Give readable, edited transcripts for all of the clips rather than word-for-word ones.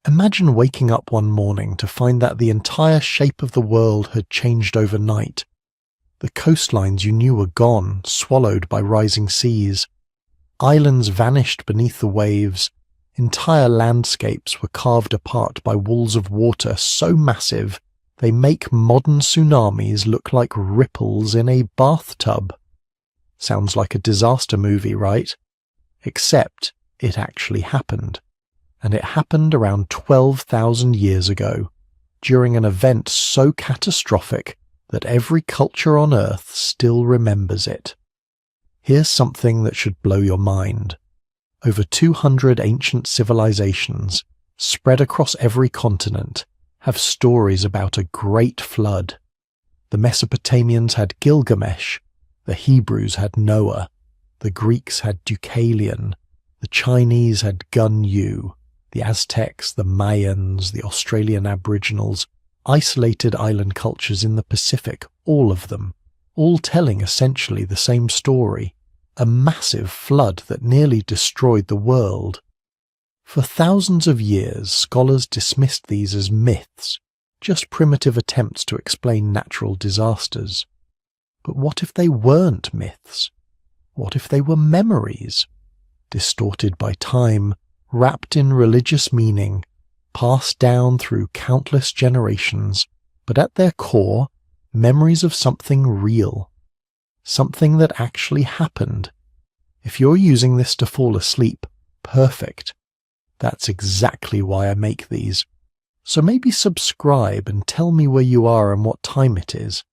Imagine waking up one morning to find that the entire shape of the world had changed overnight. The coastlines you knew were gone, swallowed by rising seas. Islands vanished beneath the waves. Entire landscapes were carved apart by walls of water so massive they make modern tsunamis look like ripples in a bathtub. Sounds like a disaster movie, right? Except it actually happened. And it happened around 12,000 years ago, during an event so catastrophic that every culture on Earth still remembers it. Here's something that should blow your mind. Over 200 ancient civilizations, spread across every continent, have stories about a great flood. The Mesopotamians had Gilgamesh, the Hebrews had Noah, the Greeks had Deucalion, the Chinese had Gun Yu, the Aztecs, the Mayans, the Australian Aboriginals, isolated island cultures in the Pacific, all of them, all telling essentially the same story, a massive flood that nearly destroyed the world. For thousands of years, scholars dismissed these as myths, just primitive attempts to explain natural disasters. But what if they weren't myths? What if they were memories? Distorted by time, wrapped in religious meaning, passed down through countless generations, but at their core, memories of something real. Something that actually happened. If you're using this to fall asleep, perfect. That's exactly why I make these. So maybe subscribe and tell me where you are and what time it is.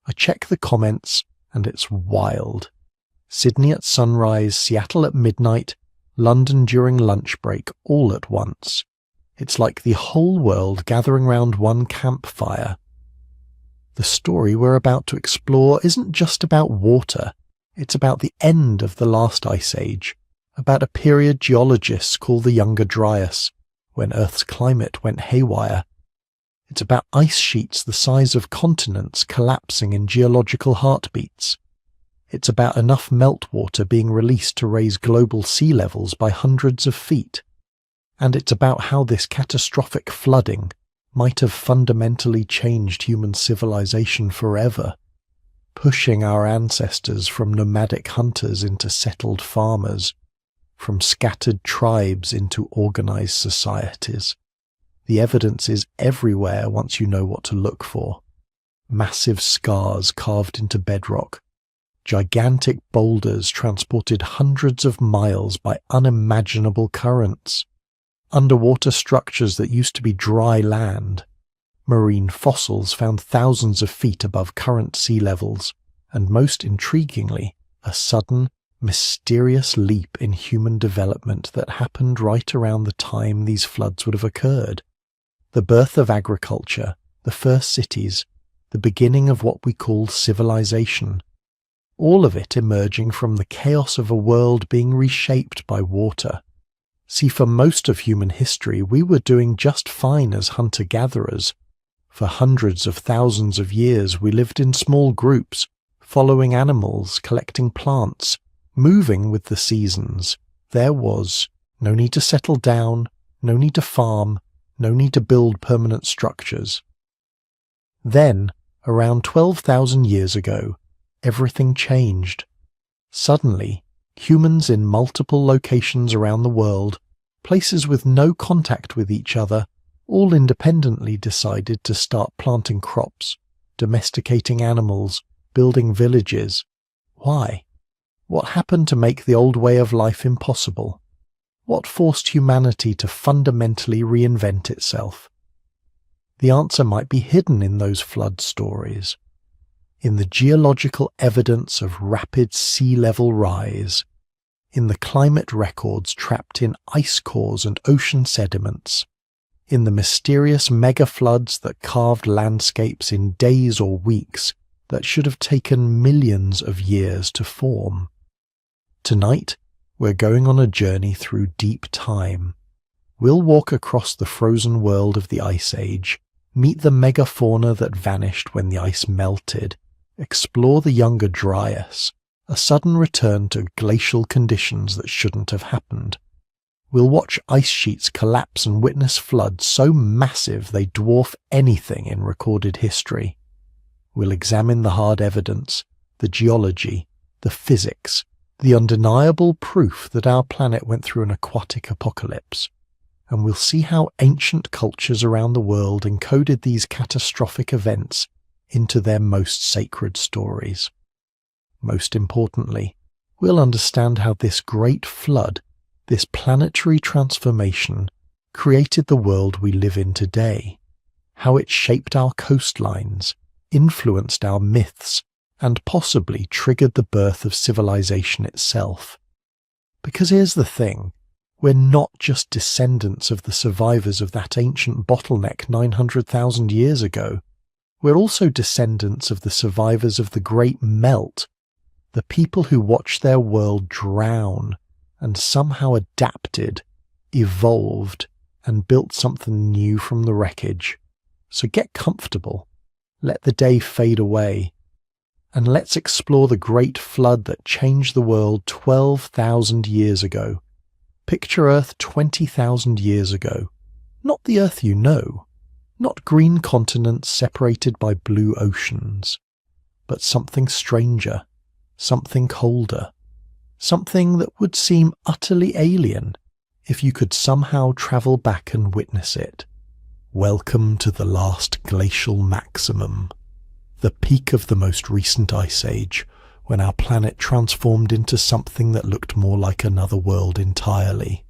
I check the comments and it's wild. Sydney at sunrise, Seattle at midnight, London during lunch break, all at once. It's like the whole world gathering round one campfire. The story we're about to explore isn't just about water. It's about the end of the last ice age, about a period geologists call the Younger Dryas, when Earth's climate went haywire. It's about ice sheets the size of continents collapsing in geological heartbeats. It's about enough meltwater being released to raise global sea levels by hundreds of feet. And it's about how this catastrophic flooding might have fundamentally changed human civilization forever, pushing our ancestors from nomadic hunters into settled farmers, from scattered tribes into organized societies. The evidence is everywhere once you know what to look for. Massive scars carved into bedrock, gigantic boulders transported hundreds of miles by unimaginable currents, underwater structures that used to be dry land, marine fossils found thousands of feet above current sea levels, and most intriguingly, a sudden, mysterious leap in human development that happened right around the time these floods would have occurred. The birth of agriculture, the first cities, the beginning of what we call civilization. All of it emerging from the chaos of a world being reshaped by water. See, for most of human history, we were doing just fine as hunter-gatherers. For hundreds of thousands of years, we lived in small groups, following animals, collecting plants, moving with the seasons. There was no need to settle down, no need to farm, no need to build permanent structures. Then, around 12,000 years ago, everything changed. Suddenly, humans in multiple locations around the world, places with no contact with each other, all independently decided to start planting crops, domesticating animals, building villages. Why? What happened to make the old way of life impossible? What forced humanity to fundamentally reinvent itself? The answer might be hidden in those flood stories, in the geological evidence of rapid sea level rise, in the climate records trapped in ice cores and ocean sediments, in the mysterious megafloods that carved landscapes in days or weeks that should have taken millions of years to form. Tonight, we're going on a journey through deep time. We'll walk across the frozen world of the Ice Age, meet the megafauna that vanished when the ice melted, explore the Younger Dryas, a sudden return to glacial conditions that shouldn't have happened. We'll watch ice sheets collapse and witness floods so massive they dwarf anything in recorded history. We'll examine the hard evidence, the geology, the physics, the undeniable proof that our planet went through an aquatic apocalypse. And we'll see how ancient cultures around the world encoded these catastrophic events into their most sacred stories. Most importantly, we'll understand how this great flood, this planetary transformation, created the world we live in today, how it shaped our coastlines, influenced our myths, and possibly triggered the birth of civilization itself. Because here's the thing, we're not just descendants of the survivors of that ancient bottleneck 900,000 years ago. We're also descendants of the survivors of the Great Melt, the people who watched their world drown and somehow adapted, evolved, and built something new from the wreckage. So get comfortable, let the day fade away, and let's explore the great flood that changed the world 12,000 years ago. Picture Earth 20,000 years ago. Not the Earth you know, not green continents separated by blue oceans, but something stranger, something colder, something that would seem utterly alien if you could somehow travel back and witness it. Welcome to the last glacial maximum, the peak of the most recent ice age, when our planet transformed into something that looked more like another world entirely.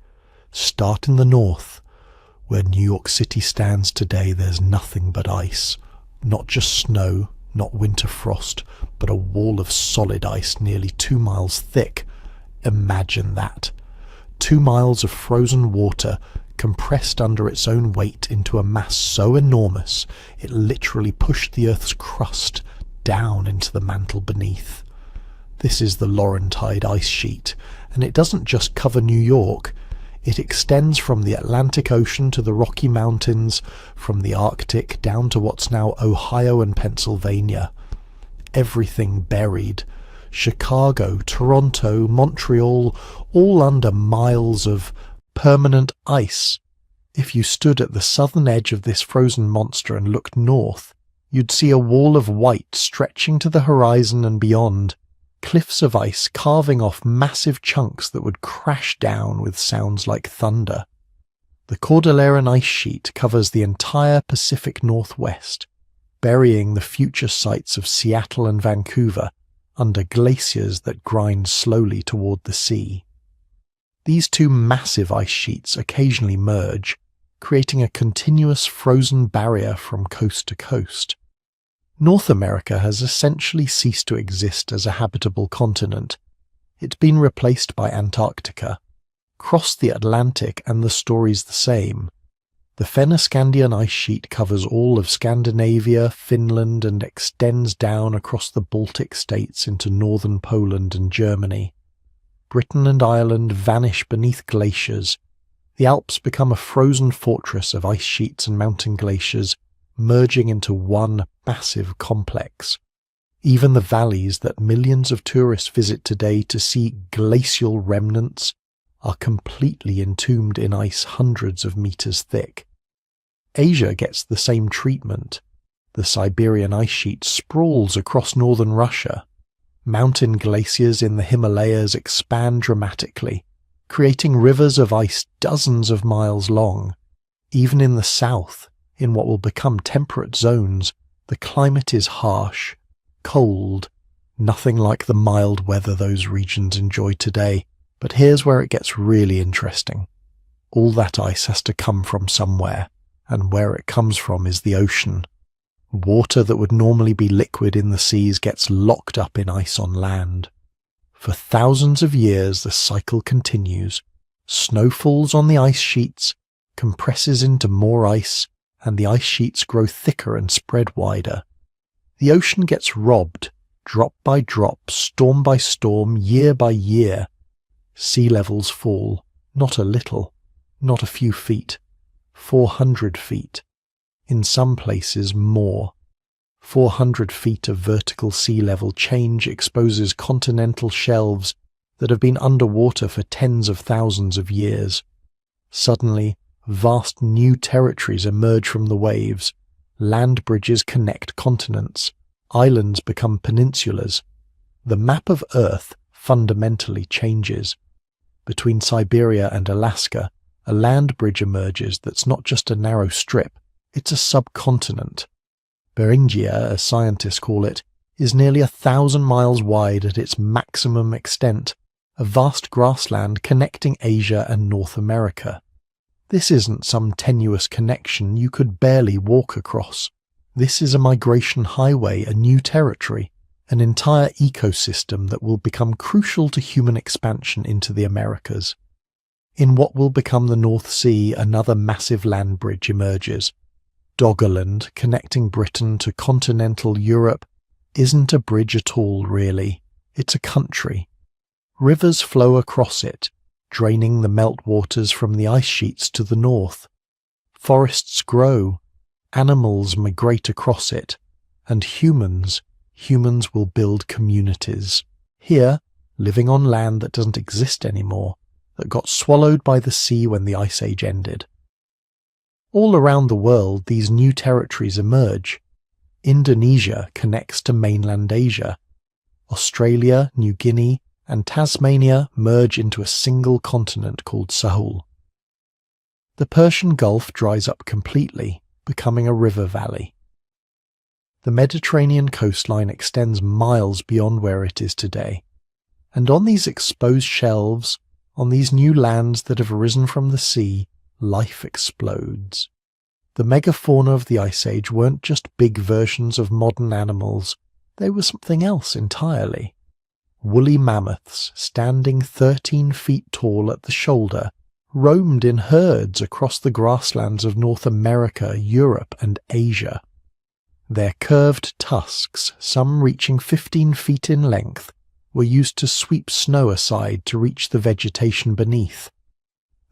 Start in the north. Where New York City stands today, there's nothing but ice. Not just snow, not winter frost, but a wall of solid ice nearly 2 miles thick. Imagine that. 2 miles of frozen water compressed under its own weight into a mass so enormous it literally pushed the Earth's crust down into the mantle beneath. This is the Laurentide ice sheet, and it doesn't just cover New York. It extends from the Atlantic Ocean to the Rocky Mountains, from the Arctic down to what's now Ohio and Pennsylvania. Everything buried. Chicago, Toronto, Montreal, all under miles of permanent ice. If you stood at the southern edge of this frozen monster and looked north, you'd see a wall of white stretching to the horizon and beyond. Cliffs of ice carving off massive chunks that would crash down with sounds like thunder. The Cordilleran ice sheet covers the entire Pacific Northwest, burying the future sites of Seattle and Vancouver under glaciers that grind slowly toward the sea. These two massive ice sheets occasionally merge, creating a continuous frozen barrier from coast to coast. North America has essentially ceased to exist as a habitable continent. It's been replaced by Antarctica. Cross the Atlantic and the story's the same. The Fennoscandian ice sheet covers all of Scandinavia, Finland, and extends down across the Baltic states into northern Poland and Germany. Britain and Ireland vanish beneath glaciers. The Alps become a frozen fortress of ice sheets and mountain glaciers, merging into one massive complex. Even the valleys that millions of tourists visit today to see glacial remnants are completely entombed in ice hundreds of meters thick. Asia gets the same treatment. The Siberian ice sheet sprawls across northern Russia. Mountain glaciers in the Himalayas expand dramatically, creating rivers of ice dozens of miles long. Even in the south, in what will become temperate zones, the climate is harsh, cold, nothing like the mild weather those regions enjoy today. But here's where it gets really interesting. All that ice has to come from somewhere, and where it comes from is the ocean. Water that would normally be liquid in the seas gets locked up in ice on land. For thousands of years the cycle continues. Snow falls on the ice sheets, compresses into more ice, and the ice sheets grow thicker and spread wider. The ocean gets robbed, drop by drop, storm by storm, year by year. Sea levels fall, not a little, not a few feet, 400 feet. In some places more. 400 feet of vertical sea level change exposes continental shelves that have been underwater for tens of thousands of years. Suddenly, vast new territories emerge from the waves. Land bridges connect continents. Islands become peninsulas. The map of Earth fundamentally changes. Between Siberia and Alaska, a land bridge emerges that's not just a narrow strip, it's a subcontinent. Beringia, as scientists call it, is nearly 1,000 miles wide at its maximum extent, a vast grassland connecting Asia and North America. This isn't some tenuous connection you could barely walk across. This is a migration highway, a new territory, an entire ecosystem that will become crucial to human expansion into the Americas. In what will become the North Sea, another massive land bridge emerges. Doggerland, connecting Britain to continental Europe, isn't a bridge at all, really. It's a country. Rivers flow across it, draining the meltwaters from the ice sheets to the north. Forests grow, animals migrate across it, and humans will build communities. Here, living on land that doesn't exist anymore, that got swallowed by the sea when the Ice Age ended. All around the world, these new territories emerge. Indonesia connects to mainland Asia. Australia, New Guinea, and Tasmania merge into a single continent called Sahul. The Persian Gulf dries up completely, becoming a river valley. The Mediterranean coastline extends miles beyond where it is today, and on these exposed shelves, on these new lands that have arisen from the sea, life explodes. The megafauna of the Ice Age weren't just big versions of modern animals, they were something else entirely. Woolly mammoths, standing 13 feet tall at the shoulder, roamed in herds across the grasslands of North America, Europe, and Asia. Their curved tusks, some reaching 15 feet in length, were used to sweep snow aside to reach the vegetation beneath.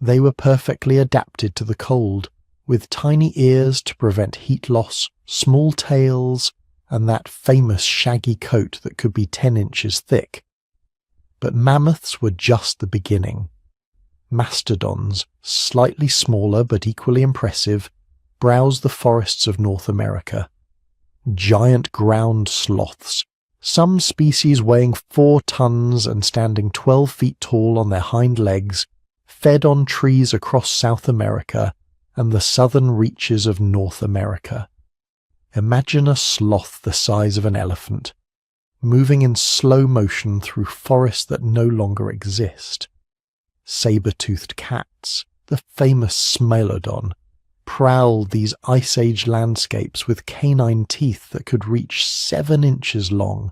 They were perfectly adapted to the cold, with tiny ears to prevent heat loss, small tails, and that famous shaggy coat that could be 10 inches thick. But mammoths were just the beginning. Mastodons, slightly smaller but equally impressive, browse the forests of North America. Giant ground sloths, some species weighing 4 tons and standing 12 feet tall on their hind legs, fed on trees across South America and the southern reaches of North America. Imagine a sloth the size of an elephant, moving in slow motion through forests that no longer exist. Saber-toothed cats, the famous Smilodon, prowled these Ice Age landscapes with canine teeth that could reach 7 inches long.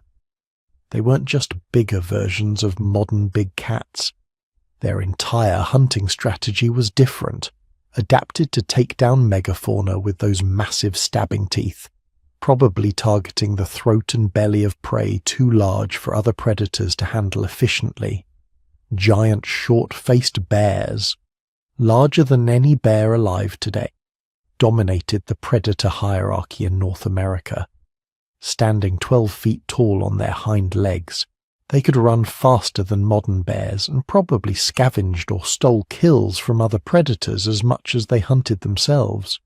They weren't just bigger versions of modern big cats. Their entire hunting strategy was different, adapted to take down megafauna with those massive stabbing teeth, probably targeting the throat and belly of prey too large for other predators to handle efficiently. Giant short-faced bears, larger than any bear alive today, dominated the predator hierarchy in North America. Standing 12 feet tall on their hind legs, they could run faster than modern bears and probably scavenged or stole kills from other predators as much as they hunted themselves.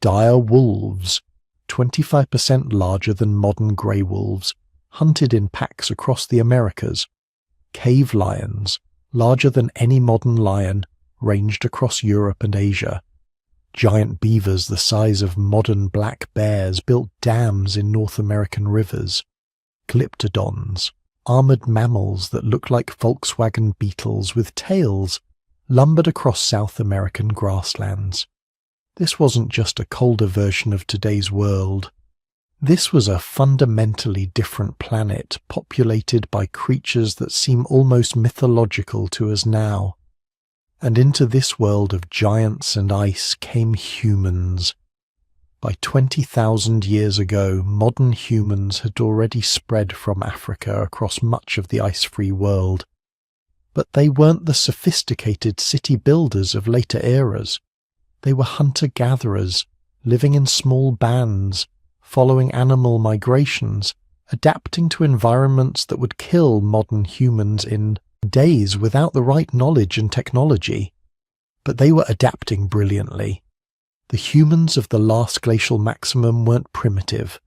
Dire wolves, 25% larger than modern grey wolves, hunted in packs across the Americas. Cave lions, larger than any modern lion, ranged across Europe and Asia. Giant beavers the size of modern black bears built dams in North American rivers. Glyptodons, armored mammals that looked like Volkswagen Beetles with tails, lumbered across South American grasslands. This wasn't just a colder version of today's world. This was a fundamentally different planet populated by creatures that seem almost mythological to us now. And into this world of giants and ice came humans. By 20,000 years ago, modern humans had already spread from Africa across much of the ice-free world. But they weren't the sophisticated city builders of later eras. They were hunter-gatherers, living in small bands, following animal migrations, adapting to environments that would kill modern humans in days without the right knowledge and technology. but they were adapting brilliantly. The humans of the last glacial maximum weren't primitive.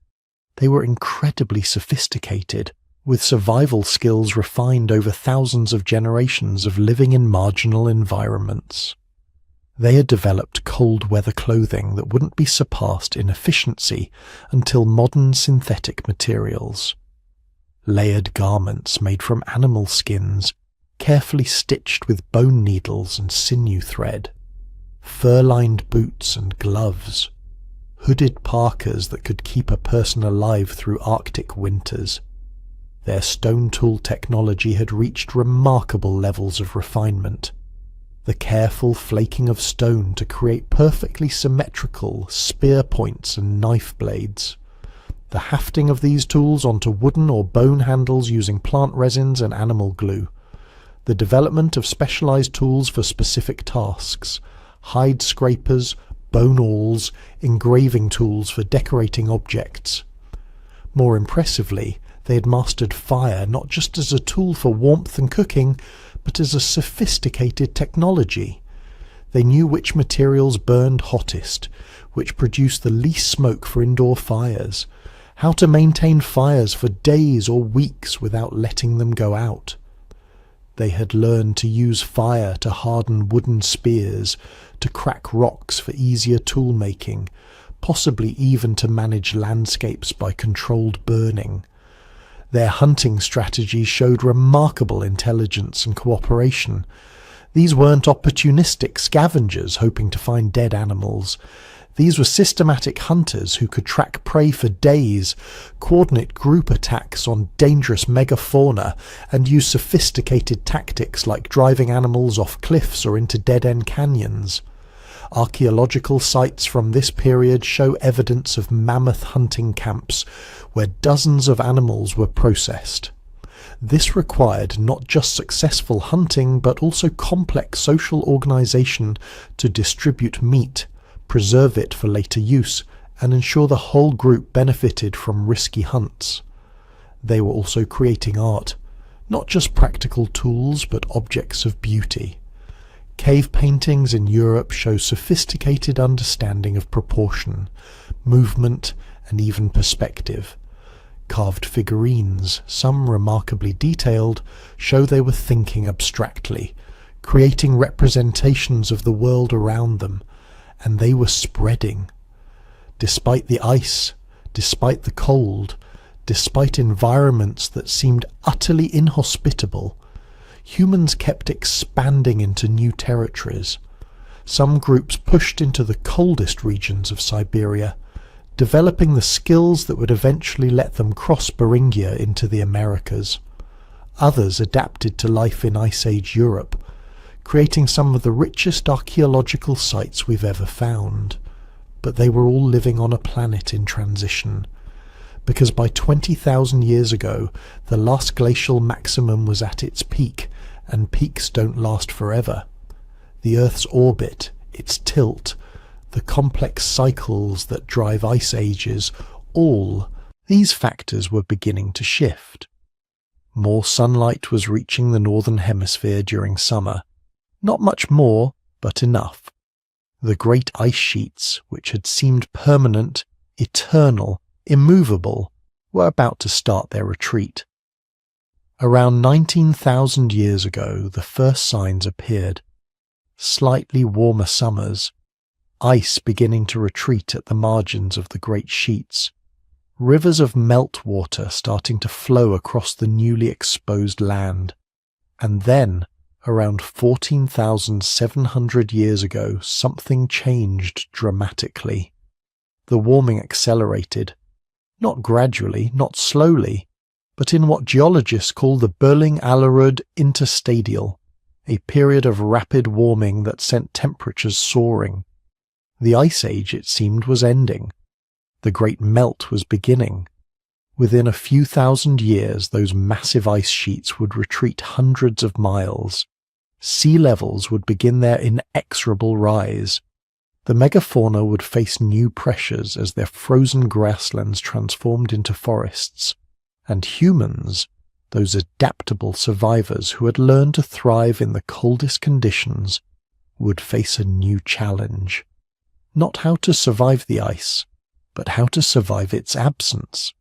They were incredibly sophisticated, with survival skills refined over thousands of generations of living in marginal environments. They had developed cold weather clothing that wouldn't be surpassed in efficiency until modern synthetic materials. Layered garments made from animal skins, carefully stitched with bone needles and sinew thread. Fur-lined boots and gloves. Hooded parkas that could keep a person alive through Arctic winters. Their stone tool technology had reached remarkable levels of refinement. The careful flaking of stone to create perfectly symmetrical spear points and knife blades. The hafting of these tools onto wooden or bone handles using plant resins and animal glue. The development of specialized tools for specific tasks. Hide scrapers, bone awls, engraving tools for decorating objects. More impressively, they had mastered fire not just as a tool for warmth and cooking, but as a sophisticated technology. They knew which materials burned hottest, which produced the least smoke for indoor fires, how to maintain fires for days or weeks without letting them go out. They had learned to use fire to harden wooden spears, to crack rocks for easier tool making, possibly even to manage landscapes by controlled burning. Their hunting strategies showed remarkable intelligence and cooperation. These weren't opportunistic scavengers hoping to find dead animals. These were systematic hunters who could track prey for days, coordinate group attacks on dangerous megafauna, and use sophisticated tactics like driving animals off cliffs or into dead-end canyons. Archaeological sites from this period show evidence of mammoth hunting camps where dozens of animals were processed. This required not just successful hunting but also complex social organization to distribute meat, preserve it for later use, and ensure the whole group benefited from risky hunts. They were also creating art, not just practical tools but objects of beauty. Cave paintings in Europe show sophisticated understanding of proportion, movement, and even perspective. Carved figurines, some remarkably detailed, show they were thinking abstractly, creating representations of the world around them, and they were spreading. Despite the ice, despite the cold, despite environments that seemed utterly inhospitable, humans kept expanding into new territories. Some groups pushed into the coldest regions of Siberia, developing the skills that would eventually let them cross Beringia into the Americas. Others adapted to life in Ice Age Europe, creating some of the richest archaeological sites we've ever found. But they were all living on a planet in transition, because by 20,000 years ago, the last glacial maximum was at its peak, and peaks don't last forever. The Earth's orbit, its tilt, the complex cycles that drive ice ages, all these factors were beginning to shift. More sunlight was reaching the northern hemisphere during summer. Not much more, but enough. The great ice sheets, which had seemed permanent, eternal, immovable, were about to start their retreat. Around 19,000 years ago, the first signs appeared. Slightly warmer summers, ice beginning to retreat at the margins of the great sheets, rivers of meltwater starting to flow across the newly exposed land, and then, around 14,700 years ago, something changed dramatically. The warming accelerated, not gradually, not slowly, but in what geologists call the Berling-Allerud interstadial, a period of rapid warming that sent temperatures soaring. The Ice Age, it seemed, was ending. The great melt was beginning. Within a few thousand years, those massive ice sheets would retreat hundreds of miles. Sea levels would begin their inexorable rise. The megafauna would face new pressures as their frozen grasslands transformed into forests. And humans, those adaptable survivors who had learned to thrive in the coldest conditions, would face a new challenge. Not how to survive the ice, but how to survive its absence.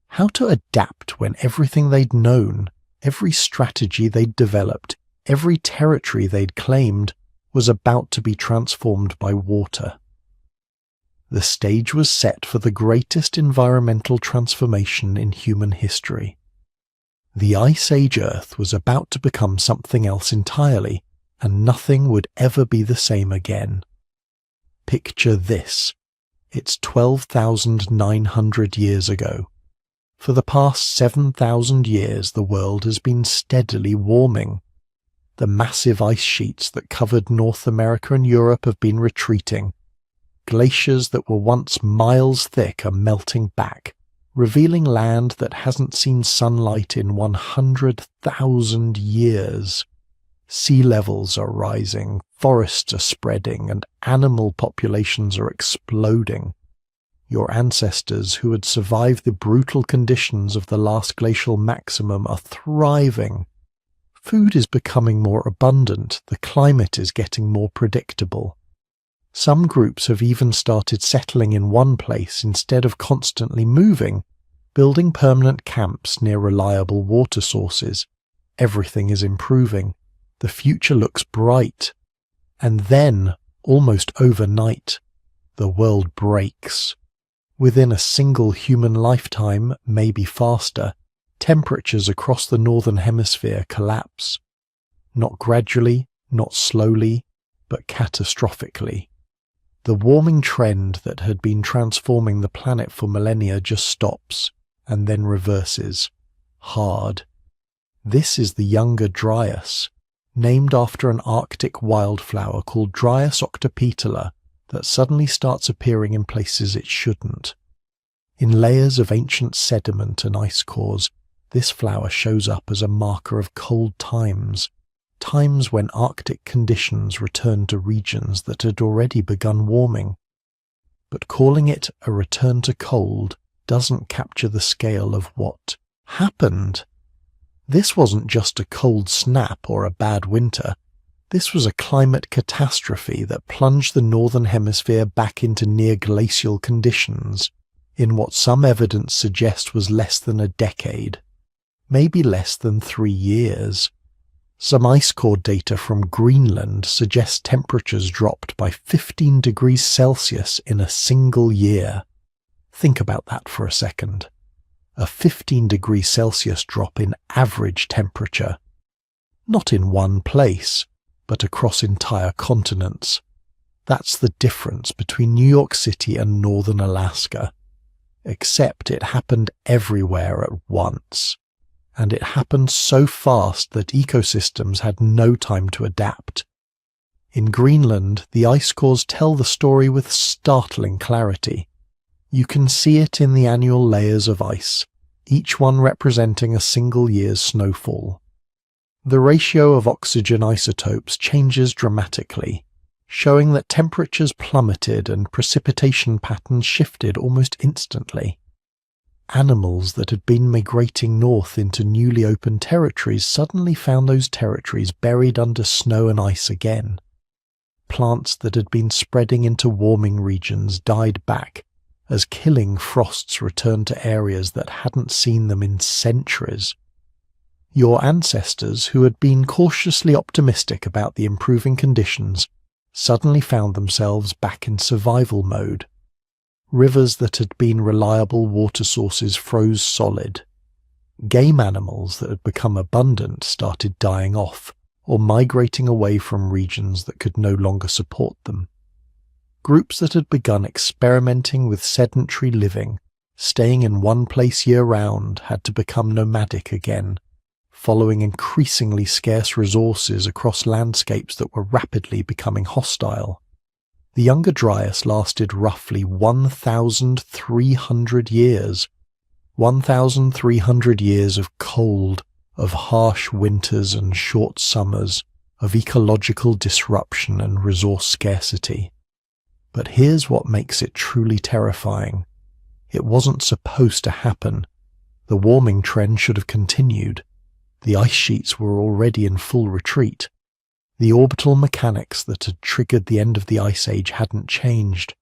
How to adapt when everything they'd known, every strategy they'd developed, every territory they'd claimed was about to be transformed by water. The stage was set for the greatest environmental transformation in human history. The Ice Age Earth was about to become something else entirely, and nothing would ever be the same again. Picture this. It's 12,900 years ago. For the past 7,000 years, the world has been steadily warming. The massive ice sheets that covered North America and Europe have been retreating. Glaciers that were once miles thick are melting back, revealing land that hasn't seen sunlight in 100,000 years. Sea levels are rising, forests are spreading, and animal populations are exploding. Your ancestors who had survived the brutal conditions of the last glacial maximum are thriving. Food is becoming more abundant, the climate is getting more predictable. Some groups have even started settling in one place instead of constantly moving, building permanent camps near reliable water sources. Everything is improving. The future looks bright. And then, almost overnight, the world breaks. Within a single human lifetime, maybe faster, temperatures across the northern hemisphere collapse. Not gradually, not slowly, but catastrophically. The warming trend that had been transforming the planet for millennia just stops, and then reverses. Hard. This is the younger Dryas, named after an Arctic wildflower called Dryas octopetala that suddenly starts appearing in places it shouldn't. In layers of ancient sediment and ice cores, this flower shows up as a marker of cold times, times when Arctic conditions returned to regions that had already begun warming. But calling it a return to cold doesn't capture the scale of what happened. This wasn't just a cold snap or a bad winter. This was a climate catastrophe that plunged the northern hemisphere back into near glacial conditions, in what some evidence suggests was less than a decade, maybe less than 3 years. Some ice core data from Greenland suggests temperatures dropped by 15 degrees Celsius in a single year. Think about that for a second. A 15 degrees Celsius drop in average temperature. Not in one place, but across entire continents. That's the difference between New York City and northern Alaska. Except it happened everywhere at once. And it happened so fast that ecosystems had no time to adapt. In Greenland, the ice cores tell the story with startling clarity. You can see it in the annual layers of ice, each one representing a single year's snowfall. The ratio of oxygen isotopes changes dramatically, showing that temperatures plummeted and precipitation patterns shifted almost instantly. Animals that had been migrating north into newly opened territories suddenly found those territories buried under snow and ice again. Plants that had been spreading into warming regions died back as killing frosts returned to areas that hadn't seen them in centuries. Your ancestors, who had been cautiously optimistic about the improving conditions, suddenly found themselves back in survival mode. Rivers that had been reliable water sources froze solid. Game animals that had become abundant started dying off or migrating away from regions that could no longer support them. Groups that had begun experimenting with sedentary living, staying in one place year-round, had to become nomadic again, following increasingly scarce resources across landscapes that were rapidly becoming hostile. The Younger Dryas lasted roughly 1,300 years. 1,300 years of cold, of harsh winters and short summers, of ecological disruption and resource scarcity. But here's what makes it truly terrifying. It wasn't supposed to happen. The warming trend should have continued. The ice sheets were already in full retreat. The orbital mechanics that had triggered the end of the Ice Age hadn't changed.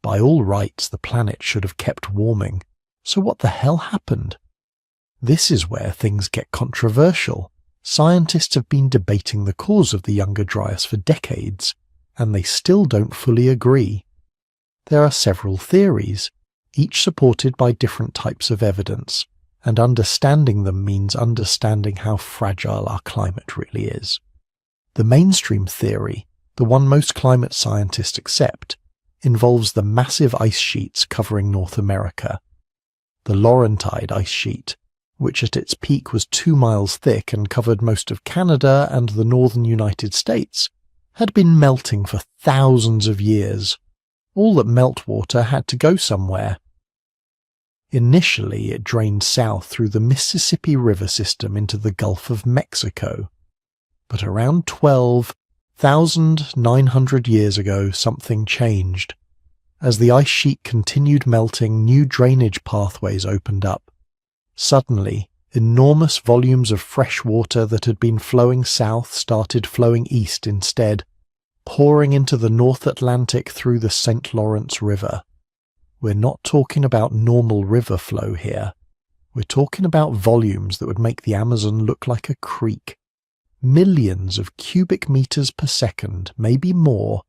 By all rights, the planet should have kept warming. So what the hell happened? This is where things get controversial. Scientists have been debating the cause of the Younger Dryas for decades, and they still don't fully agree. There are several theories, each supported by different types of evidence, and understanding them means understanding how fragile our climate really is. The mainstream theory, the one most climate scientists accept, involves the massive ice sheets covering North America. The Laurentide ice sheet, which at its peak was 2 miles thick and covered most of Canada and the northern United States, had been melting for thousands of years. All that meltwater had to go somewhere. Initially, it drained south through the Mississippi River system into the Gulf of Mexico. But around 12,900 years ago, something changed. As the ice sheet continued melting, new drainage pathways opened up. Suddenly, enormous volumes of fresh water that had been flowing south started flowing east instead, pouring into the North Atlantic through the St. Lawrence River. We're not talking about normal river flow here. We're talking about volumes that would make the Amazon look like a creek. Millions of cubic meters per second, maybe more,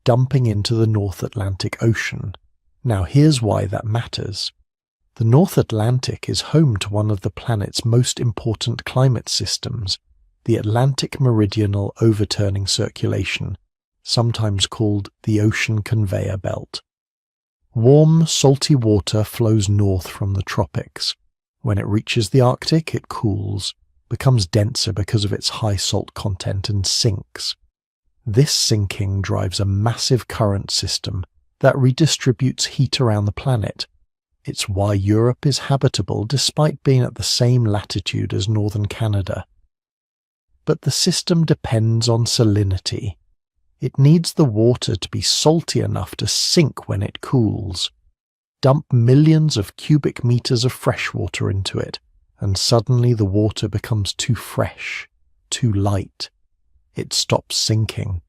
dumping into the North Atlantic Ocean. Now here's why that matters. The North Atlantic is home to one of the planet's most important climate systems, the Atlantic Meridional Overturning Circulation, sometimes called the Ocean Conveyor Belt. Warm, salty water flows north from the tropics. When it reaches the Arctic, it cools, becomes denser because of its high salt content, and sinks. This sinking drives a massive current system that redistributes heat around the planet. It's why Europe is habitable despite being at the same latitude as northern Canada. But the system depends on salinity. It needs the water to be salty enough to sink when it cools. Dump millions of cubic meters of fresh water into it, and suddenly the water becomes too fresh, too light. It stops sinking.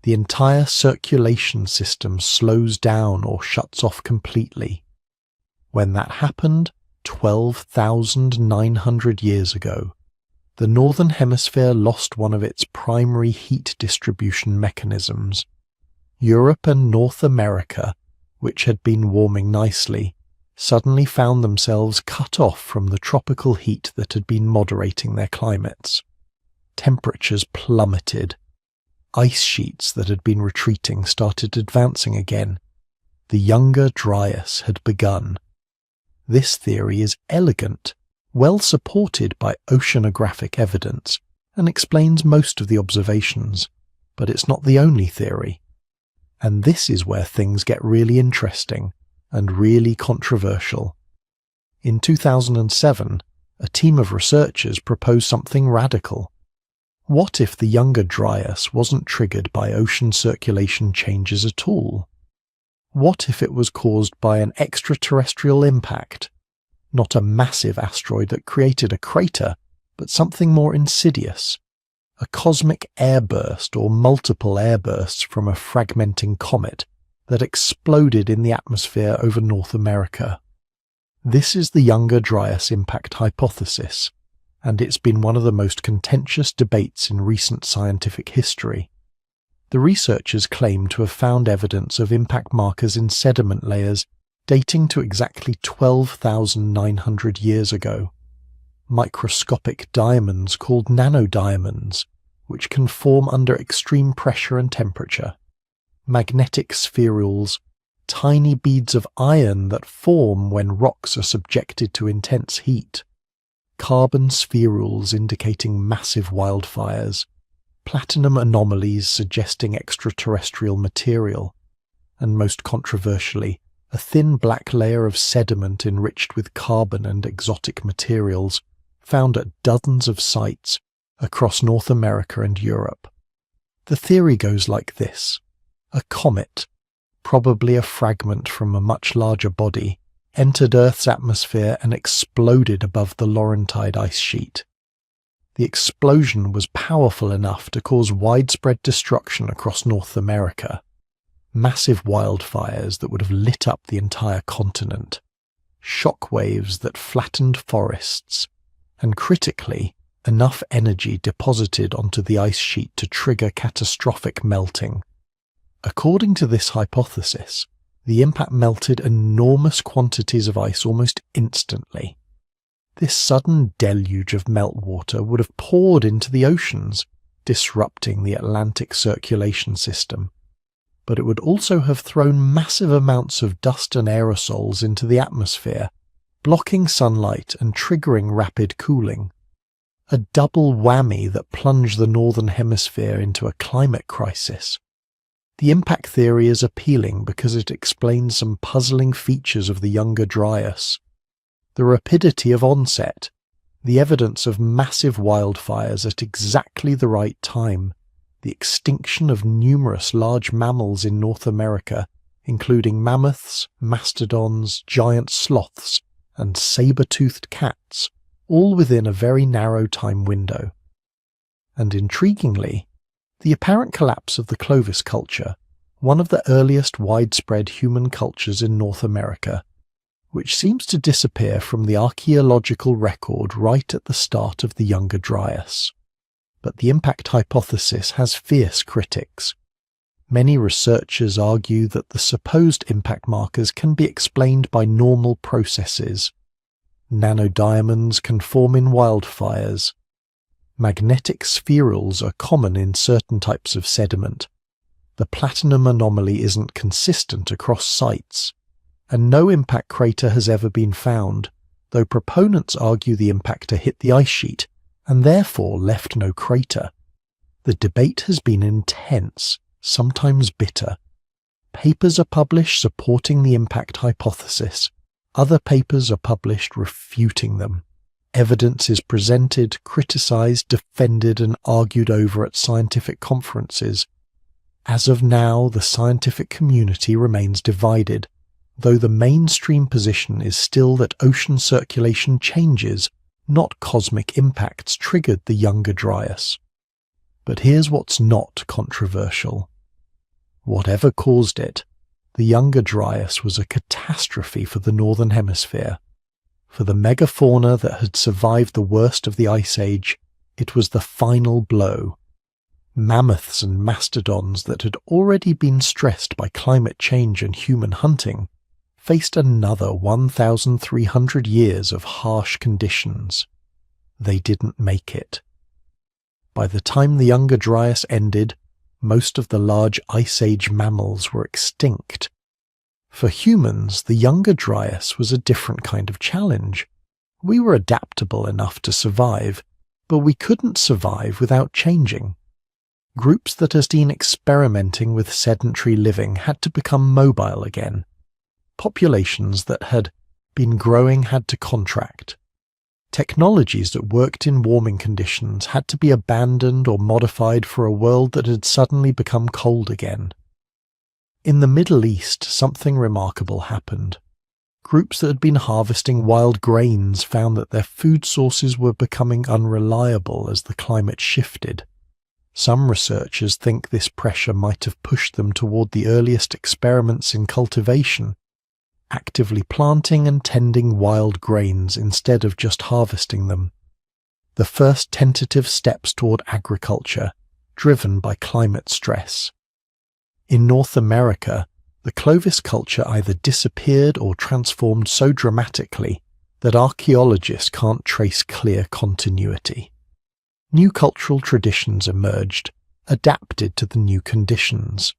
The entire circulation system slows down or shuts off completely. When that happened 12,900 years ago, the Northern Hemisphere lost one of its primary heat distribution mechanisms. Europe and North America, which had been warming nicely, suddenly found themselves cut off from the tropical heat that had been moderating their climates. Temperatures plummeted. Ice sheets that had been retreating started advancing again. The Younger Dryas had begun. This theory is elegant, well supported by oceanographic evidence, and explains most of the observations, but it's not the only theory. And this is where things get really interesting and really controversial. In 2007, a team of researchers proposed something radical. What if the Younger Dryas wasn't triggered by ocean circulation changes at all? What if it was caused by an extraterrestrial impact? Not a massive asteroid that created a crater, but something more insidious. A cosmic airburst or multiple airbursts from a fragmenting comet that exploded in the atmosphere over North America. This is the Younger Dryas impact hypothesis, and it's been one of the most contentious debates in recent scientific history. The researchers claim to have found evidence of impact markers in sediment layers dating to exactly 12,900 years ago. Microscopic diamonds called nanodiamonds, which can form under extreme pressure and temperature. Magnetic spherules, tiny beads of iron that form when rocks are subjected to intense heat. Carbon spherules indicating massive wildfires. Platinum anomalies suggesting extraterrestrial material, and most controversially, a thin black layer of sediment enriched with carbon and exotic materials, found at dozens of sites across North America and Europe. The theory goes like this. A comet, probably a fragment from a much larger body, entered Earth's atmosphere and exploded above the Laurentide ice sheet. The explosion was powerful enough to cause widespread destruction across North America. Massive wildfires that would have lit up the entire continent, shockwaves that flattened forests, and critically, enough energy deposited onto the ice sheet to trigger catastrophic melting. According to this hypothesis, the impact melted enormous quantities of ice almost instantly. This sudden deluge of meltwater would have poured into the oceans, disrupting the Atlantic circulation system. But it would also have thrown massive amounts of dust and aerosols into the atmosphere, blocking sunlight and triggering rapid cooling. A double whammy that plunged the Northern Hemisphere into a climate crisis. The impact theory is appealing because it explains some puzzling features of the Younger Dryas. The rapidity of onset, the evidence of massive wildfires at exactly the right time, the extinction of numerous large mammals in North America, including mammoths, mastodons, giant sloths, and saber-toothed cats, all within a very narrow time window. And intriguingly, the apparent collapse of the Clovis culture, one of the earliest widespread human cultures in North America, which seems to disappear from the archaeological record right at the start of the Younger Dryas. But the impact hypothesis has fierce critics. Many researchers argue that the supposed impact markers can be explained by normal processes. Nanodiamonds can form in wildfires. Magnetic spherules are common in certain types of sediment. The platinum anomaly isn't consistent across sites, and no impact crater has ever been found, though proponents argue the impactor hit the ice sheet and therefore left no crater. The debate has been intense, sometimes bitter. Papers are published supporting the impact hypothesis. Other papers are published refuting them. Evidence is presented, criticized, defended, and argued over at scientific conferences. As of now, the scientific community remains divided, though the mainstream position is still that ocean circulation changes, not cosmic impacts, triggered the Younger Dryas. But here's what's not controversial. Whatever caused it, the Younger Dryas was a catastrophe for the Northern Hemisphere. For the megafauna that had survived the worst of the Ice Age, it was the final blow. Mammoths and mastodons that had already been stressed by climate change and human hunting faced another 1,300 years of harsh conditions. They didn't make it. By the time the Younger Dryas ended, most of the large Ice Age mammals were extinct. For humans, the Younger Dryas was a different kind of challenge. We were adaptable enough to survive, but we couldn't survive without changing. Groups that had been experimenting with sedentary living had to become mobile again. Populations that had been growing had to contract. Technologies that worked in warming conditions had to be abandoned or modified for a world that had suddenly become cold again. In the Middle East, something remarkable happened. Groups that had been harvesting wild grains found that their food sources were becoming unreliable as the climate shifted. Some researchers think this pressure might have pushed them toward the earliest experiments in cultivation, actively planting and tending wild grains instead of just harvesting them. The first tentative steps toward agriculture, driven by climate stress. In North America, the Clovis culture either disappeared or transformed so dramatically that archaeologists can't trace clear continuity. New cultural traditions emerged, adapted to the new conditions.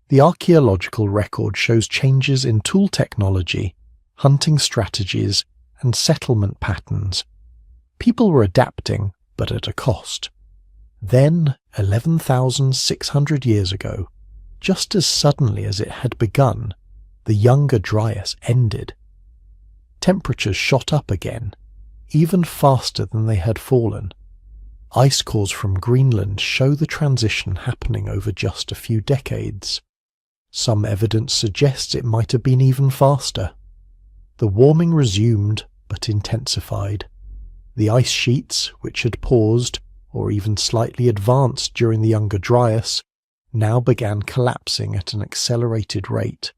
The archaeological record shows changes in tool technology, hunting strategies, and settlement patterns. People were adapting, but at a cost. Then, 11,600 years ago, just as suddenly as it had begun, the Younger Dryas ended. Temperatures shot up again, even faster than they had fallen. Ice cores from Greenland show the transition happening over just a few decades. Some evidence suggests it might have been even faster. The warming resumed, but intensified. The ice sheets, which had paused, or even slightly advanced during the Younger Dryas, now began collapsing at an accelerated rate.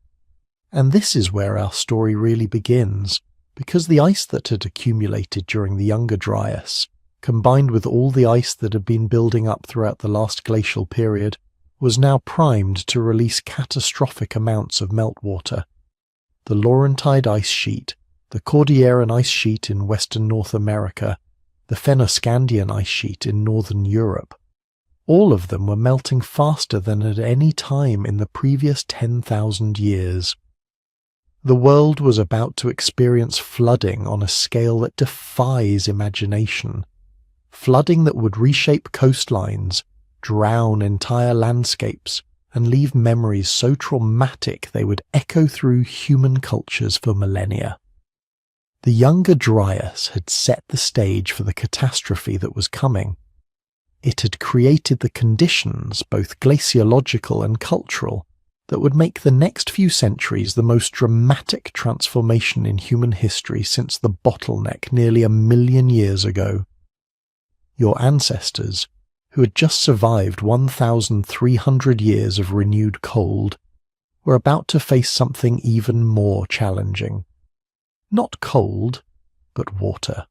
And this is where our story really begins, because the ice that had accumulated during the Younger Dryas, combined with all the ice that had been building up throughout the last glacial period, was now primed to release catastrophic amounts of meltwater. The Laurentide ice sheet, the Cordilleran ice sheet in western North America, the Fennoscandian ice sheet in northern Europe, all of them were melting faster than at any time in the previous 10,000 years. The world was about to experience flooding on a scale that defies imagination. Flooding that would reshape coastlines, drown entire landscapes, and leave memories so traumatic they would echo through human cultures for millennia. The Younger Dryas had set the stage for the catastrophe that was coming. It had created the conditions, both glaciological and cultural, that would make the next few centuries the most dramatic transformation in human history since the bottleneck nearly 1,000,000 years ago. Your ancestors, who had just survived 1,300 years of renewed cold, were about to face something even more challenging. Not cold, but water.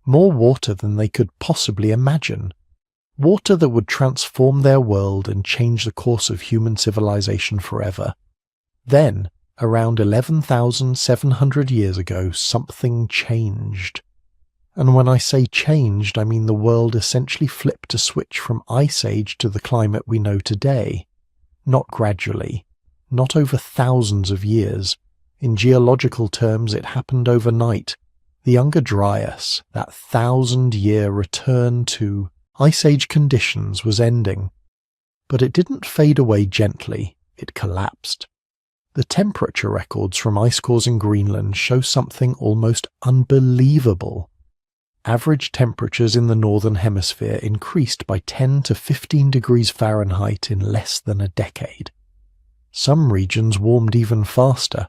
More water than they could possibly imagine. Water that would transform their world and change the course of human civilization forever. Then, around 11,700 years ago, something changed. And when I say changed, I mean the world essentially flipped a switch from Ice Age to the climate we know today. Not gradually, not over thousands of years. In geological terms, it happened overnight. The Younger Dryas, that 1,000-year return to Ice Age conditions, was ending. But it didn't fade away gently, it collapsed. The temperature records from ice cores in Greenland show something almost unbelievable. Average temperatures in the Northern Hemisphere increased by 10 to 15 degrees Fahrenheit in less than a decade. Some regions warmed even faster.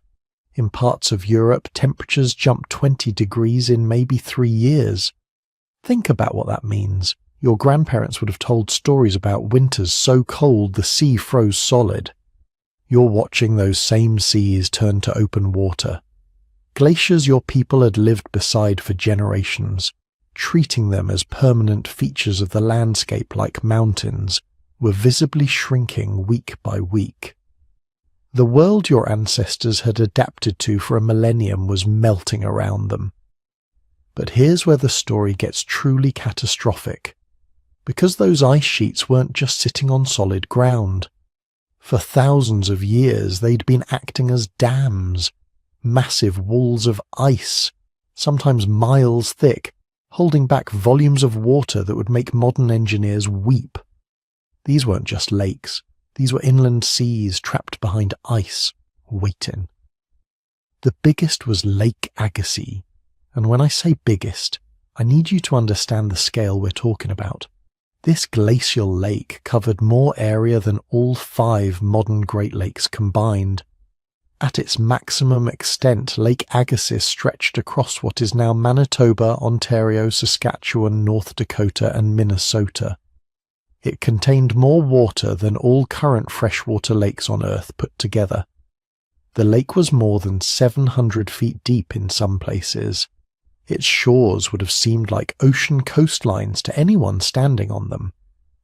In parts of Europe, temperatures jumped 20 degrees in maybe 3 years. Think about what that means. Your grandparents would have told stories about winters so cold the sea froze solid. You're watching those same seas turn to open water. Glaciers your people had lived beside for generations, treating them as permanent features of the landscape like mountains, were visibly shrinking week by week. The world your ancestors had adapted to for a millennium was melting around them. But here's where the story gets truly catastrophic, because those ice sheets weren't just sitting on solid ground. For thousands of years they'd been acting as dams, massive walls of ice, sometimes miles thick, holding back volumes of water that would make modern engineers weep. These weren't just lakes. These were inland seas trapped behind ice, waiting. The biggest was Lake Agassiz, and when I say biggest, I need you to understand the scale we're talking about. This glacial lake covered more area than all 5 modern Great Lakes combined. At its maximum extent, Lake Agassiz stretched across what is now Manitoba, Ontario, Saskatchewan, North Dakota, and Minnesota. It contained more water than all current freshwater lakes on Earth put together. The lake was more than 700 feet deep in some places. Its shores would have seemed like ocean coastlines to anyone standing on them.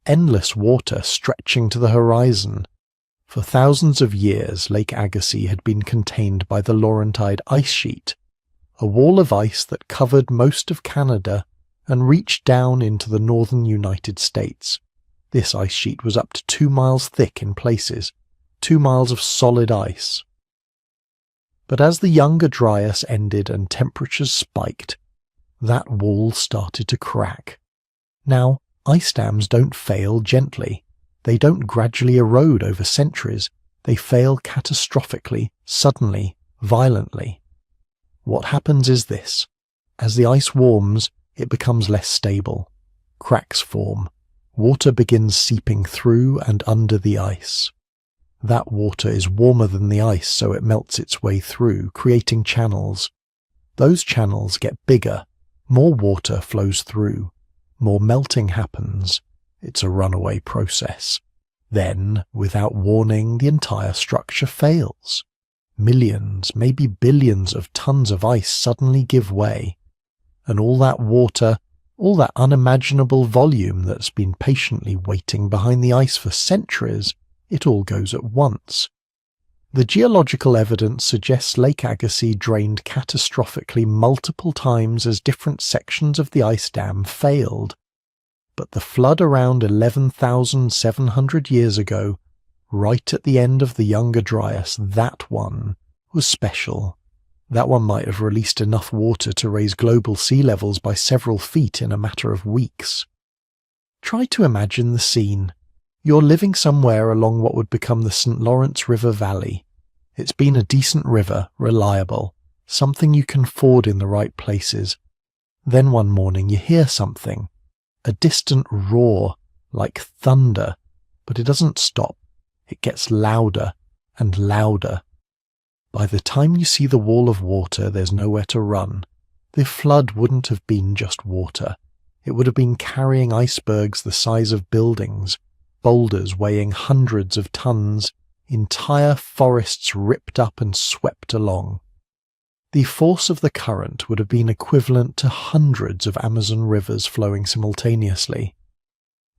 Endless water stretching to the horizon. For thousands of years, Lake Agassiz had been contained by the Laurentide ice sheet, a wall of ice that covered most of Canada and reached down into the northern United States. This ice sheet was up to 2 miles thick in places, 2 miles of solid ice. But as the Younger Dryas ended and temperatures spiked, that wall started to crack. Now, ice dams don't fail gently. They don't gradually erode over centuries. They fail catastrophically, suddenly, violently. What happens is this. As the ice warms, it becomes less stable. Cracks form. Water begins seeping through and under the ice. That water is warmer than the ice, so it melts its way through, creating channels. Those channels get bigger. More water flows through, more melting happens. It's a runaway process. Then, without warning, the entire structure fails. Millions, maybe billions of tons of ice suddenly give way, and all that water, all that unimaginable volume that's been patiently waiting behind the ice for centuries, it all goes at once. The geological evidence suggests Lake Agassiz drained catastrophically multiple times as different sections of the ice dam failed. But the flood around 11,700 years ago, right at the end of the Younger Dryas, that one was special. That one might have released enough water to raise global sea levels by several feet in a matter of weeks. Try to imagine the scene. You're living somewhere along what would become the St. Lawrence River Valley. It's been a decent river, reliable, something you can ford in the right places. Then one morning you hear something, a distant roar, like thunder, but it doesn't stop. It gets louder and louder. By the time you see the wall of water, there's nowhere to run. The flood wouldn't have been just water. It would have been carrying icebergs the size of buildings, boulders weighing hundreds of tons, entire forests ripped up and swept along. The force of the current would have been equivalent to hundreds of Amazon rivers flowing simultaneously.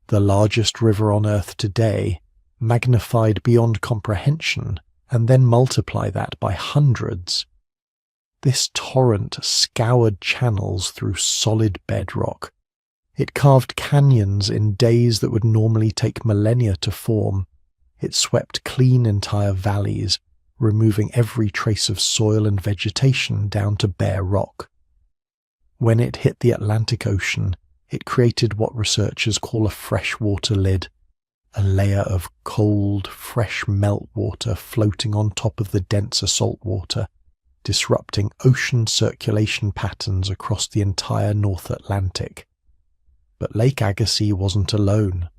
The largest river on Earth today, magnified beyond comprehension, and then multiply that by hundreds. This torrent scoured channels through solid bedrock. It carved canyons in days that would normally take millennia to form. It swept clean entire valleys, removing every trace of soil and vegetation down to bare rock. When it hit the Atlantic Ocean, it created what researchers call a freshwater lid, a layer of cold, fresh meltwater floating on top of the denser saltwater, disrupting ocean circulation patterns across the entire North Atlantic. But Lake Agassiz wasn't alone.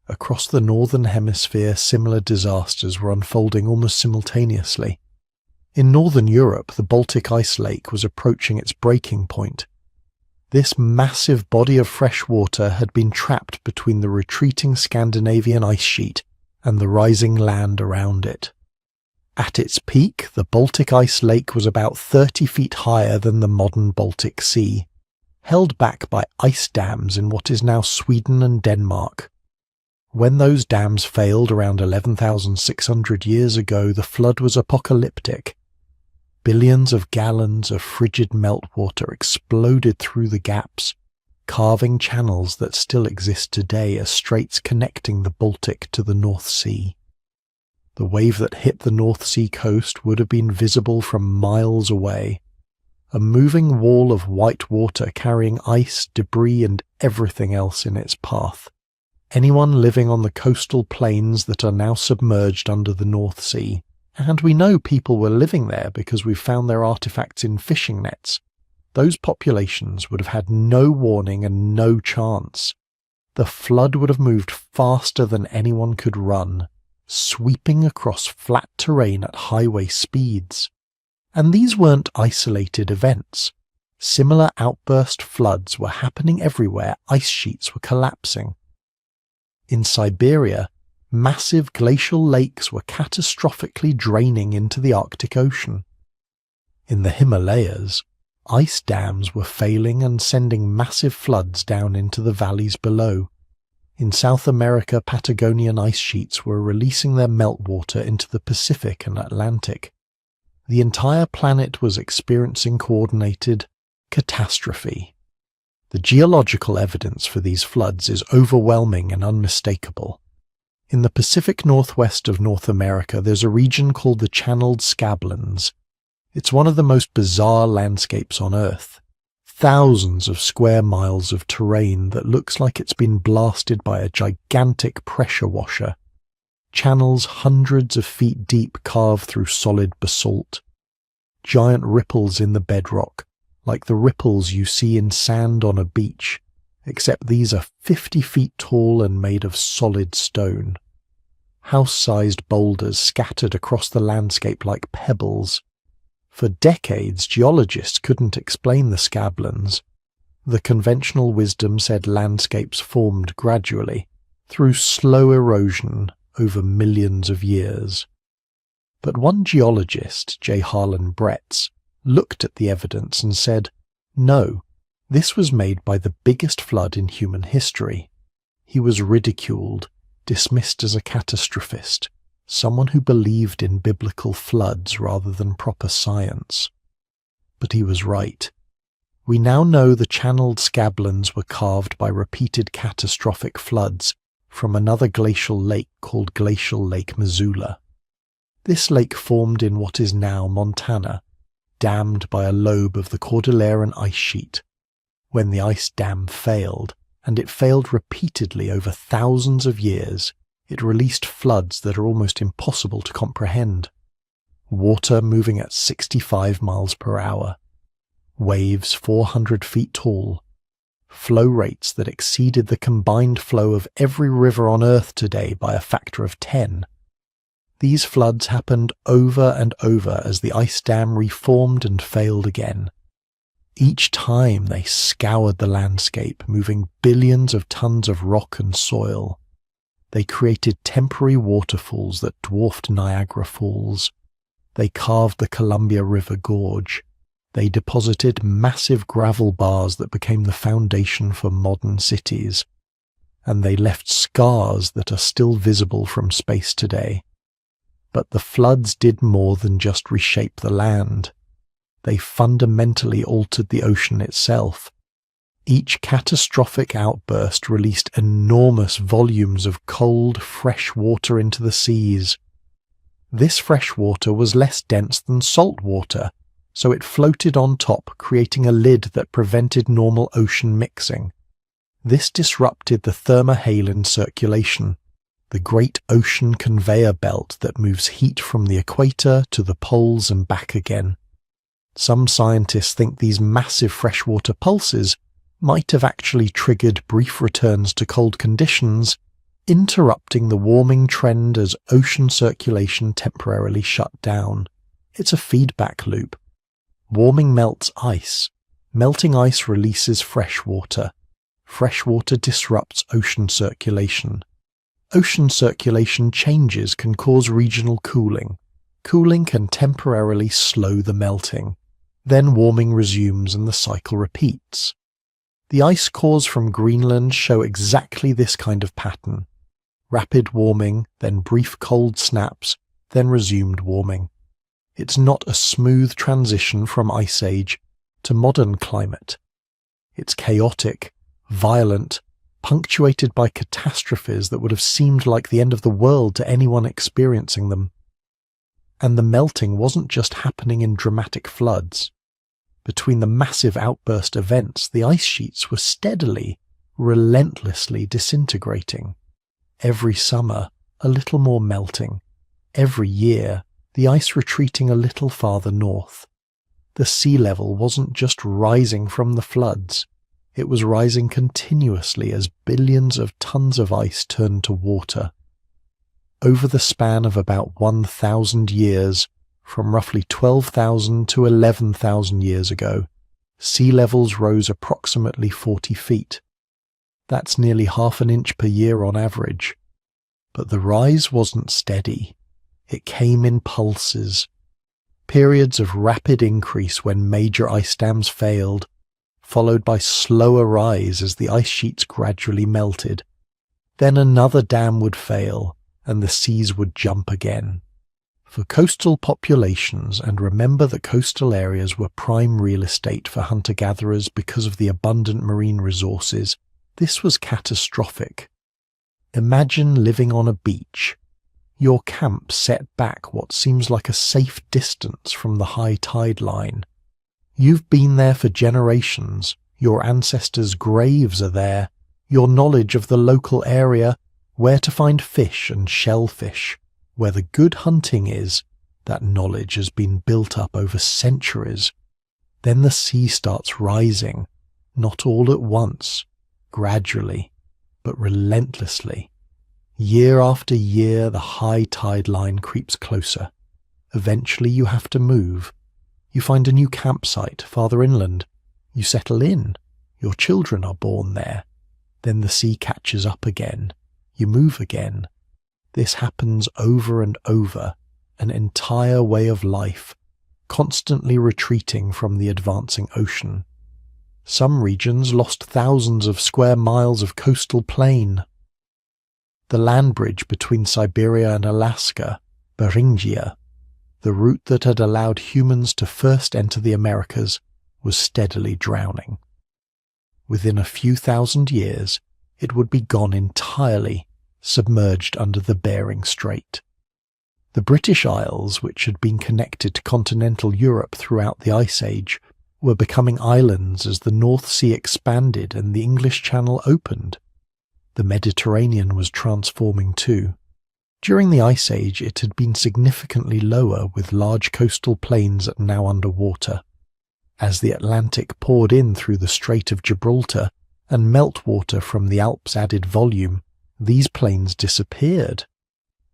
Across the northern hemisphere, similar disasters were unfolding almost simultaneously. In northern Europe, the Baltic ice lake was approaching its breaking point. This massive body of fresh water had been trapped between the retreating Scandinavian ice sheet and the rising land around it. At its peak, the Baltic ice lake was about 30 feet higher than the modern Baltic Sea, held back by ice dams in what is now Sweden and Denmark. When those dams failed around 11,600 years ago, the flood was apocalyptic. Billions of gallons of frigid meltwater exploded through the gaps, carving channels that still exist today as straits connecting the Baltic to the North Sea. The wave that hit the North Sea coast would have been visible from miles away, a moving wall of white water carrying ice, debris, and everything else in its path. Anyone living on the coastal plains that are now submerged under the North Sea, and we know people were living there because we've found their artifacts in fishing nets, those populations would have had no warning and no chance. The flood would have moved faster than anyone could run, sweeping across flat terrain at highway speeds. And these weren't isolated events. Similar outburst floods were happening everywhere. Ice sheets were collapsing. In Siberia, massive glacial lakes were catastrophically draining into the Arctic Ocean. In the Himalayas, ice dams were failing and sending massive floods down into the valleys below. In South America, Patagonian ice sheets were releasing their meltwater into the Pacific and Atlantic. The entire planet was experiencing coordinated catastrophe. The geological evidence for these floods is overwhelming and unmistakable. In the Pacific Northwest of North America, there's a region called the Channeled Scablands. It's one of the most bizarre landscapes on Earth. Thousands of square miles of terrain that looks like it's been blasted by a gigantic pressure washer. Channels hundreds of feet deep carved through solid basalt. Giant ripples in the bedrock, like the ripples you see in sand on a beach, except these are 50 feet tall and made of solid stone. House-sized boulders scattered across the landscape like pebbles. For decades, geologists couldn't explain the Scablands. The conventional wisdom said landscapes formed gradually, through slow erosion over millions of years. But one geologist, J. Harlan Bretz, looked at the evidence and said, no, this was made by the biggest flood in human history. He was ridiculed, dismissed as a catastrophist, someone who believed in biblical floods rather than proper science. But he was right. We now know the channeled scablands were carved by repeated catastrophic floods from another glacial lake called Glacial Lake Missoula. This lake formed in what is now Montana, dammed by a lobe of the Cordilleran ice sheet. When the ice dam failed, and it failed repeatedly over thousands of years, it released floods that are almost impossible to comprehend. Water moving at 65 miles per hour, waves 400 feet tall, flow rates that exceeded the combined flow of every river on Earth today by a factor of 10. These floods happened over and over as the ice dam reformed and failed again. Each time they scoured the landscape, moving billions of tons of rock and soil. They created temporary waterfalls that dwarfed Niagara Falls. They carved the Columbia River Gorge. They deposited massive gravel bars that became the foundation for modern cities. And they left scars that are still visible from space today. But the floods did more than just reshape the land. They fundamentally altered the ocean itself. Each catastrophic outburst released enormous volumes of cold, fresh water into the seas. This fresh water was less dense than salt water, so it floated on top, creating a lid that prevented normal ocean mixing. This disrupted the thermohaline circulation, the great ocean conveyor belt that moves heat from the equator to the poles and back again. Some scientists think these massive freshwater pulses might have actually triggered brief returns to cold conditions, interrupting the warming trend as ocean circulation temporarily shut down. It's a feedback loop. Warming melts ice. Melting ice releases fresh water. Fresh water disrupts ocean circulation. Ocean circulation changes can cause regional cooling. Cooling can temporarily slow the melting. Then warming resumes and the cycle repeats. The ice cores from Greenland show exactly this kind of pattern. Rapid warming, then brief cold snaps, then resumed warming. It's not a smooth transition from Ice Age to modern climate. It's chaotic, violent, punctuated by catastrophes that would have seemed like the end of the world to anyone experiencing them. And the melting wasn't just happening in dramatic floods. Between the massive outburst events, the ice sheets were steadily, relentlessly disintegrating. Every summer, a little more melting. Every year, the ice retreating a little farther north. The sea level wasn't just rising from the floods. It was rising continuously as billions of tons of ice turned to water. Over the span of about 1,000 years, from roughly 12,000 to 11,000 years ago, sea levels rose approximately 40 feet. That's nearly half an inch per year on average. But the rise wasn't steady. It came in pulses. Periods of rapid increase when major ice dams failed, followed by slower rise as the ice sheets gradually melted. Then another dam would fail, and the seas would jump again. For coastal populations, and remember that coastal areas were prime real estate for hunter-gatherers because of the abundant marine resources, this was catastrophic. Imagine living on a beach. Your camp set back what seems like a safe distance from the high tide line. You've been there for generations. Your ancestors' graves are there. Your knowledge of the local area, where to find fish and shellfish, where the good hunting is, that knowledge has been built up over centuries. Then the sea starts rising, not all at once, gradually, but relentlessly. Year after year, the high tide line creeps closer. Eventually you have to move. You find a new campsite farther inland. You settle in. Your children are born there. Then the sea catches up again. You move again. This happens over and over, an entire way of life, constantly retreating from the advancing ocean. Some regions lost thousands of square miles of coastal plain. The land bridge between Siberia and Alaska, Beringia, the route that had allowed humans to first enter the Americas, was steadily drowning. Within a few thousand years, it would be gone entirely, submerged under the Bering Strait. The British Isles, which had been connected to continental Europe throughout the Ice Age, were becoming islands as the North Sea expanded and the English Channel opened. The Mediterranean was transforming too. During the Ice Age, it had been significantly lower, with large coastal plains now underwater. As the Atlantic poured in through the Strait of Gibraltar and meltwater from the Alps added volume, these plains disappeared.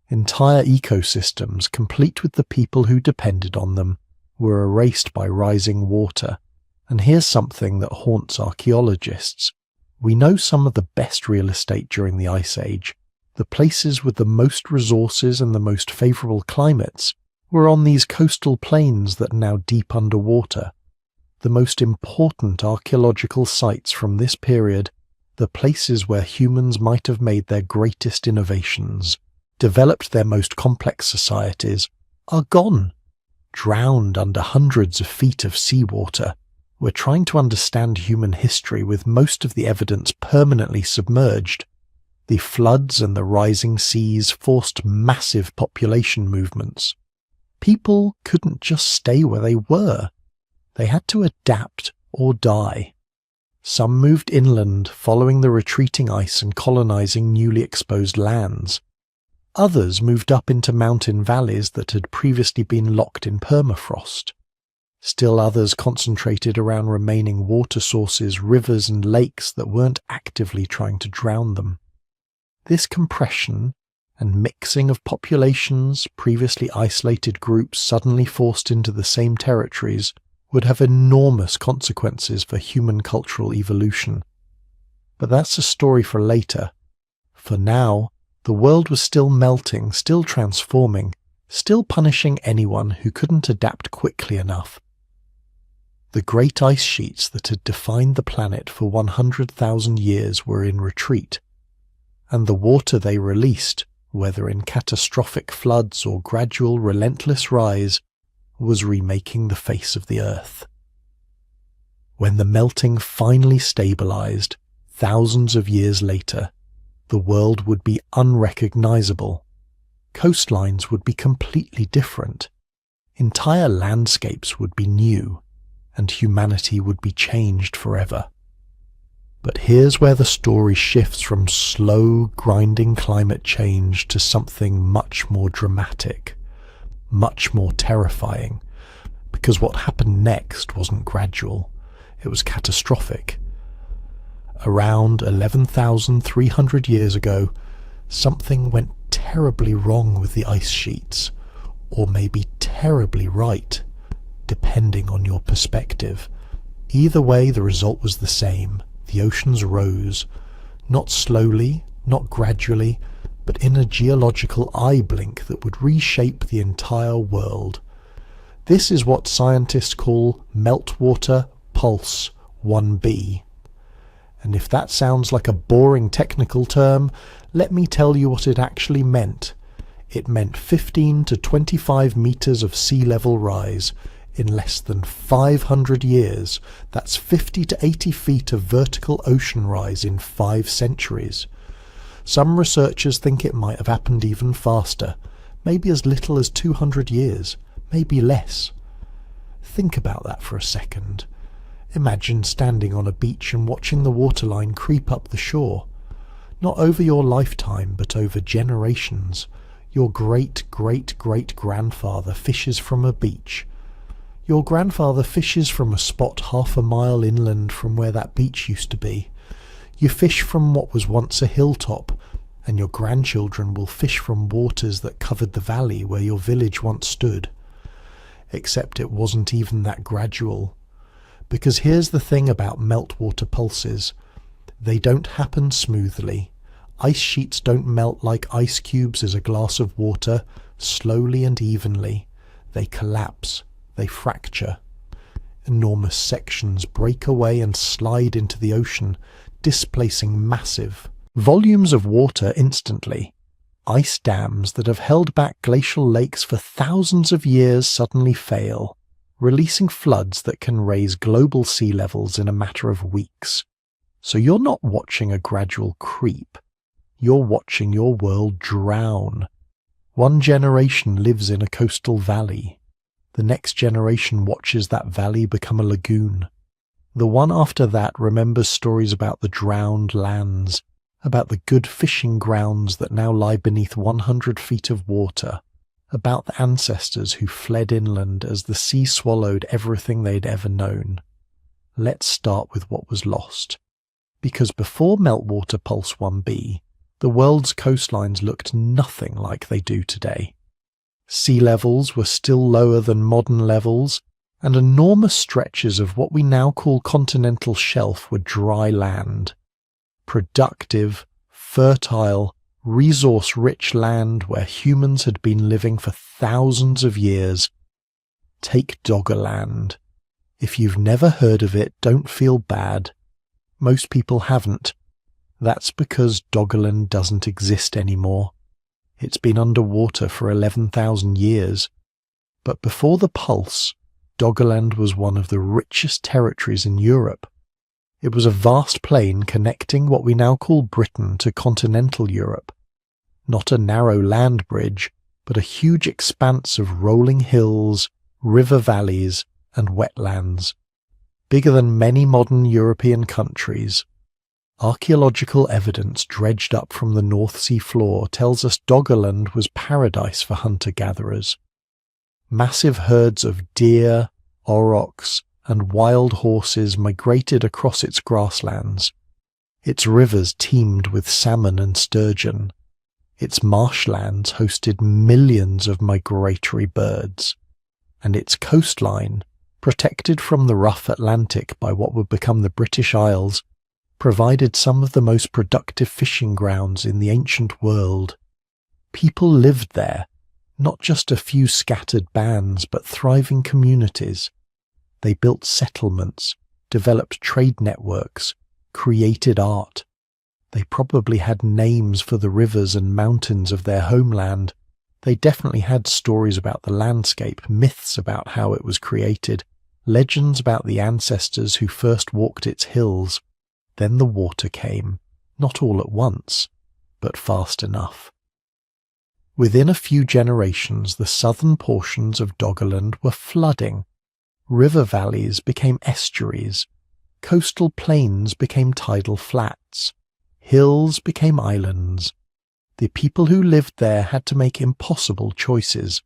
Entire ecosystems, complete with the people who depended on them, were erased by rising water. And here's something that haunts archaeologists. We know some of the best real estate during the Ice Age. The places with the most resources and the most favourable climates were on these coastal plains that are now deep underwater. The most important archaeological sites from this period, the places where humans might have made their greatest innovations, developed their most complex societies, are gone, drowned under hundreds of feet of seawater. We're trying to understand human history with most of the evidence permanently submerged. The floods and the rising seas forced massive population movements. People couldn't just stay where they were. They had to adapt or die. Some moved inland, following the retreating ice and colonizing newly exposed lands. Others moved up into mountain valleys that had previously been locked in permafrost. Still others concentrated around remaining water sources, rivers and lakes that weren't actively trying to drown them. This compression and mixing of populations, previously isolated groups suddenly forced into the same territories, would have enormous consequences for human cultural evolution. But that's a story for later. For now, the world was still melting, still transforming, still punishing anyone who couldn't adapt quickly enough. The great ice sheets that had defined the planet for 100,000 years were in retreat, and the water they released, whether in catastrophic floods or gradual, relentless rise, was remaking the face of the earth. When the melting finally stabilized, thousands of years later, the world would be unrecognizable. Coastlines would be completely different. Entire landscapes would be new, and humanity would be changed forever. But here's where the story shifts from slow, grinding climate change to something much more dramatic, much more terrifying, because what happened next wasn't gradual, it was catastrophic. Around 11,300 years ago, something went terribly wrong with the ice sheets, or maybe terribly right, depending on your perspective. Either way, the result was the same. The oceans rose, not slowly, not gradually, but in a geological eye blink that would reshape the entire world. This is what scientists call meltwater pulse 1b. And if that sounds like a boring technical term, let me tell you what it actually meant. It meant 15 to 25 meters of sea level rise in less than 500 years. That's 50 to 80 feet of vertical ocean rise in 5 centuries. Some researchers think it might have happened even faster, maybe as little as 200 years, maybe less. Think about that for a second. Imagine standing on a beach and watching the waterline creep up the shore. Not over your lifetime, but over generations. Your great-great-great-grandfather fishes from a beach. Your grandfather fishes from a spot half a mile inland from where that beach used to be. You fish from what was once a hilltop, and your grandchildren will fish from waters that covered the valley where your village once stood. Except it wasn't even that gradual. Because here's the thing about meltwater pulses. They don't happen smoothly. Ice sheets don't melt like ice cubes as a glass of water, slowly and evenly. They collapse. They fracture. Enormous sections break away and slide into the ocean, displacing massive volumes of water instantly. Ice dams that have held back glacial lakes for thousands of years suddenly fail, releasing floods that can raise global sea levels in a matter of weeks. So you're not watching a gradual creep. You're watching your world drown. One generation lives in a coastal valley. The next generation watches that valley become a lagoon. The one after that remembers stories about the drowned lands, about the good fishing grounds that now lie beneath 100 feet of water, about the ancestors who fled inland as the sea swallowed everything they'd ever known. Let's start with what was lost. Because before Meltwater Pulse 1b, the world's coastlines looked nothing like they do today. Sea levels were still lower than modern levels, and enormous stretches of what we now call continental shelf were dry land. Productive, fertile, resource-rich land where humans had been living for thousands of years. Take Doggerland. If you've never heard of it, don't feel bad. Most people haven't. That's because Doggerland doesn't exist anymore. It's been underwater for 11,000 years. But before the Pulse, Doggerland was one of the richest territories in Europe. It was a vast plain connecting what we now call Britain to continental Europe. Not a narrow land bridge, but a huge expanse of rolling hills, river valleys, and wetlands. Bigger than many modern European countries. Archaeological evidence dredged up from the North Sea floor tells us Doggerland was paradise for hunter-gatherers. Massive herds of deer, aurochs, and wild horses migrated across its grasslands. Its rivers teemed with salmon and sturgeon. Its marshlands hosted millions of migratory birds. And its coastline, protected from the rough Atlantic by what would become the British Isles, provided some of the most productive fishing grounds in the ancient world. People lived there, not just a few scattered bands, but thriving communities. They built settlements, developed trade networks, created art. They probably had names for the rivers and mountains of their homeland. They definitely had stories about the landscape, myths about how it was created, legends about the ancestors who first walked its hills. Then the water came, not all at once, but fast enough. Within a few generations, the southern portions of Doggerland were flooding. River valleys became estuaries. Coastal plains became tidal flats. Hills became islands. The people who lived there had to make impossible choices.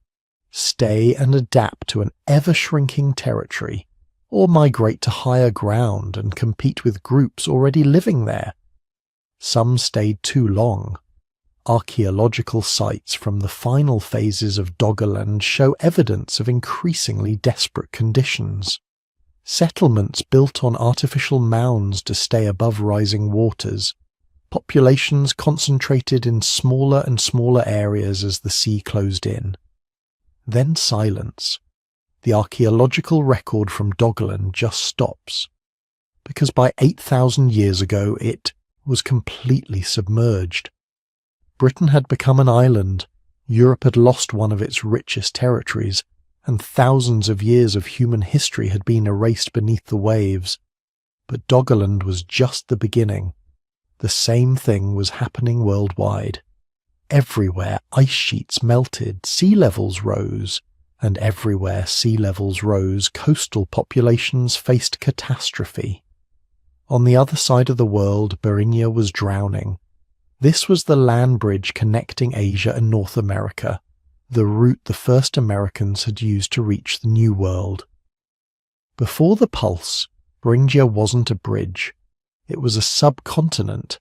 Stay and adapt to an ever-shrinking territory, or migrate to higher ground and compete with groups already living there. Some stayed too long. Archaeological sites from the final phases of Doggerland show evidence of increasingly desperate conditions. Settlements built on artificial mounds to stay above rising waters. Populations concentrated in smaller and smaller areas as the sea closed in. Then silence. The archaeological record from Doggerland just stops. Because by 8,000 years ago it was completely submerged. Britain had become an island, Europe had lost one of its richest territories, and thousands of years of human history had been erased beneath the waves. But Doggerland was just the beginning. The same thing was happening worldwide. Everywhere ice sheets melted, sea levels rose, and everywhere sea levels rose, coastal populations faced catastrophe. On the other side of the world, Berinia was drowning. This was the land bridge connecting Asia and North America, the route the first Americans had used to reach the New World. Before the Pulse, Beringia wasn't a bridge. It was a subcontinent,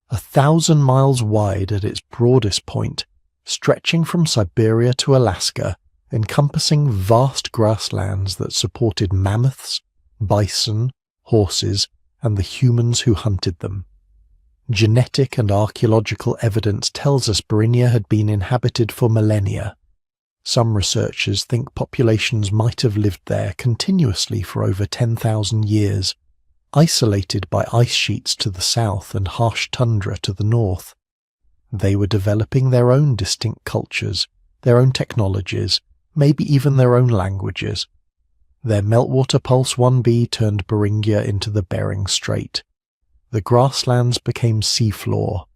1,000 miles wide at its broadest point, stretching from Siberia to Alaska, encompassing vast grasslands that supported mammoths, bison, horses, and the humans who hunted them. Genetic and archaeological evidence tells us Barinia had been inhabited for millennia. Some researchers think populations might have lived there continuously for over 10,000 years, isolated by ice sheets to the south and harsh tundra to the north. They were developing their own distinct cultures, their own technologies, maybe even their own languages. Their meltwater pulse 1b turned Beringia into the Bering Strait. The grasslands became seafloor.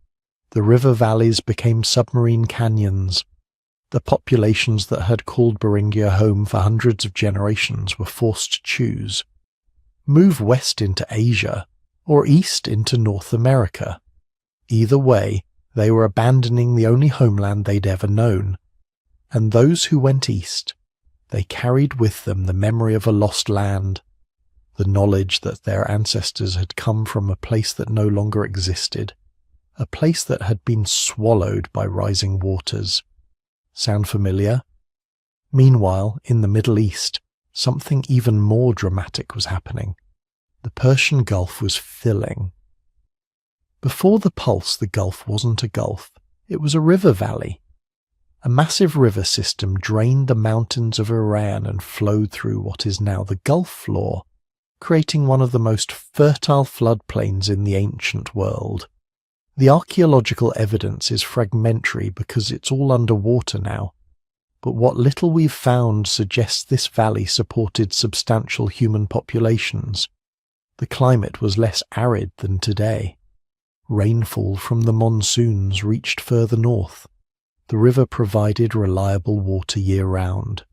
The river valleys became submarine canyons. The populations that had called Beringia home for hundreds of generations were forced to choose. Move west into Asia, or east into North America. Either way, they were abandoning the only homeland they'd ever known. And those who went east, they carried with them the memory of a lost land, the knowledge that their ancestors had come from a place that no longer existed, a place that had been swallowed by rising waters. Sound familiar? Meanwhile, in the Middle East, something even more dramatic was happening. The Persian Gulf was filling. Before the Pulse, the Gulf wasn't a gulf, it was a river valley. A massive river system drained the mountains of Iran and flowed through what is now the Gulf floor, creating one of the most fertile floodplains in the ancient world. The archaeological evidence is fragmentary because it's all underwater now, but what little we've found suggests this valley supported substantial human populations. The climate was less arid than today. Rainfall from the monsoons reached further north. The river provided reliable water year-round.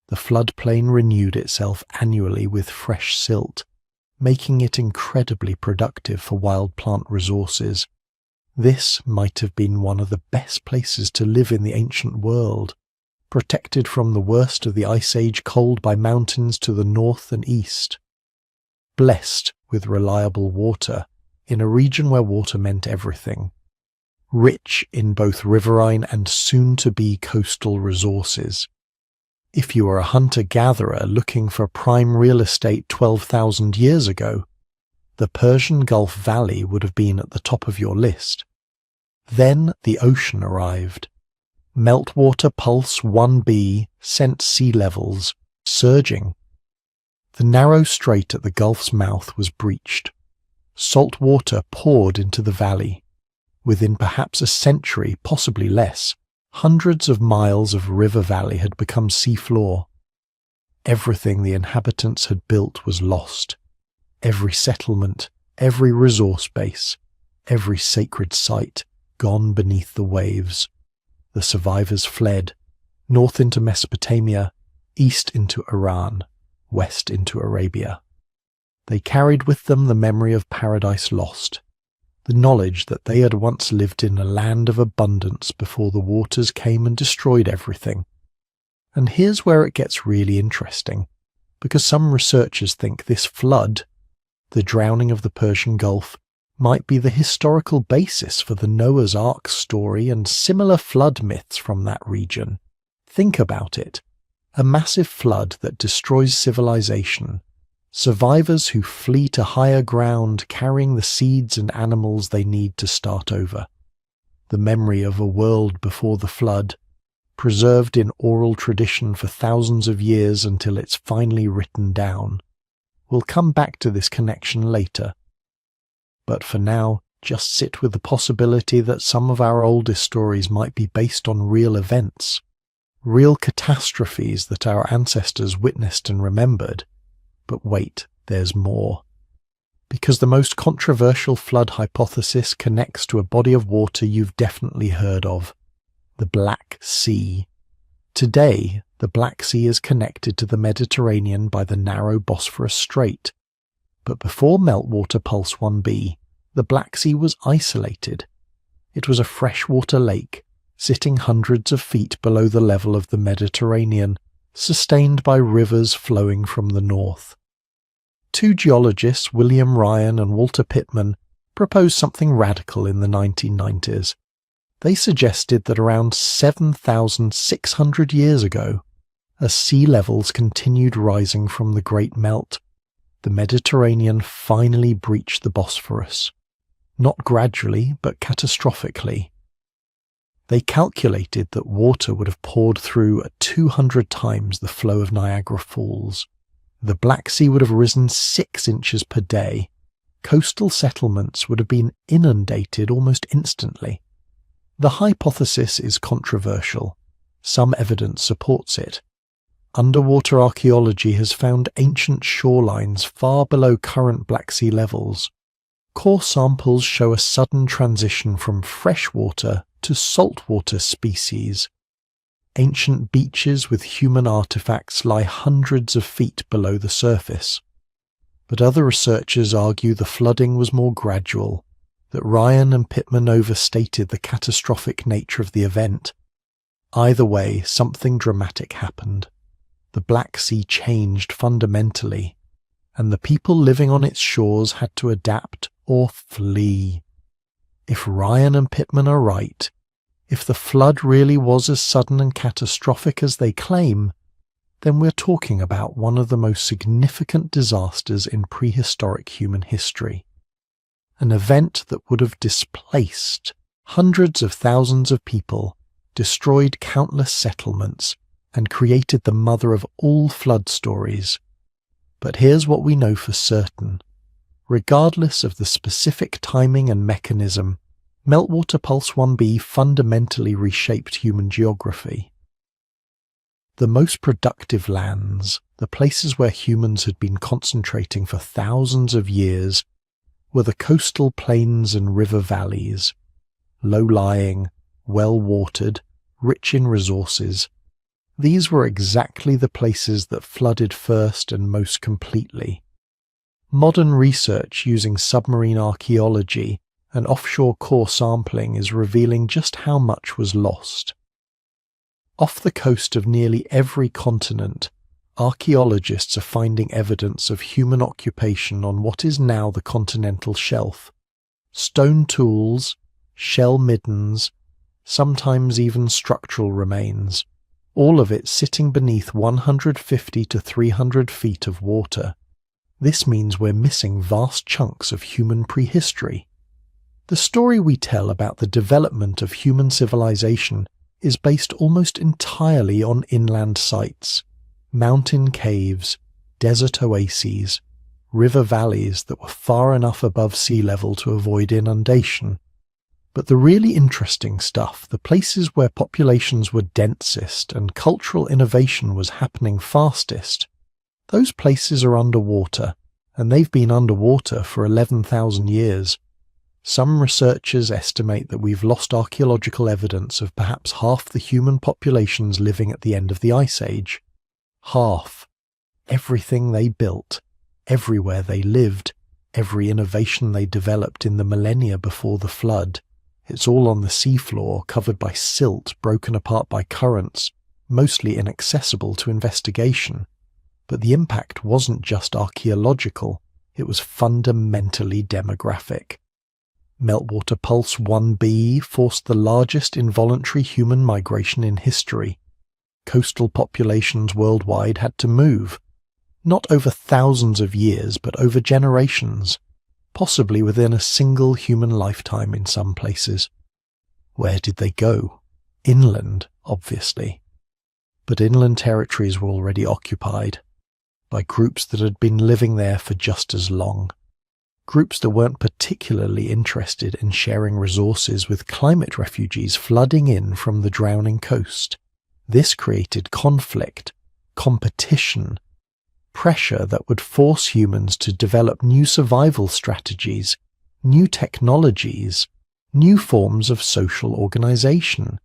The floodplain renewed itself annually with fresh silt, making it incredibly productive for wild plant resources. This might have been one of the best places to live in the ancient world, protected from the worst of the Ice Age cold by mountains to the north and east. Blessed with reliable water in a region where water meant everything. Rich in both riverine and soon-to-be coastal resources. If you were a hunter-gatherer looking for prime real estate 12,000 years ago, the Persian Gulf Valley would have been at the top of your list. Then the ocean arrived. Meltwater Pulse 1b sent sea levels surging. The narrow strait at the Gulf's mouth was breached. Salt water poured into the valley. Within perhaps a century, possibly less, hundreds of miles of river valley had become seafloor. Everything the inhabitants had built was lost. Every settlement, every resource base, every sacred site gone beneath the waves. The survivors fled, north into Mesopotamia, east into Iran, west into Arabia. They carried with them the memory of paradise lost, the knowledge that they had once lived in a land of abundance before the waters came and destroyed everything. And here's where it gets really interesting, because some researchers think this flood, the drowning of the Persian Gulf, might be the historical basis for the Noah's Ark story and similar flood myths from that region. Think about it. A massive flood that destroys civilization. Survivors who flee to higher ground carrying the seeds and animals they need to start over. The memory of a world before the flood, preserved in oral tradition for thousands of years until it's finally written down. We'll come back to this connection later. But for now, just sit with the possibility that some of our oldest stories might be based on real events, real catastrophes that our ancestors witnessed and remembered. But wait, there's more. Because the most controversial flood hypothesis connects to a body of water you've definitely heard of, the Black Sea. Today, the Black Sea is connected to the Mediterranean by the narrow Bosphorus Strait. But before Meltwater Pulse 1b, the Black Sea was isolated. It was a freshwater lake, sitting hundreds of feet below the level of the Mediterranean, sustained by rivers flowing from the north. Two geologists, William Ryan and Walter Pittman, proposed something radical in the 1990s. They suggested that around 7,600 years ago, as sea levels continued rising from the Great Melt, the Mediterranean finally breached the Bosphorus. Not gradually, but catastrophically. They calculated that water would have poured through at 200 times the flow of Niagara Falls. The Black Sea would have risen 6 inches per day. Coastal settlements would have been inundated almost instantly. The hypothesis is controversial. Some evidence supports it. Underwater archaeology has found ancient shorelines far below current Black Sea levels. Core samples show a sudden transition from freshwater to saltwater species. Ancient beaches with human artifacts lie hundreds of feet below the surface. But other researchers argue the flooding was more gradual, that Ryan and Pittman overstated the catastrophic nature of the event. Either way, something dramatic happened. The Black Sea changed fundamentally, and the people living on its shores had to adapt or flee. If Ryan and Pittman are right, if the flood really was as sudden and catastrophic as they claim, then we're talking about one of the most significant disasters in prehistoric human history. An event that would have displaced hundreds of thousands of people, destroyed countless settlements, and created the mother of all flood stories. But here's what we know for certain. Regardless of the specific timing and mechanism, Meltwater Pulse 1b fundamentally reshaped human geography. The most productive lands, the places where humans had been concentrating for thousands of years, were the coastal plains and river valleys, low-lying, well-watered, rich in resources. These were exactly the places that flooded first and most completely. Modern research using submarine archaeology and offshore core sampling is revealing just how much was lost. Off the coast of nearly every continent, archaeologists are finding evidence of human occupation on what is now the continental shelf. Stone tools, shell middens, sometimes even structural remains, all of it sitting beneath 150 to 300 feet of water. This means we're missing vast chunks of human prehistory. The story we tell about the development of human civilization is based almost entirely on inland sites, mountain caves, desert oases, river valleys that were far enough above sea level to avoid inundation. But the really interesting stuff, the places where populations were densest and cultural innovation was happening fastest, those places are underwater, and they've been underwater for 11,000 years. Some researchers estimate that we've lost archaeological evidence of perhaps half the human populations living at the end of the Ice Age. Half. Everything they built, everywhere they lived, every innovation they developed in the millennia before the flood. It's all on the seafloor, covered by silt, broken apart by currents, mostly inaccessible to investigation. But the impact wasn't just archaeological, it was fundamentally demographic. Meltwater Pulse 1b forced the largest involuntary human migration in history. Coastal populations worldwide had to move, not over thousands of years, but over generations, possibly within a single human lifetime in some places. Where did they go? Inland, obviously. But inland territories were already occupied by groups that had been living there for just as long. Groups that weren't particularly interested in sharing resources with climate refugees flooding in from the drowning coast. This created conflict, competition, pressure that would force humans to develop new survival strategies, new technologies, new forms of social organization.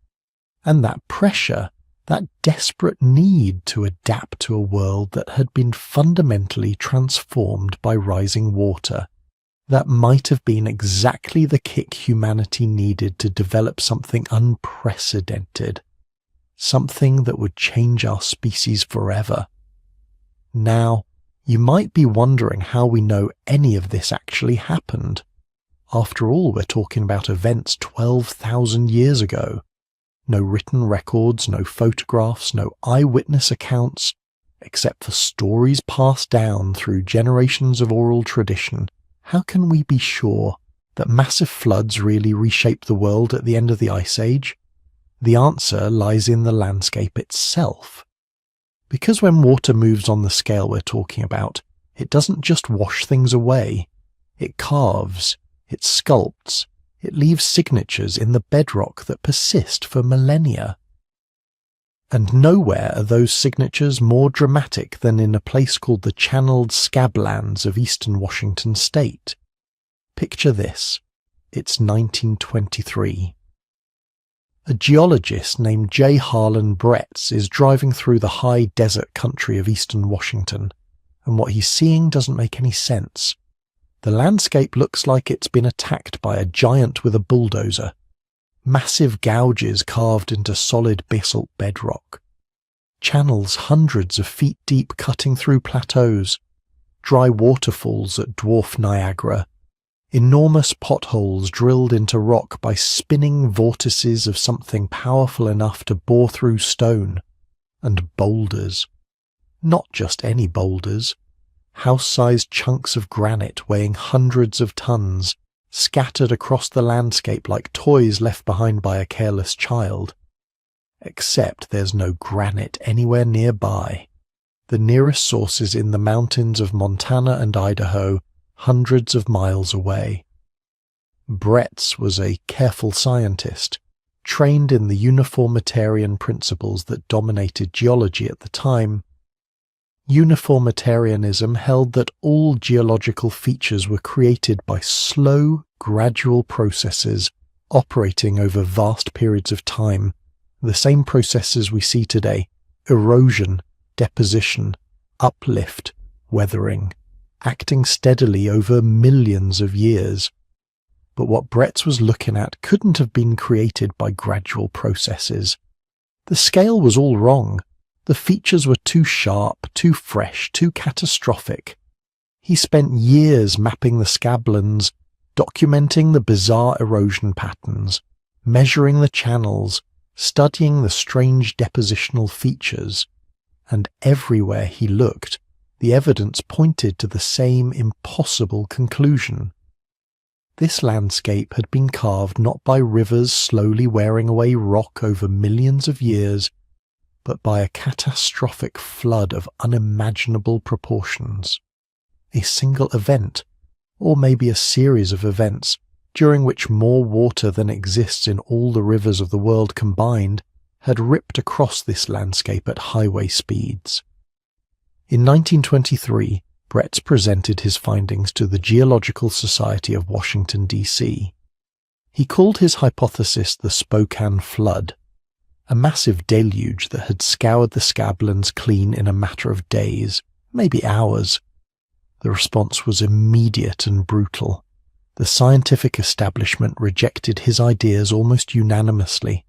And that pressure, that desperate need to adapt to a world that had been fundamentally transformed by rising water, that might have been exactly the kick humanity needed to develop something unprecedented, something that would change our species forever. Now, you might be wondering how we know any of this actually happened. After all, we're talking about events 12,000 years ago. No written records, no photographs, no eyewitness accounts. except for stories passed down through generations of oral tradition, how can we be sure that massive floods really reshaped the world at the end of the Ice Age? The answer lies in the landscape itself. Because when water moves on the scale we're talking about, it doesn't just wash things away. It carves, it sculpts, it leaves signatures in the bedrock that persist for millennia. And nowhere are those signatures more dramatic than in a place called the channeled scablands of eastern Washington state. Picture this. It's 1923. A geologist named J. Harlan Bretz is driving through the high desert country of eastern Washington, and what he's seeing doesn't make any sense. The landscape looks like it's been attacked by a giant with a bulldozer. Massive gouges carved into solid basalt bedrock. Channels hundreds of feet deep cutting through plateaus. Dry waterfalls that dwarf Niagara. Enormous potholes drilled into rock by spinning vortices of something powerful enough to bore through stone. And boulders. Not just any boulders. House-sized chunks of granite weighing hundreds of tons, scattered across the landscape like toys left behind by a careless child. Except there's no granite anywhere nearby. The nearest source is in the mountains of Montana and Idaho, hundreds of miles away. Bretz was a careful scientist, trained in the uniformitarian principles that dominated geology at the time. Uniformitarianism held that all geological features were created by slow, gradual processes operating over vast periods of time, the same processes we see today: erosion, deposition, uplift, weathering, acting steadily over millions of years. But what Bretz was looking at couldn't have been created by gradual processes. The scale was all wrong. The features were too sharp, too fresh, too catastrophic. He spent years mapping the scablands, documenting the bizarre erosion patterns, measuring the channels, studying the strange depositional features, and everywhere he looked, the evidence pointed to the same impossible conclusion. This landscape had been carved not by rivers slowly wearing away rock over millions of years, but by a catastrophic flood of unimaginable proportions. A single event, or maybe a series of events, during which more water than exists in all the rivers of the world combined, had ripped across this landscape at highway speeds. In 1923, Bretz presented his findings to the Geological Society of Washington, D.C. He called his hypothesis the Spokane Flood, a massive deluge that had scoured the scablands clean in a matter of days, maybe hours. The response was immediate and brutal. The scientific establishment rejected his ideas almost unanimously.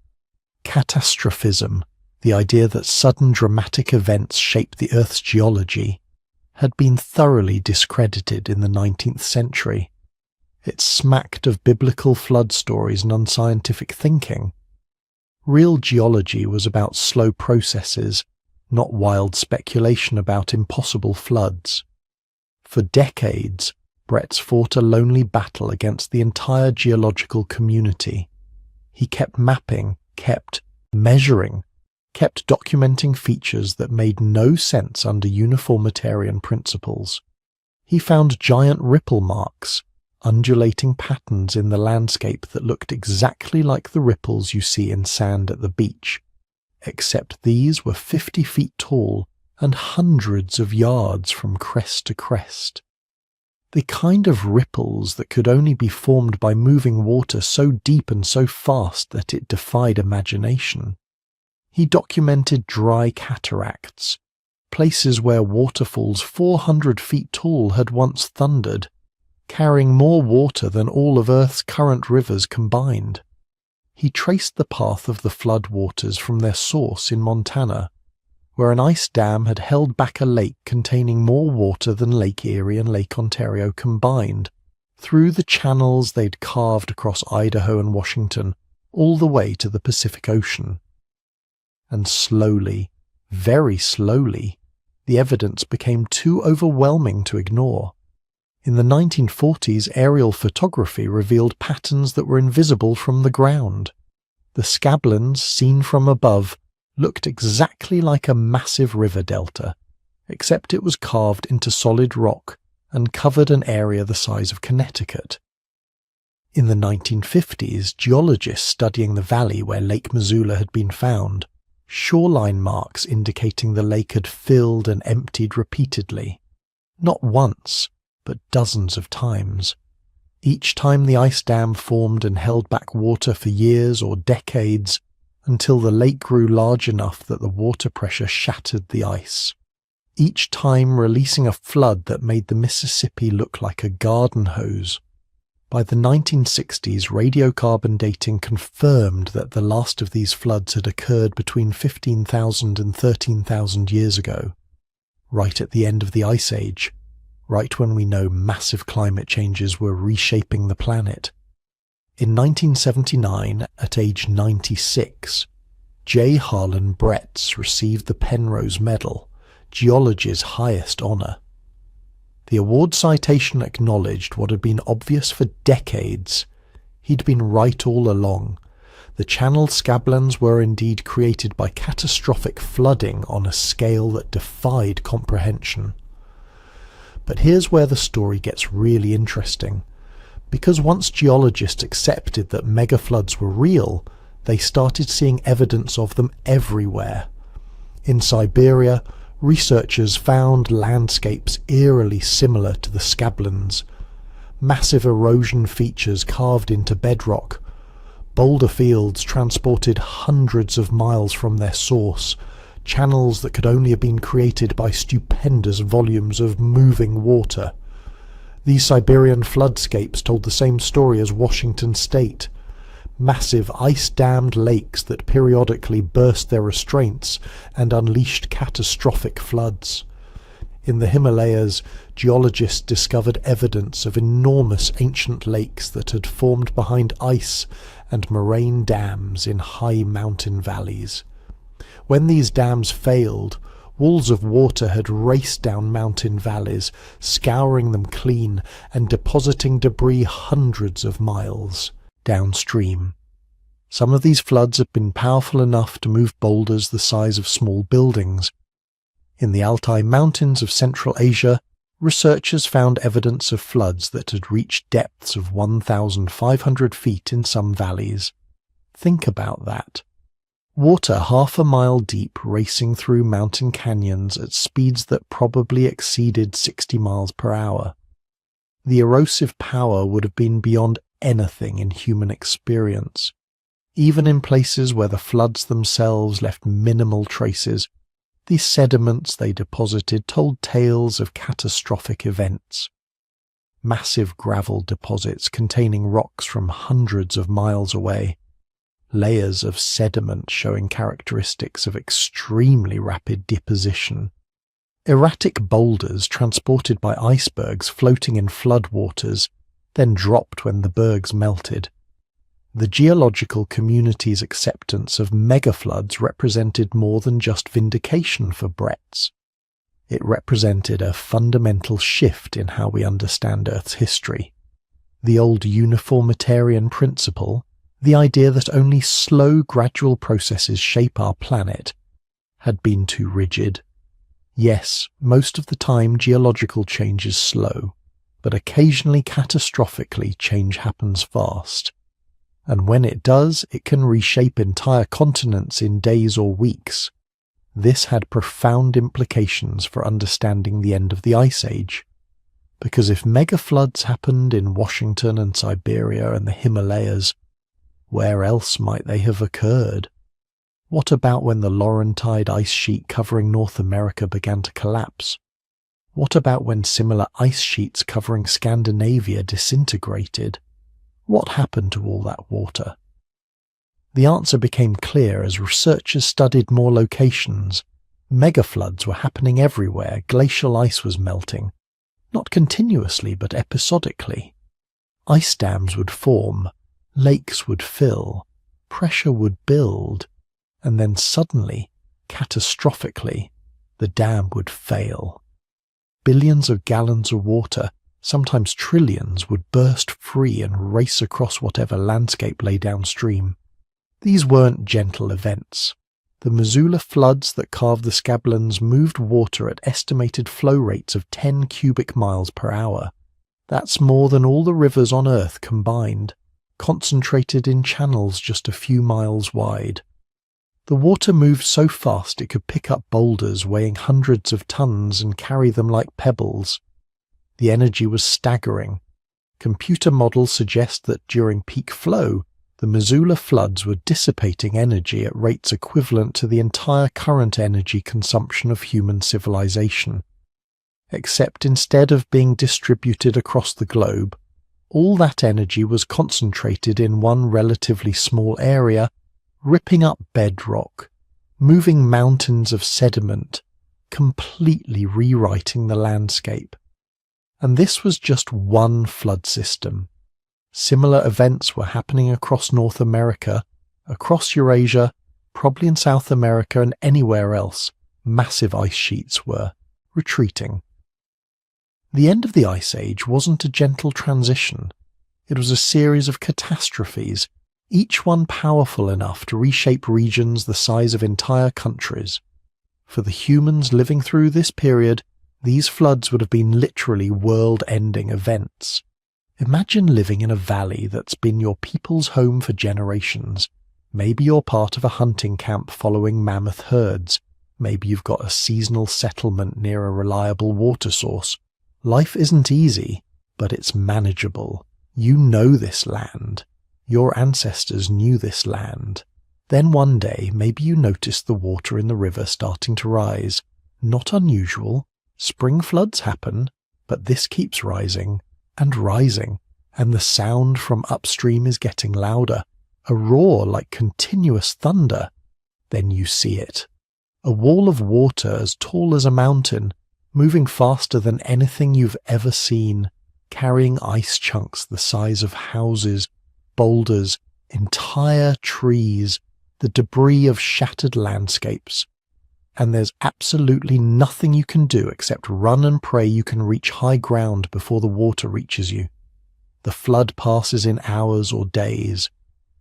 Catastrophism, the idea that sudden dramatic events shape the Earth's geology, had been thoroughly discredited in the 19th century. It smacked of biblical flood stories and unscientific thinking. Real geology was about slow processes, not wild speculation about impossible floods. For decades, Bretz fought a lonely battle against the entire geological community. He kept mapping, kept measuring, kept documenting features that made no sense under uniformitarian principles. He found giant ripple marks, undulating patterns in the landscape that looked exactly like the ripples you see in sand at the beach, except these were 50 feet tall and hundreds of yards from crest to crest. The kind of ripples that could only be formed by moving water so deep and so fast that it defied imagination. He documented dry cataracts, places where waterfalls 400 feet tall had once thundered, carrying more water than all of Earth's current rivers combined. He traced the path of the flood waters from their source in Montana, where an ice dam had held back a lake containing more water than Lake Erie and Lake Ontario combined, through the channels they'd carved across Idaho and Washington, all the way to the Pacific Ocean. And slowly, very slowly, The evidence became too overwhelming to ignore. In the 1940s, aerial photography revealed patterns that were invisible from the ground. The scablands, seen from above, looked exactly like a massive river delta, except it was carved into solid rock and covered an area the size of Connecticut. In the 1950s, geologists studying the valley where Lake Missoula had been found, shoreline marks indicating the lake had filled and emptied repeatedly. Not once, but dozens of times. Each time the ice dam formed and held back water for years or decades, until the lake grew large enough that the water pressure shattered the ice. Each time releasing a flood that made the Mississippi look like a garden hose. By the 1960s, radiocarbon dating confirmed that the last of these floods had occurred between 15,000 and 13,000 years ago, right at the end of the Ice Age, right when we know massive climate changes were reshaping the planet. In 1979, at age 96, J. Harlan Bretz received the Penrose Medal, geology's highest honour. The award citation acknowledged what had been obvious for decades. He'd been right all along. The channeled scablands were indeed created by catastrophic flooding on a scale that defied comprehension. But here's where the story gets really interesting. Because once geologists accepted that megafloods were real, they started seeing evidence of them everywhere. In Siberia, researchers found landscapes eerily similar to the scablands. Massive erosion features carved into bedrock. Boulder fields transported hundreds of miles from their source, channels that could only have been created by stupendous volumes of moving water. These Siberian floodscapes told the same story as Washington State. Massive ice-dammed lakes that periodically burst their restraints and unleashed catastrophic floods. In the Himalayas, geologists discovered evidence of enormous ancient lakes that had formed behind ice and moraine dams in high mountain valleys. When these dams failed, walls of water had raced down mountain valleys, scouring them clean and depositing debris hundreds of miles downstream. Some of these floods had been powerful enough to move boulders the size of small buildings. In the Altai Mountains of Central Asia, researchers found evidence of floods that had reached depths of 1,500 feet in some valleys. Think about that. Water half a mile deep racing through mountain canyons at speeds that probably exceeded 60 miles per hour. The erosive power would have been beyond anything in human experience. Even in places where the floods themselves left minimal traces, these sediments they deposited told tales of catastrophic events. Massive gravel deposits containing rocks from hundreds of miles away, layers of sediment showing characteristics of extremely rapid deposition, erratic boulders transported by icebergs floating in floodwaters, then dropped when the bergs melted. The geological community's acceptance of megafloods represented more than just vindication for Bretz. It represented a fundamental shift in how we understand Earth's history. The old uniformitarian principle, the idea that only slow, gradual processes shape our planet, had been too rigid. Yes, most of the time geological change is slow, but occasionally catastrophically change happens fast. And when it does, it can reshape entire continents in days or weeks. This had profound implications for understanding the end of the Ice Age. Because if megafloods happened in Washington and Siberia and the Himalayas, where else might they have occurred? What about when the Laurentide ice sheet covering North America began to collapse? What about when similar ice sheets covering Scandinavia disintegrated? What happened to all that water? The answer became clear as researchers studied more locations. Megafloods were happening everywhere. Glacial ice was melting. Not continuously, but episodically. Ice dams would form, lakes would fill, pressure would build, and then suddenly, catastrophically, the dam would fail. Billions of gallons of water, sometimes trillions, would burst free and race across whatever landscape lay downstream. These weren't gentle events. The Missoula floods that carved the Scablands moved water at estimated flow rates of 10 cubic miles per hour. That's more than all the rivers on Earth combined, concentrated in channels just a few miles wide. The water moved so fast it could pick up boulders weighing hundreds of tons and carry them like pebbles. The energy was staggering. Computer models suggest that during peak flow, the Missoula floods were dissipating energy at rates equivalent to the entire current energy consumption of human civilization. Except instead of being distributed across the globe, all that energy was concentrated in one relatively small area, ripping up bedrock, moving mountains of sediment, completely rewriting the landscape. And this was just one flood system. Similar events were happening across North America, across Eurasia, probably in South America and anywhere else. Massive ice sheets were retreating. The end of the Ice Age wasn't a gentle transition. It was a series of catastrophes, each one powerful enough to reshape regions the size of entire countries. For the humans living through this period, these floods would have been literally world-ending events. Imagine living in a valley that's been your people's home for generations. Maybe you're part of a hunting camp following mammoth herds. Maybe you've got a seasonal settlement near a reliable water source. Life isn't easy, but it's manageable. You know this land. Your ancestors knew this land. Then one day, maybe you notice the water in the river starting to rise. Not unusual. Spring floods happen, but this keeps rising and rising, and the sound from upstream is getting louder, a roar like continuous thunder. Then you see it. A wall of water as tall as a mountain, moving faster than anything you've ever seen, carrying ice chunks the size of houses, boulders, entire trees, the debris of shattered landscapes. And there's absolutely nothing you can do except run and pray you can reach high ground before the water reaches you. The flood passes in hours or days.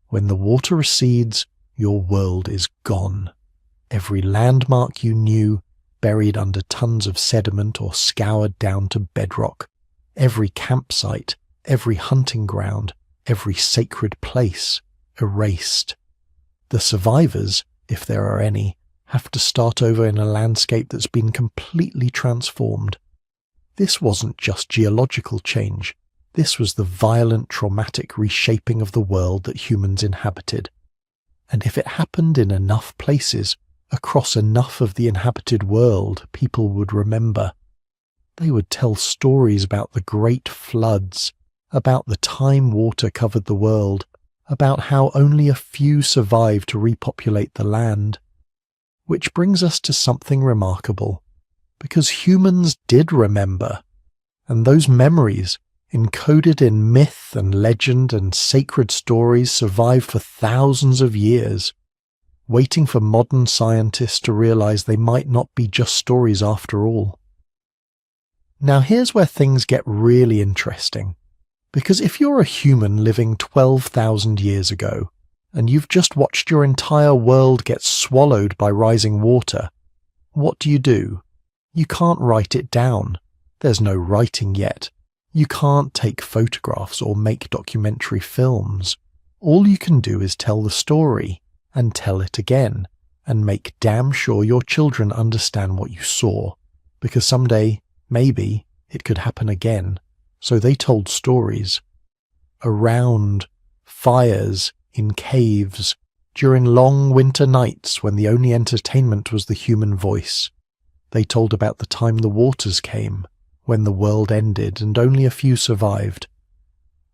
When the water recedes, your world is gone. Every landmark you knew, buried under tons of sediment or scoured down to bedrock. Every campsite, every hunting ground, every sacred place, erased. The survivors, if there are any, have to start over in a landscape that's been completely transformed. This wasn't just geological change. This was the violent, traumatic reshaping of the world that humans inhabited. And if it happened in enough places, across enough of the inhabited world, people would remember. They would tell stories about the great floods, about the time water covered the world, about how only a few survived to repopulate the land. Which brings us to something remarkable, because humans did remember, and those memories, encoded in myth and legend and sacred stories, survived for thousands of years, waiting for modern scientists to realize they might not be just stories after all. Now here's where things get really interesting, because if you're a human living 12,000 years ago, and you've just watched your entire world get swallowed by rising water, what do? You can't write it down. There's no writing yet. You can't take photographs or make documentary films. All you can do is tell the story, and tell it again, and make damn sure your children understand what you saw, because someday, maybe, it could happen again. So they told stories. Around fires, in caves, during long winter nights when the only entertainment was the human voice. They told about the time the waters came, when the world ended and only a few survived.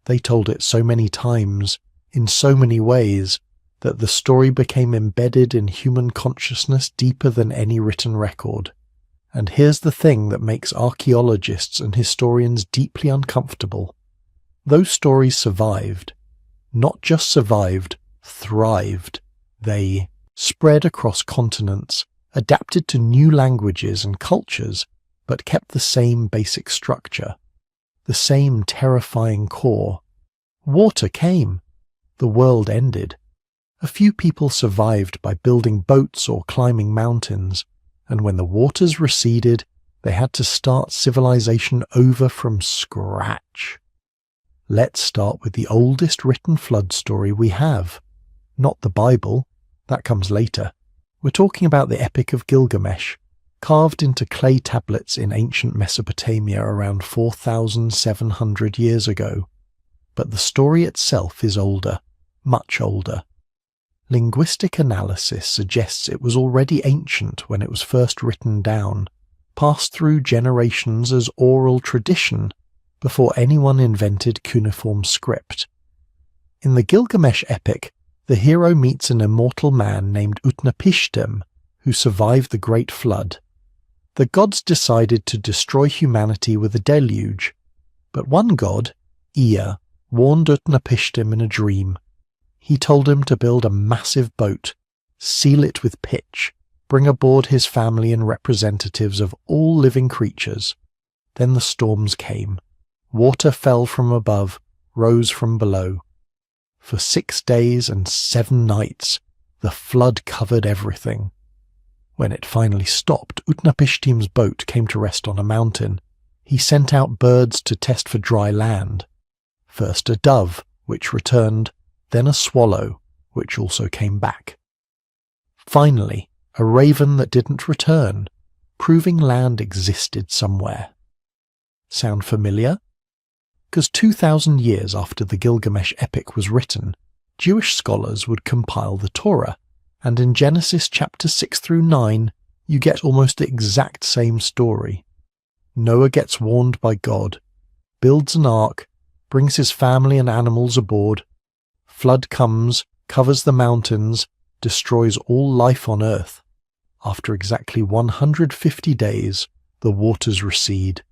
They told it so many times, in so many ways, that the story became embedded in human consciousness deeper than any written record. And here's the thing that makes archaeologists and historians deeply uncomfortable. Those stories survived. Not just survived, thrived. They spread across continents, adapted to new languages and cultures, but kept the same basic structure, the same terrifying core. Water came. The world ended. A few people survived by building boats or climbing mountains, and when the waters receded, they had to start civilization over from scratch. Let's start with the oldest written flood story we have. Not the Bible, that comes later. We're talking about the Epic of Gilgamesh, carved into clay tablets in ancient Mesopotamia around 4,700 years ago. But the story itself is older, much older. Linguistic analysis suggests it was already ancient when it was first written down, passed through generations as oral tradition before anyone invented cuneiform script. In the Gilgamesh epic, the hero meets an immortal man named Utnapishtim, who survived the Great Flood. The gods decided to destroy humanity with a deluge, but one god, Ea, warned Utnapishtim in a dream. He told him to build a massive boat, seal it with pitch, bring aboard his family and representatives of all living creatures. Then the storms came. Water fell from above, rose from below. For 6 days and 7 nights, the flood covered everything. When it finally stopped, Utnapishtim's boat came to rest on a mountain. He sent out birds to test for dry land. First a dove, which returned, then a swallow, which also came back. Finally, a raven that didn't return, proving land existed somewhere. Sound familiar? Because 2,000 years after the Gilgamesh epic was written, Jewish scholars would compile the Torah, and in Genesis chapter 6 through 9, you get almost the exact same story. Noah gets warned by God, builds an ark, brings his family and animals aboard. Flood comes, covers the mountains, destroys all life on earth. After exactly 150 days, the waters recede.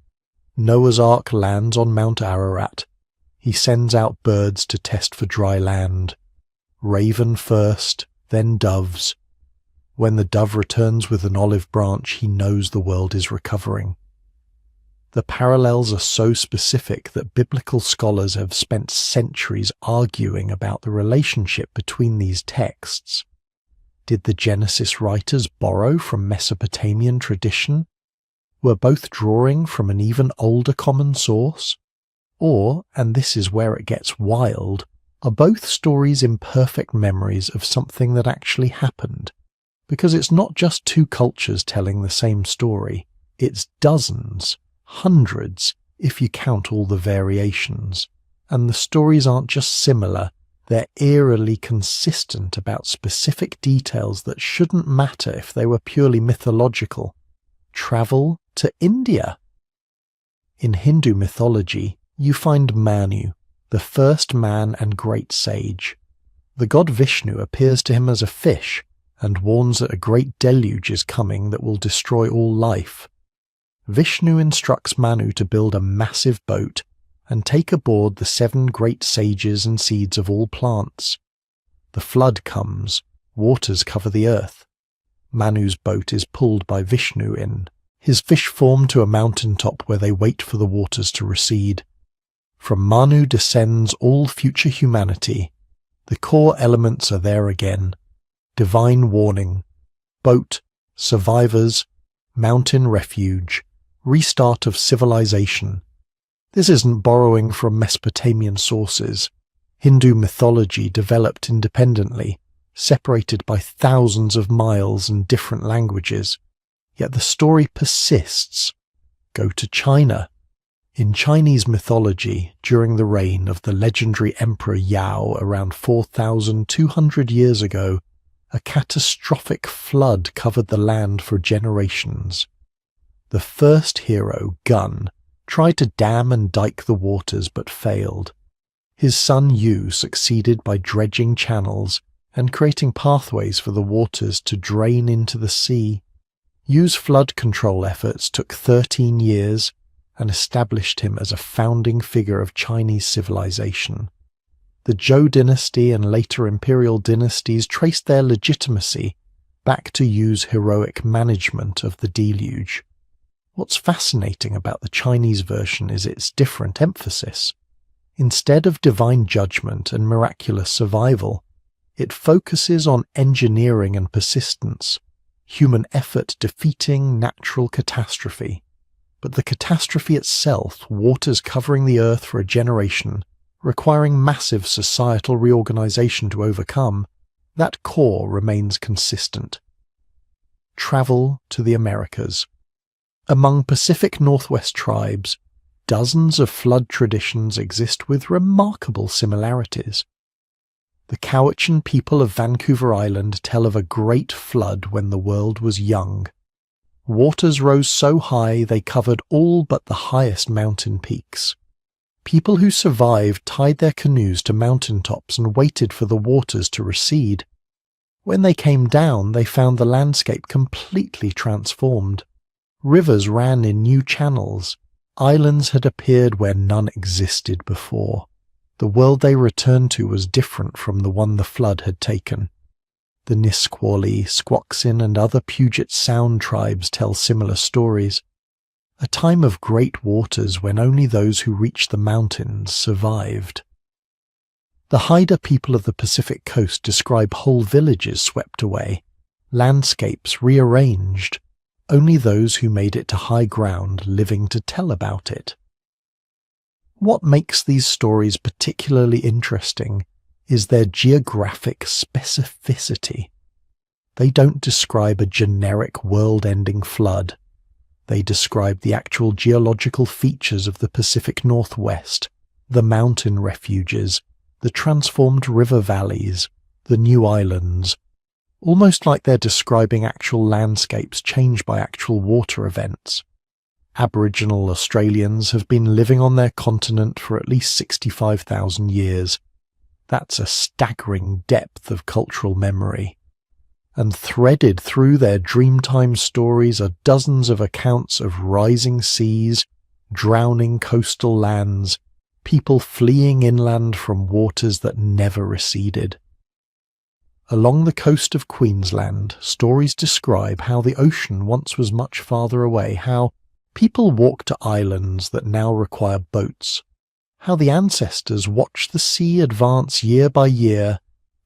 Noah's Ark lands on Mount Ararat. He sends out birds to test for dry land. Raven first, then doves. When the dove returns with an olive branch, he knows the world is recovering. The parallels are so specific that biblical scholars have spent centuries arguing about the relationship between these texts. Did the Genesis writers borrow from Mesopotamian tradition? Were both drawing from an even older common source? Or, and this is where it gets wild, are both stories imperfect memories of something that actually happened? Because it's not just two cultures telling the same story, it's dozens, hundreds, if you count all the variations. And the stories aren't just similar, they're eerily consistent about specific details that shouldn't matter if they were purely mythological. Travel to India. In Hindu mythology, you find Manu, the first man and great sage. The god Vishnu appears to him as a fish and warns that a great deluge is coming that will destroy all life. Vishnu instructs Manu to build a massive boat and take aboard the 7 great sages and seeds of all plants. The flood comes, waters cover the earth. Manu's boat is pulled by Vishnu in. His fish form to a mountain top where they wait for the waters to recede. From Manu descends all future humanity. The core elements are there again. Divine warning, boat, survivors, mountain refuge, restart of civilization. This isn't borrowing from Mesopotamian sources. Hindu mythology developed independently, separated by thousands of miles and different languages. Yet the story persists. Go to China. In Chinese mythology, during the reign of the legendary Emperor Yao around 4,200 years ago, a catastrophic flood covered the land for generations. The first hero, Gun, tried to dam and dike the waters but failed. His son Yu succeeded by dredging channels and creating pathways for the waters to drain into the sea. Yu's flood control efforts took 13 years and established him as a founding figure of Chinese civilization. The Zhou dynasty and later imperial dynasties traced their legitimacy back to Yu's heroic management of the deluge. What's fascinating about the Chinese version is its different emphasis. Instead of divine judgment and miraculous survival, it focuses on engineering and persistence, human effort defeating natural catastrophe. But the catastrophe itself, waters covering the earth for a generation, requiring massive societal reorganization to overcome, that core remains consistent. Travel to the Americas. Among Pacific Northwest tribes, dozens of flood traditions exist with remarkable similarities. The Cowichan people of Vancouver Island tell of a great flood when the world was young. Waters rose so high they covered all but the highest mountain peaks. People who survived tied their canoes to mountaintops and waited for the waters to recede. When they came down, they found the landscape completely transformed. Rivers ran in new channels. Islands had appeared where none existed before. The world they returned to was different from the one the flood had taken. The Nisqually, Squaxin, and other Puget Sound tribes tell similar stories. A time of great waters when only those who reached the mountains survived. The Haida people of the Pacific coast describe whole villages swept away, landscapes rearranged, only those who made it to high ground living to tell about it. What makes these stories particularly interesting is their geographic specificity. They don't describe a generic world-ending flood. They describe the actual geological features of the Pacific Northwest, the mountain refuges, the transformed river valleys, the new islands, almost like they're describing actual landscapes changed by actual water events. Aboriginal Australians have been living on their continent for at least 65,000 years. That's a staggering depth of cultural memory. And threaded through their Dreamtime stories are dozens of accounts of rising seas, drowning coastal lands, people fleeing inland from waters that never receded. Along the coast of Queensland, stories describe how the ocean once was much farther away, how people walked to islands that now require boats, how the ancestors watched the sea advance year by year,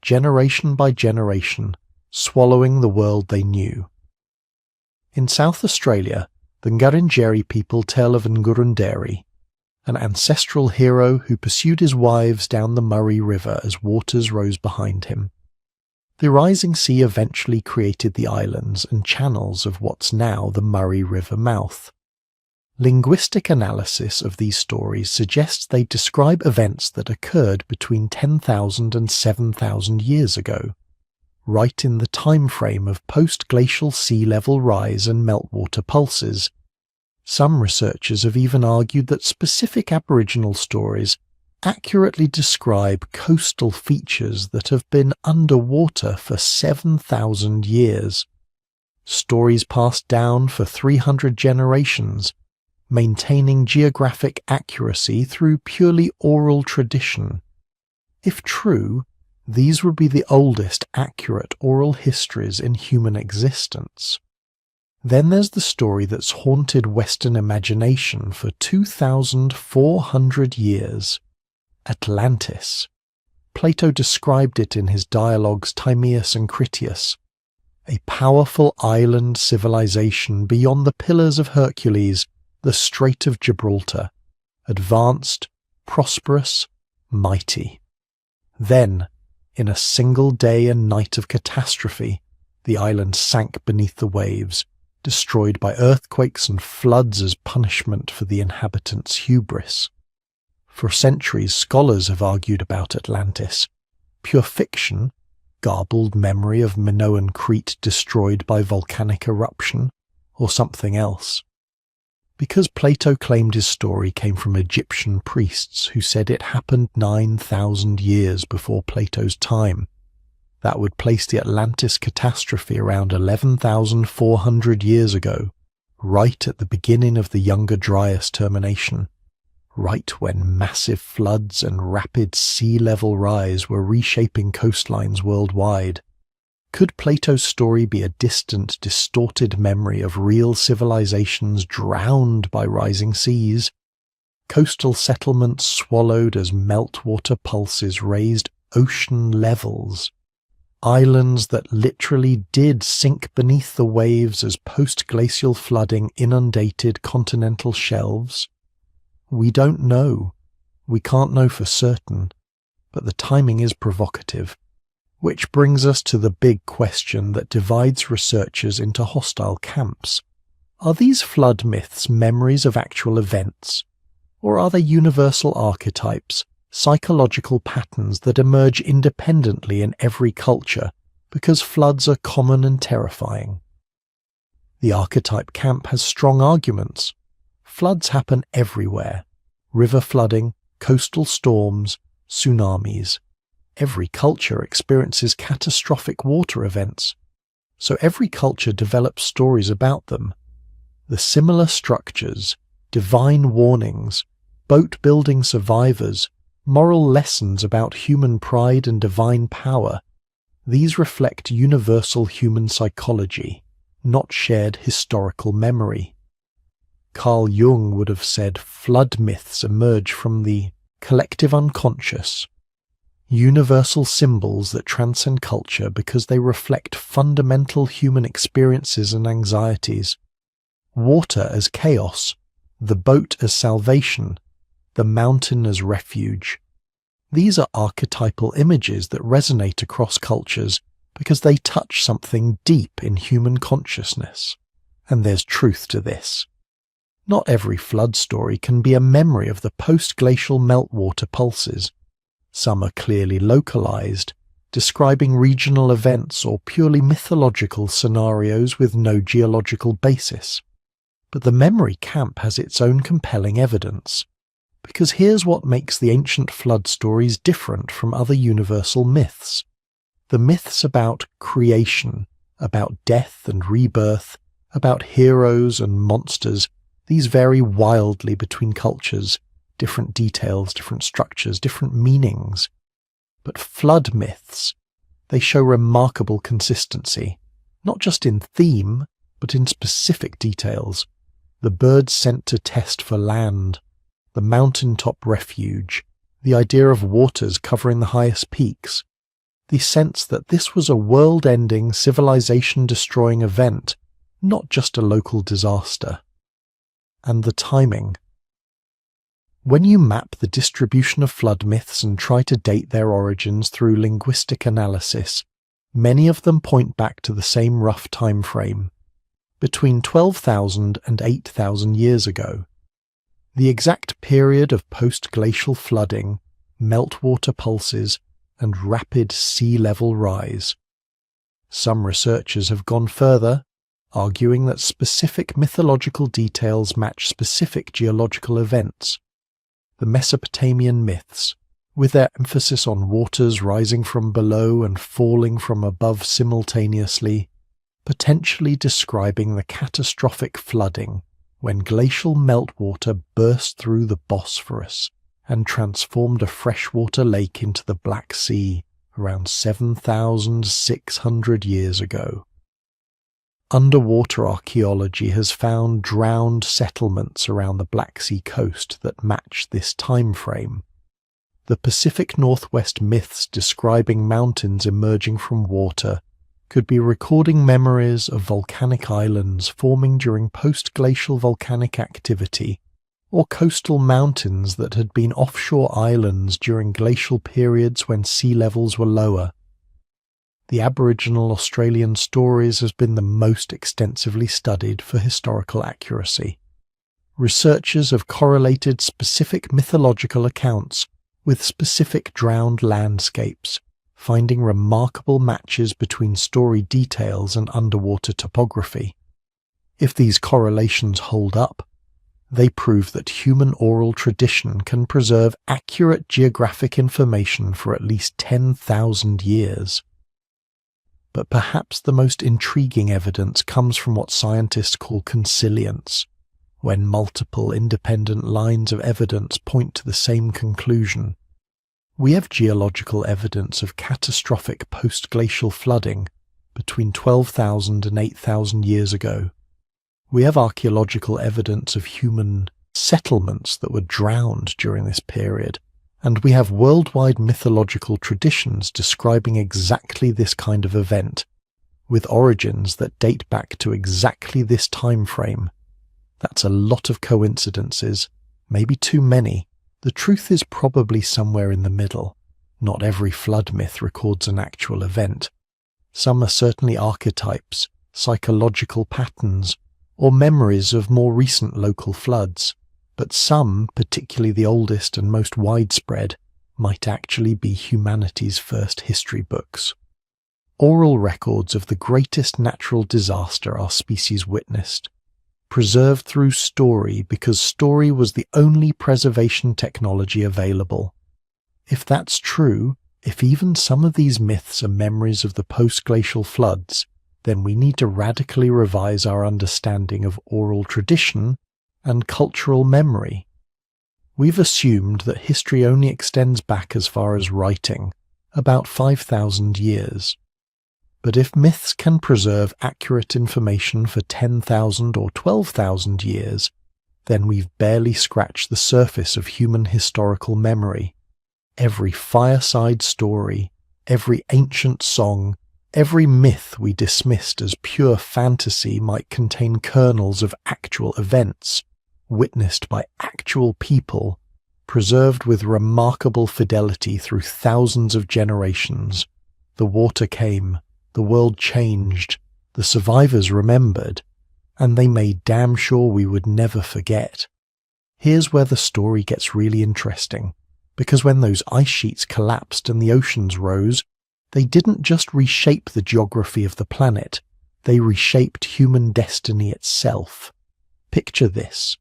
generation by generation, swallowing the world they knew. In South Australia, the Ngarrindjeri people tell of Ngurunderi, an ancestral hero who pursued his wives down the Murray River as waters rose behind him. The rising sea eventually created the islands and channels of what's now the Murray River mouth. Linguistic analysis of these stories suggests they describe events that occurred between 10,000 and 7,000 years ago, right in the time frame of post-glacial sea level rise and meltwater pulses. Some researchers have even argued that specific Aboriginal stories accurately describe coastal features that have been underwater for 7,000 years. Stories passed down for 300 generations, maintaining geographic accuracy through purely oral tradition. If true, these would be the oldest accurate oral histories in human existence. Then there's the story that's haunted Western imagination for 2,400 years. Atlantis. Plato described it in his dialogues Timaeus and Critias. A powerful island civilization beyond the Pillars of Hercules, the Strait of Gibraltar. Advanced, prosperous, mighty. Then, in a single day and night of catastrophe, the island sank beneath the waves, destroyed by earthquakes and floods as punishment for the inhabitants' hubris. For centuries, scholars have argued about Atlantis. Pure fiction, garbled memory of Minoan Crete destroyed by volcanic eruption, or something else. Because Plato claimed his story came from Egyptian priests who said it happened 9,000 years before Plato's time, that would place the Atlantis catastrophe around 11,400 years ago, right at the beginning of the Younger Dryas termination, right when massive floods and rapid sea level rise were reshaping coastlines worldwide. Could Plato's story be a distant, distorted memory of real civilizations drowned by rising seas? Coastal settlements swallowed as meltwater pulses raised ocean levels? Islands that literally did sink beneath the waves as post-glacial flooding inundated continental shelves? We don't know. We can't know for certain, but the timing is provocative. Which brings us to the big question that divides researchers into hostile camps. Are these flood myths memories of actual events? Or are they universal archetypes, psychological patterns that emerge independently in every culture because floods are common and terrifying? The archetype camp has strong arguments. Floods happen everywhere. River flooding, coastal storms, tsunamis. Every culture experiences catastrophic water events, so every culture develops stories about them. The similar structures, divine warnings, boat-building survivors, moral lessons about human pride and divine power, these reflect universal human psychology, not shared historical memory. Carl Jung would have said flood myths emerge from the collective unconscious, universal symbols that transcend culture because they reflect fundamental human experiences and anxieties. Water as chaos, the boat as salvation, the mountain as refuge. These are archetypal images that resonate across cultures because they touch something deep in human consciousness. And there's truth to this. Not every flood story can be a memory of the post-glacial meltwater pulses. Some are clearly localized, describing regional events or purely mythological scenarios with no geological basis. But the memory camp has its own compelling evidence, because here's what makes the ancient flood stories different from other universal myths. The myths about creation, about death and rebirth, about heroes and monsters, these vary wildly between cultures. Different details, different structures, different meanings. But flood myths, they show remarkable consistency, not just in theme, but in specific details. The birds sent to test for land, the mountaintop refuge, the idea of waters covering the highest peaks, the sense that this was a world-ending, civilization-destroying event, not just a local disaster. And the timing. When you map the distribution of flood myths and try to date their origins through linguistic analysis, many of them point back to the same rough time frame, between 12,000 and 8,000 years ago. The exact period of post-glacial flooding, meltwater pulses, and rapid sea level rise. Some researchers have gone further, arguing that specific mythological details match specific geological events. The Mesopotamian myths, with their emphasis on waters rising from below and falling from above simultaneously, potentially describing the catastrophic flooding when glacial meltwater burst through the Bosphorus and transformed a freshwater lake into the Black Sea around 7,600 years ago. Underwater archaeology has found drowned settlements around the Black Sea coast that match this time frame. The Pacific Northwest myths describing mountains emerging from water could be recording memories of volcanic islands forming during post-glacial volcanic activity, or coastal mountains that had been offshore islands during glacial periods when sea levels were lower. The Aboriginal Australian stories has been the most extensively studied for historical accuracy. Researchers have correlated specific mythological accounts with specific drowned landscapes, finding remarkable matches between story details and underwater topography. If these correlations hold up, they prove that human oral tradition can preserve accurate geographic information for at least 10,000 years. But perhaps the most intriguing evidence comes from what scientists call consilience, when multiple independent lines of evidence point to the same conclusion. We have geological evidence of catastrophic post-glacial flooding, between 12,000 and 8,000 years ago. We have archaeological evidence of human settlements that were drowned during this period, and we have worldwide mythological traditions describing exactly this kind of event, with origins that date back to exactly this time frame. That's a lot of coincidences, maybe too many. The truth is probably somewhere in the middle. Not every flood myth records an actual event. Some are certainly archetypes, psychological patterns, or memories of more recent local floods, but some, particularly the oldest and most widespread, might actually be humanity's first history books. Oral records of the greatest natural disaster our species witnessed, preserved through story because story was the only preservation technology available. If that's true, if even some of these myths are memories of the post-glacial floods, then we need to radically revise our understanding of oral tradition and cultural memory. We've assumed that history only extends back as far as writing, about 5,000 years. But if myths can preserve accurate information for 10,000 or 12,000 years, then we've barely scratched the surface of human historical memory. Every fireside story, every ancient song, every myth we dismissed as pure fantasy might contain kernels of actual events, witnessed by actual people, preserved with remarkable fidelity through thousands of generations. The water came, the world changed, the survivors remembered, and they made damn sure we would never forget. Here's where the story gets really interesting, because when those ice sheets collapsed and the oceans rose, they didn't just reshape the geography of the planet, they reshaped human destiny itself. Picture this.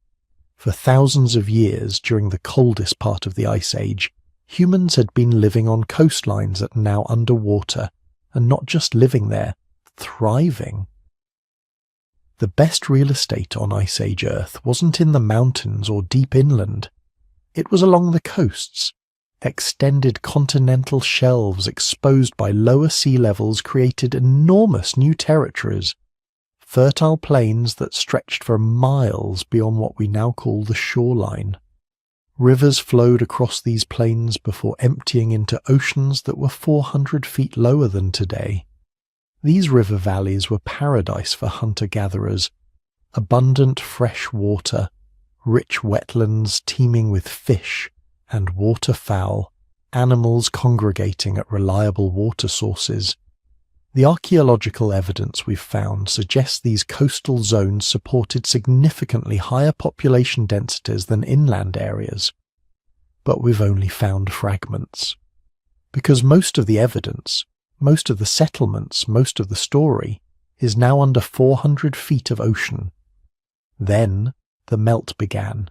For thousands of years during the coldest part of the Ice Age, humans had been living on coastlines that are now underwater, and not just living there, thriving. The best real estate on Ice Age Earth wasn't in the mountains or deep inland. It was along the coasts. Extended continental shelves exposed by lower sea levels created enormous new territories, fertile plains that stretched for miles beyond what we now call the shoreline. Rivers flowed across these plains before emptying into oceans that were 400 feet lower than today. These river valleys were paradise for hunter-gatherers. Abundant fresh water, rich wetlands teeming with fish and waterfowl, animals congregating at reliable water sources. The archaeological evidence we've found suggests these coastal zones supported significantly higher population densities than inland areas. But we've only found fragments. Because most of the evidence, most of the settlements, most of the story, is now under 400 feet of ocean. Then the melt began.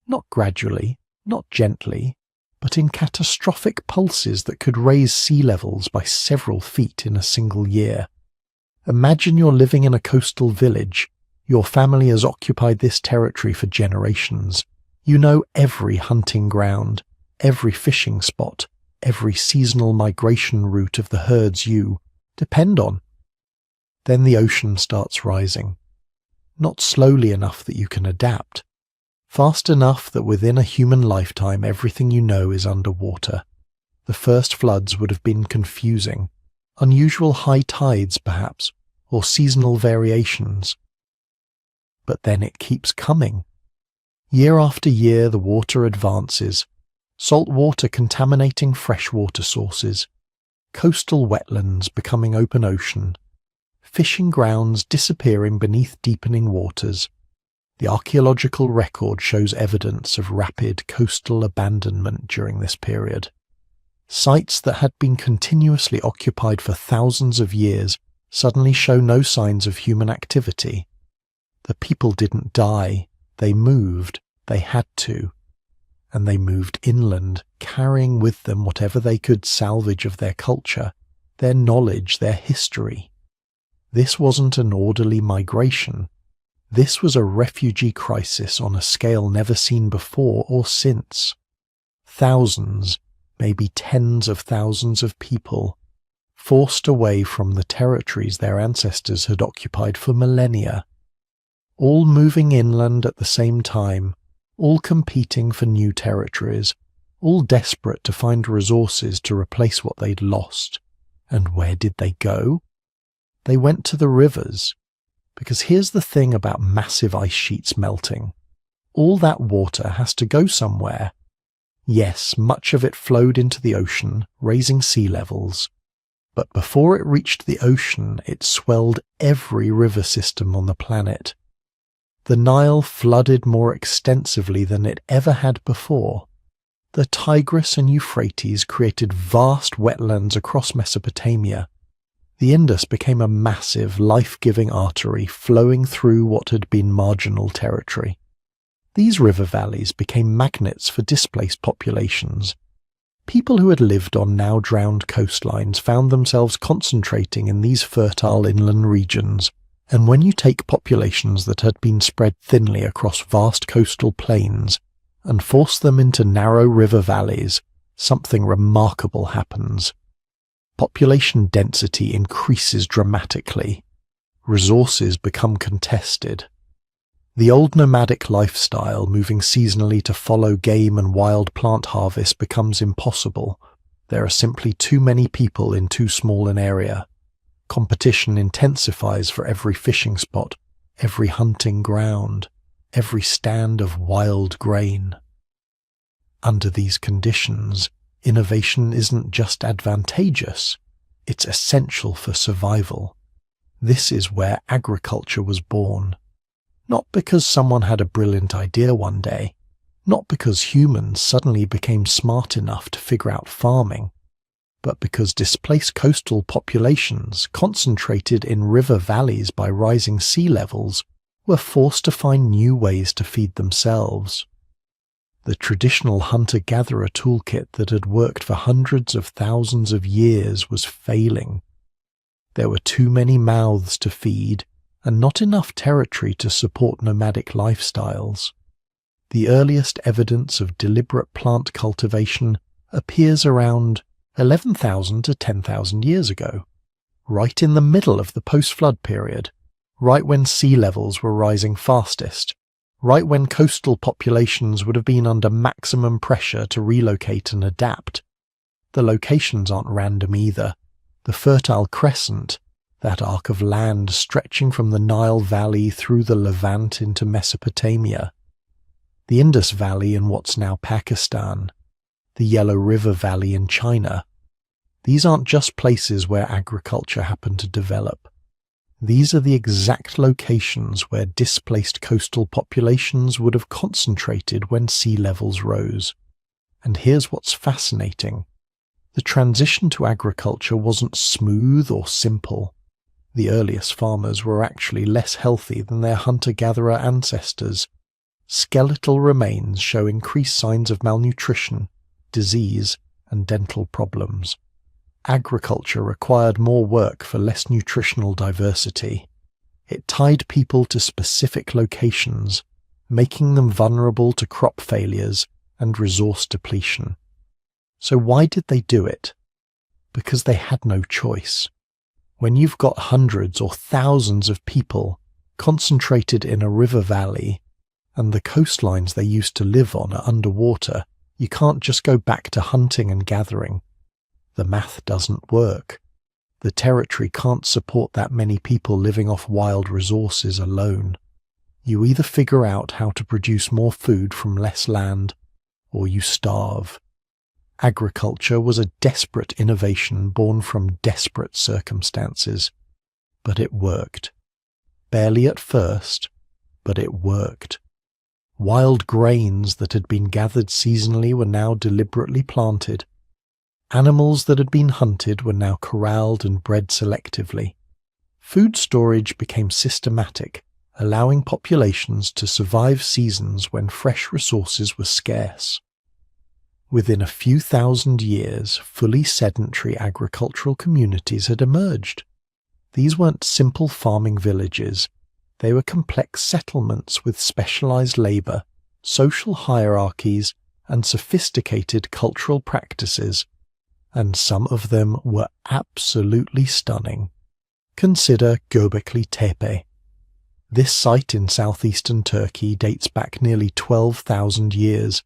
Not gradually, not gently, but in catastrophic pulses that could raise sea levels by several feet in a single year. Imagine you're living in a coastal village. Your family has occupied this territory for generations. You know every hunting ground, every fishing spot, every seasonal migration route of the herds you depend on. Then the ocean starts rising. Not slowly enough that you can adapt. Fast enough that within a human lifetime everything you know is underwater. The first floods would have been confusing. Unusual high tides, perhaps, or seasonal variations. But then it keeps coming. Year after year the water advances, salt water contaminating freshwater sources, coastal wetlands becoming open ocean, fishing grounds disappearing beneath deepening waters. The archaeological record shows evidence of rapid coastal abandonment during this period. Sites that had been continuously occupied for thousands of years suddenly show no signs of human activity. The people didn't die, they moved, they had to. And they moved inland, carrying with them whatever they could salvage of their culture, their knowledge, their history. This wasn't an orderly migration. This was a refugee crisis on a scale never seen before or since. Thousands, maybe tens of thousands of people, forced away from the territories their ancestors had occupied for millennia, all moving inland at the same time, all competing for new territories, all desperate to find resources to replace what they'd lost. And where did they go? They went to the rivers. Because here's the thing about massive ice sheets melting. All that water has to go somewhere. Yes, much of it flowed into the ocean, raising sea levels. But before it reached the ocean, it swelled every river system on the planet. The Nile flooded more extensively than it ever had before. The Tigris and Euphrates created vast wetlands across Mesopotamia. The Indus became a massive, life-giving artery flowing through what had been marginal territory. These river valleys became magnets for displaced populations. People who had lived on now-drowned coastlines found themselves concentrating in these fertile inland regions, and when you take populations that had been spread thinly across vast coastal plains and force them into narrow river valleys, something remarkable happens. Population density increases dramatically. Resources become contested. The old nomadic lifestyle, moving seasonally to follow game and wild plant harvest, becomes impossible. There are simply too many people in too small an area. Competition intensifies for every fishing spot, every hunting ground, every stand of wild grain. Under these conditions, innovation isn't just advantageous, it's essential for survival. This is where agriculture was born. Not because someone had a brilliant idea one day, not because humans suddenly became smart enough to figure out farming, but because displaced coastal populations, concentrated in river valleys by rising sea levels, were forced to find new ways to feed themselves. The traditional hunter-gatherer toolkit that had worked for hundreds of thousands of years was failing. There were too many mouths to feed, and not enough territory to support nomadic lifestyles. The earliest evidence of deliberate plant cultivation appears around 11,000 to 10,000 years ago, right in the middle of the post-flood period, right when sea levels were rising fastest, right when coastal populations would have been under maximum pressure to relocate and adapt. The locations aren't random either. The Fertile Crescent, that arc of land stretching from the Nile Valley through the Levant into Mesopotamia, the Indus Valley in what's now Pakistan, the Yellow River Valley in China. These aren't just places where agriculture happened to develop. These are the exact locations where displaced coastal populations would have concentrated when sea levels rose. And here's what's fascinating. The transition to agriculture wasn't smooth or simple. The earliest farmers were actually less healthy than their hunter-gatherer ancestors. Skeletal remains show increased signs of malnutrition, disease, and dental problems. Agriculture required more work for less nutritional diversity. It tied people to specific locations, making them vulnerable to crop failures and resource depletion. So why did they do it? Because they had no choice. When you've got hundreds or thousands of people concentrated in a river valley, and the coastlines they used to live on are underwater, you can't just go back to hunting and gathering. The math doesn't work. The territory can't support that many people living off wild resources alone. You either figure out how to produce more food from less land, or you starve. Agriculture was a desperate innovation born from desperate circumstances. But it worked. Barely at first, but it worked. Wild grains that had been gathered seasonally were now deliberately planted. Animals that had been hunted were now corralled and bred selectively. Food storage became systematic, allowing populations to survive seasons when fresh resources were scarce. Within a few thousand years, fully sedentary agricultural communities had emerged. These weren't simple farming villages. They were complex settlements with specialized labor, social hierarchies, and sophisticated cultural practices. and some of them were absolutely stunning. Consider Göbekli Tepe. This site in southeastern Turkey dates back nearly 12,000 years,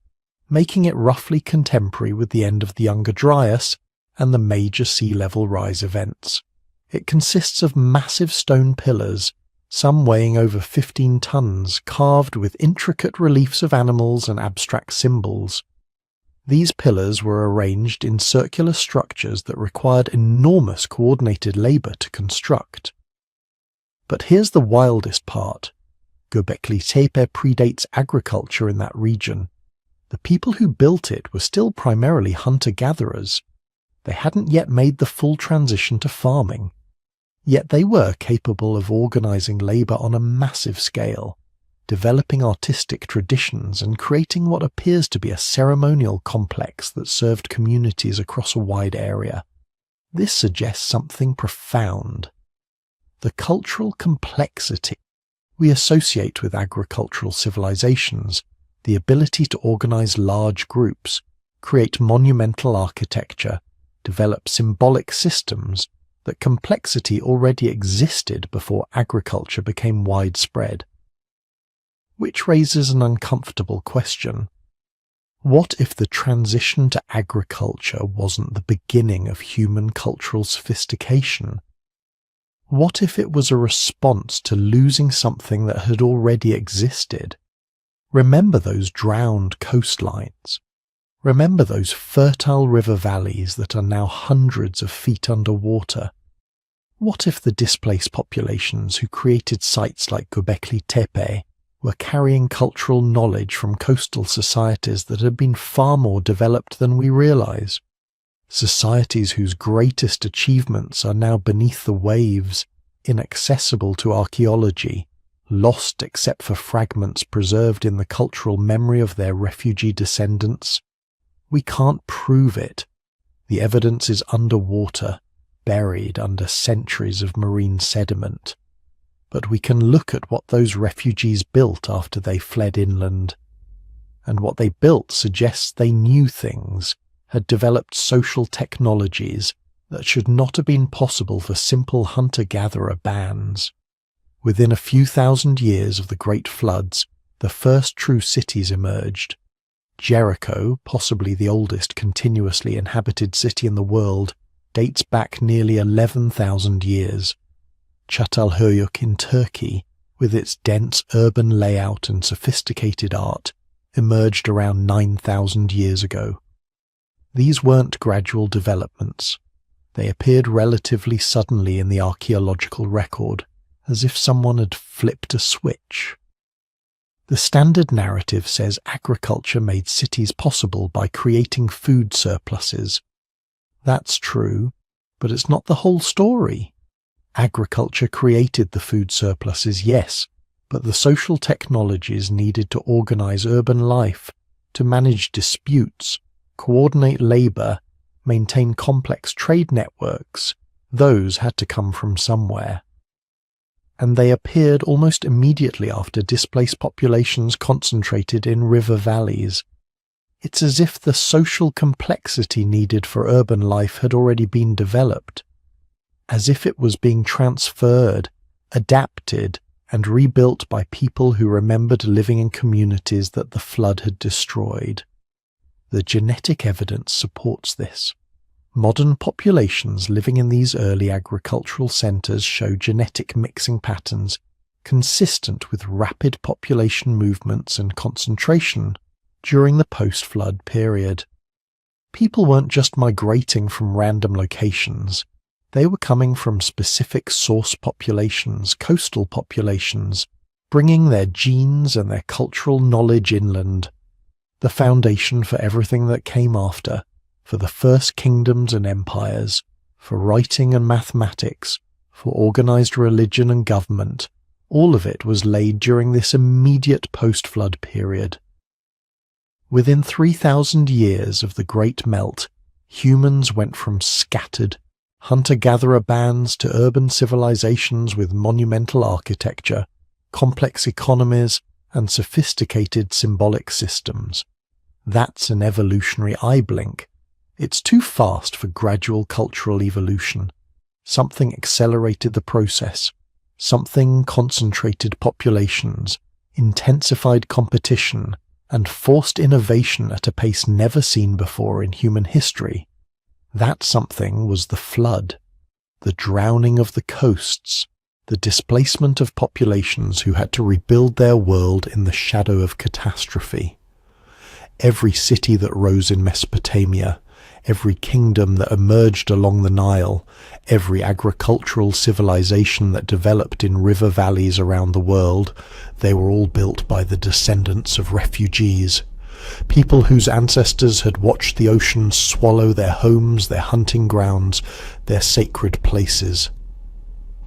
making it roughly contemporary with the end of the Younger Dryas and the major sea level rise events. It consists of massive stone pillars, some weighing over 15 tons, carved with intricate reliefs of animals and abstract symbols. These pillars were arranged in circular structures that required enormous coordinated labour to construct. But here's the wildest part. Göbekli Tepe predates agriculture in that region. The people who built it were still primarily hunter-gatherers. They hadn't yet made the full transition to farming. Yet they were capable of organising labour on a massive scale, developing artistic traditions and creating what appears to be a ceremonial complex that served communities across a wide area. This suggests something profound. The cultural complexity we associate with agricultural civilizations, the ability to organize large groups, create monumental architecture, develop symbolic systems, that complexity already existed before agriculture became widespread. Which raises an uncomfortable question. What if the transition to agriculture wasn't the beginning of human cultural sophistication? What if it was a response to losing something that had already existed? Remember those drowned coastlines. Remember those fertile river valleys that are now hundreds of feet underwater. What if the displaced populations who created sites like Göbekli Tepe were carrying cultural knowledge from coastal societies that had been far more developed than we realize? Societies whose greatest achievements are now beneath the waves, inaccessible to archaeology, lost except for fragments preserved in the cultural memory of their refugee descendants. We can't prove it. The evidence is underwater, buried under centuries of marine sediment. But we can look at what those refugees built after they fled inland. And what they built suggests they knew things, had developed social technologies that should not have been possible for simple hunter-gatherer bands. Within a few thousand years of the Great Floods, the first true cities emerged. Jericho, possibly the oldest continuously inhabited city in the world, dates back nearly 11,000 years. Çatalhöyük in Turkey, with its dense urban layout and sophisticated art, emerged around 9,000 years ago. These weren't gradual developments. They appeared relatively suddenly in the archaeological record, as if someone had flipped a switch. The standard narrative says agriculture made cities possible by creating food surpluses. That's true, but it's not the whole story. Agriculture created the food surpluses, yes, but the social technologies needed to organize urban life, to manage disputes, coordinate labor, maintain complex trade networks, those had to come from somewhere. And they appeared almost immediately after displaced populations concentrated in river valleys. It's as if the social complexity needed for urban life had already been developed, as if it was being transferred, adapted, and rebuilt by people who remembered living in communities that the flood had destroyed. The genetic evidence supports this. Modern populations living in these early agricultural centers show genetic mixing patterns consistent with rapid population movements and concentration during the post-flood period. People weren't just migrating from random locations. They were coming from specific source populations, coastal populations, bringing their genes and their cultural knowledge inland. The foundation for everything that came after, for the first kingdoms and empires, for writing and mathematics, for organized religion and government, all of it was laid during this immediate post-flood period. Within 3,000 years of the Great Melt, humans went from scattered, hunter-gatherer bands to urban civilizations with monumental architecture, complex economies, and sophisticated symbolic systems. That's an evolutionary eye blink, It's too fast for gradual cultural evolution. Something accelerated the process. Something concentrated populations, intensified competition, and forced innovation at a pace never seen before in human history. That something was the flood, the drowning of the coasts, the displacement of populations who had to rebuild their world in the shadow of catastrophe. Every city that rose in Mesopotamia, every kingdom that emerged along the Nile, every agricultural civilization that developed in river valleys around the world, they were all built by the descendants of refugees. People whose ancestors had watched the ocean swallow their homes, their hunting grounds, their sacred places.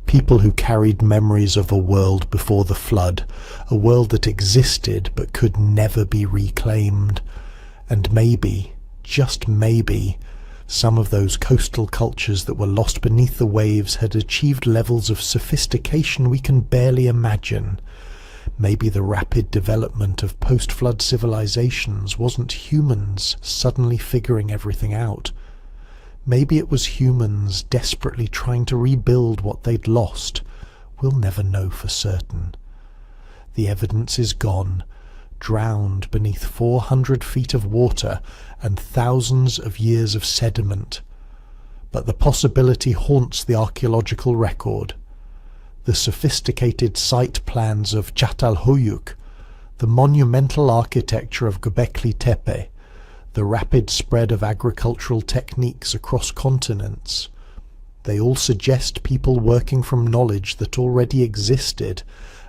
People who carried memories of a world before the flood, a world that existed but could never be reclaimed. And maybe, just maybe, some of those coastal cultures that were lost beneath the waves had achieved levels of sophistication we can barely imagine. Maybe the rapid development of post-flood civilizations wasn't humans suddenly figuring everything out. Maybe it was humans desperately trying to rebuild what they'd lost. We'll never know for certain. The evidence is gone, drowned beneath 400 feet of water and thousands of years of sediment. But the possibility haunts the archaeological record. The sophisticated site plans of Çatalhöyük, the monumental architecture of Göbekli Tepe, the rapid spread of agricultural techniques across continents. They all suggest people working from knowledge that already existed,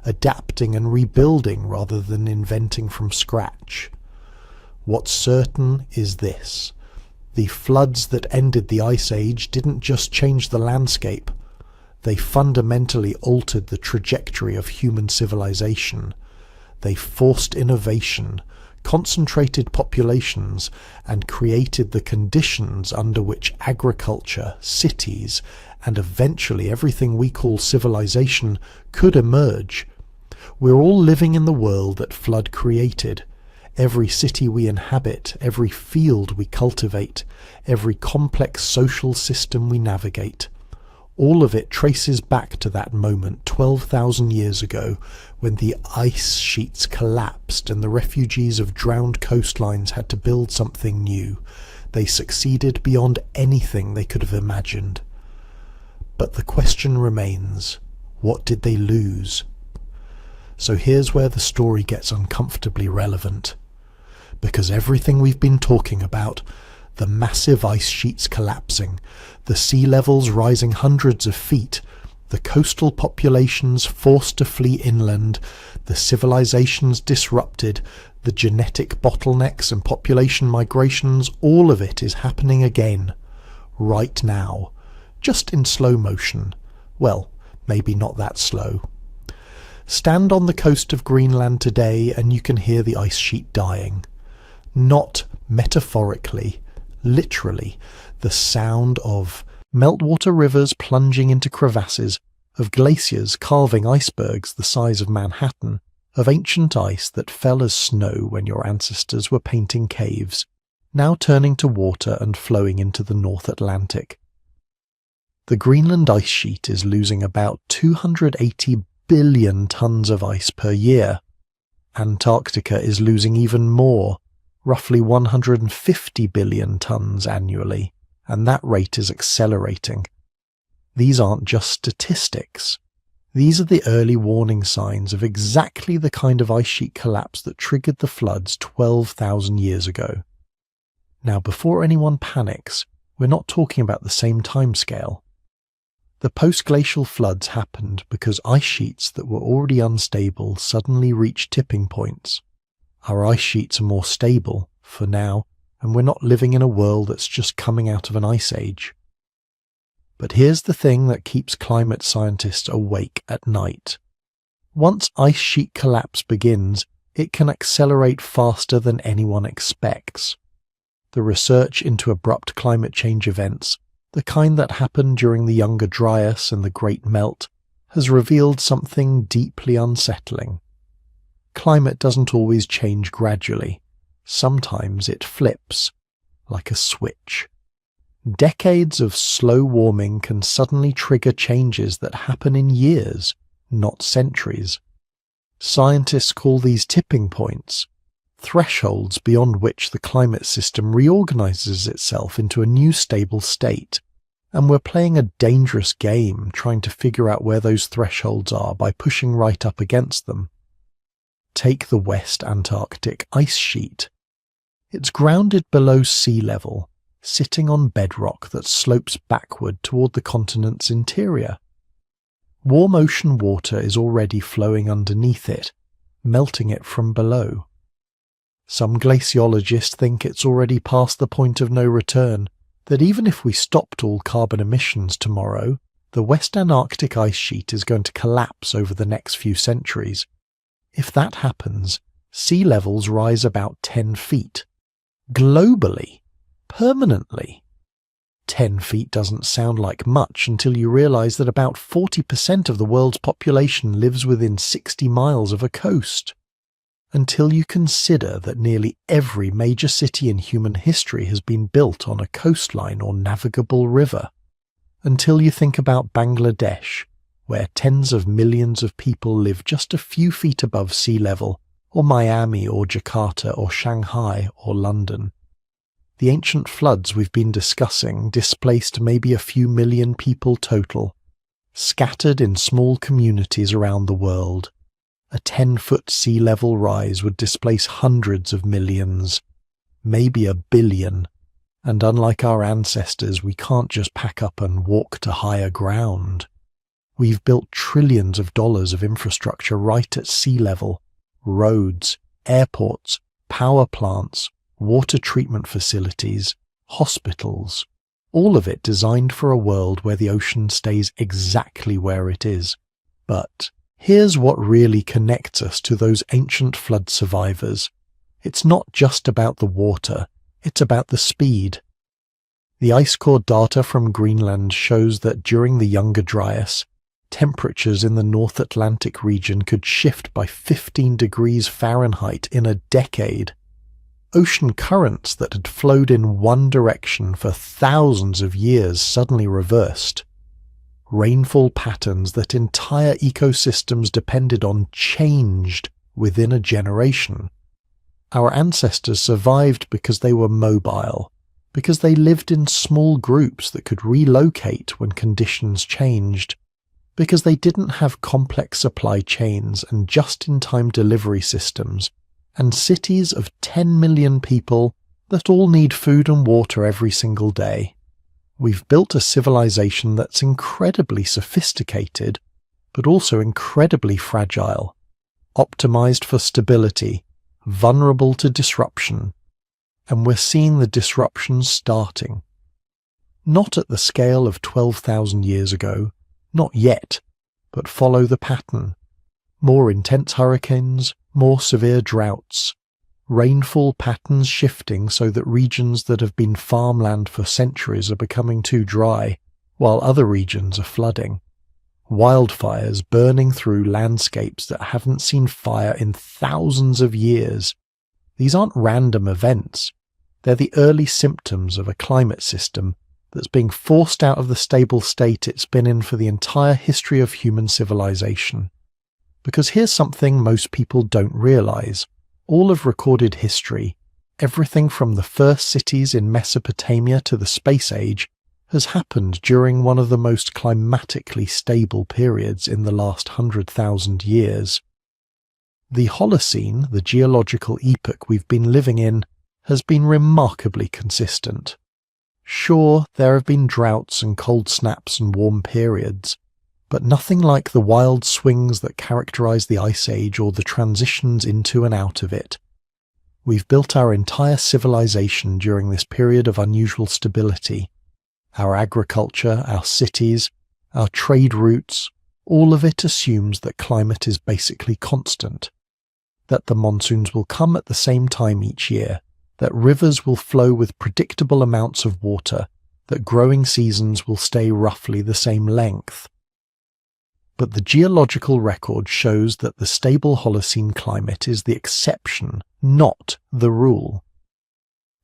adapting and rebuilding rather than inventing from scratch. What's certain is this: the floods that ended the Ice Age didn't just change the landscape, they fundamentally altered the trajectory of human civilization. They forced innovation, concentrated populations, and created the conditions under which agriculture, cities, and eventually everything we call civilization could emerge. We're all living in the world that flood created. Every city we inhabit, every field we cultivate, every complex social system we navigate. All of it traces back to that moment 12,000 years ago when the ice sheets collapsed and the refugees of drowned coastlines had to build something new. They succeeded beyond anything they could have imagined. But the question remains, what did they lose? So here's where the story gets uncomfortably relevant. Because everything we've been talking about, the massive ice sheets collapsing, the sea levels rising hundreds of feet, the coastal populations forced to flee inland, the civilizations disrupted, the genetic bottlenecks and population migrations, all of it is happening again, right now, just in slow motion. Well, maybe not that slow. Stand on the coast of Greenland today and you can hear the ice sheet dying. Not metaphorically, literally, the sound of meltwater rivers plunging into crevasses, of glaciers carving icebergs the size of Manhattan, of ancient ice that fell as snow when your ancestors were painting caves, now turning to water and flowing into the North Atlantic. The Greenland ice sheet is losing about 280 billion tons of ice per year. Antarctica is losing even more, roughly 150 billion tons annually, and that rate is accelerating. These aren't just statistics. These are the early warning signs of exactly the kind of ice sheet collapse that triggered the floods 12,000 years ago. Now, before anyone panics, we're not talking about the same timescale. The post-glacial floods happened because ice sheets that were already unstable suddenly reached tipping points. Our ice sheets are more stable, for now, and we're not living in a world that's just coming out of an ice age. But here's the thing that keeps climate scientists awake at night. Once ice sheet collapse begins, it can accelerate faster than anyone expects. The research into abrupt climate change events, the kind that happened during the Younger Dryas and the Great Melt, has revealed something deeply unsettling. Climate doesn't always change gradually. Sometimes it flips, like a switch. Decades of slow warming can suddenly trigger changes that happen in years, not centuries. Scientists call these tipping points, thresholds beyond which the climate system reorganizes itself into a new stable state, and we're playing a dangerous game trying to figure out where those thresholds are by pushing right up against them. Take the West Antarctic ice sheet. It's grounded below sea level, sitting on bedrock that slopes backward toward the continent's interior. Warm ocean water is already flowing underneath it, melting it from below. Some glaciologists think it's already past the point of no return, that even if we stopped all carbon emissions tomorrow, the West Antarctic ice sheet is going to collapse over the next few centuries. If that happens, sea levels rise about 10 feet. Globally. Permanently. 10 feet doesn't sound like much until you realize that about 40% of the world's population lives within 60 miles of a coast. Until you consider that nearly every major city in human history has been built on a coastline or navigable river. Until you think about Bangladesh, where tens of millions of people live just a few feet above sea level, or Miami or Jakarta or Shanghai or London. The ancient floods we've been discussing displaced maybe a few million people total, scattered in small communities around the world. A 10-foot sea level rise would displace hundreds of millions, maybe a billion, and unlike our ancestors, we can't just pack up and walk to higher ground. We've built trillions of dollars of infrastructure right at sea level, roads, airports, power plants, water treatment facilities, hospitals, all of it designed for a world where the ocean stays exactly where it is. But here's what really connects us to those ancient flood survivors. It's not just about the water, it's about the speed. The ice core data from Greenland shows that during the Younger Dryas, temperatures in the North Atlantic region could shift by 15 degrees Fahrenheit in a decade. Ocean currents that had flowed in one direction for thousands of years suddenly reversed. Rainfall patterns that entire ecosystems depended on changed within a generation. Our ancestors survived because they were mobile, because they lived in small groups that could relocate when conditions changed, because they didn't have complex supply chains and just-in-time delivery systems, and cities of 10 million people that all need food and water every single day. We've built a civilization that's incredibly sophisticated, but also incredibly fragile, optimized for stability, vulnerable to disruption, and we're seeing the disruptions starting. Not at the scale of 12,000 years ago, not yet, but follow the pattern. More intense hurricanes, more severe droughts, rainfall patterns shifting so that regions that have been farmland for centuries are becoming too dry, while other regions are flooding. Wildfires burning through landscapes that haven't seen fire in thousands of years. These aren't random events. They're the early symptoms of a climate system that's being forced out of the stable state it's been in for the entire history of human civilization. Because here's something most people don't realize. All of recorded history, everything from the first cities in Mesopotamia to the space age, has happened during one of the most climatically stable periods in the last 100,000 years. The Holocene, the geological epoch we've been living in, has been remarkably consistent. Sure, there have been droughts and cold snaps and warm periods, but nothing like the wild swings that characterize the Ice Age or the transitions into and out of it. We've built our entire civilization during this period of unusual stability. Our agriculture, our cities, our trade routes, all of it assumes that climate is basically constant, that the monsoons will come at the same time each year, that rivers will flow with predictable amounts of water, that growing seasons will stay roughly the same length. But the geological record shows that the stable Holocene climate is the exception, not the rule.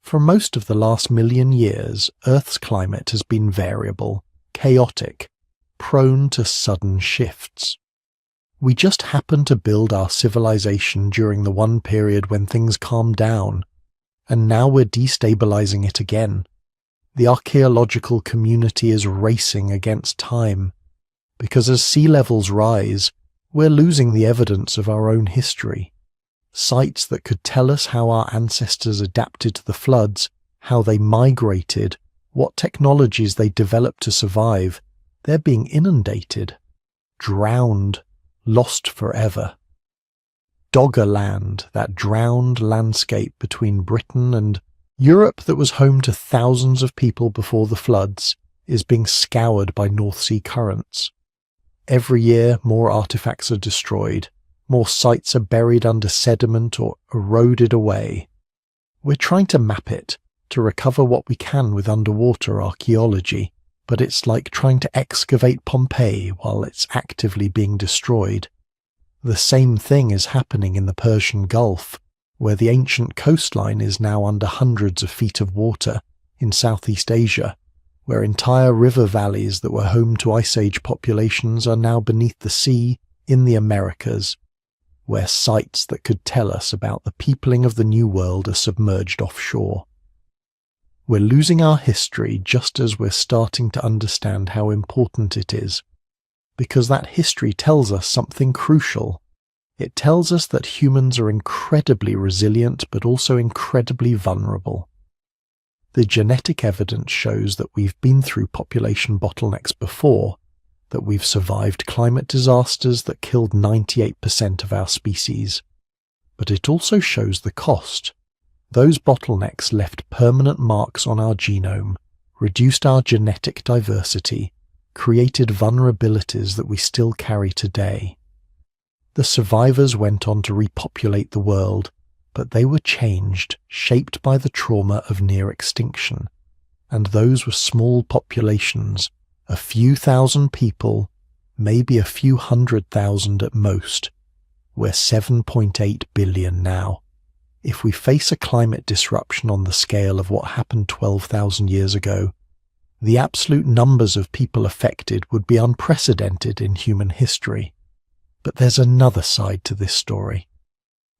For most of the last million years, Earth's climate has been variable, chaotic, prone to sudden shifts. We just happened to build our civilization during the one period when things calmed down, and now we're destabilizing it again. The archaeological community is racing against time, because as sea levels rise, we're losing the evidence of our own history. Sites that could tell us how our ancestors adapted to the floods, how they migrated, what technologies they developed to survive, they're being inundated, drowned, lost forever. Doggerland, that drowned landscape between Britain and Europe that was home to thousands of people before the floods, is being scoured by North Sea currents. Every year, more artifacts are destroyed. More sites are buried under sediment or eroded away. We're trying to map it, to recover what we can with underwater archaeology, but it's like trying to excavate Pompeii while it's actively being destroyed. The same thing is happening in the Persian Gulf, where the ancient coastline is now under hundreds of feet of water, in Southeast Asia, where entire river valleys that were home to Ice Age populations are now beneath the sea in the Americas, where sites that could tell us about the peopling of the New World are submerged offshore. We're losing our history just as we're starting to understand how important it is, because that history tells us something crucial. It tells us that humans are incredibly resilient but also incredibly vulnerable. The genetic evidence shows that we've been through population bottlenecks before, that we've survived climate disasters that killed 98% of our species. But it also shows the cost. Those bottlenecks left permanent marks on our genome, reduced our genetic diversity, created vulnerabilities that we still carry today. The survivors went on to repopulate the world, but they were changed, shaped by the trauma of near extinction. And those were small populations, a few thousand people, maybe a few 100,000 at most. We're 7.8 billion now. If we face a climate disruption on the scale of what happened 12,000 years ago, the absolute numbers of people affected would be unprecedented in human history. But there's another side to this story.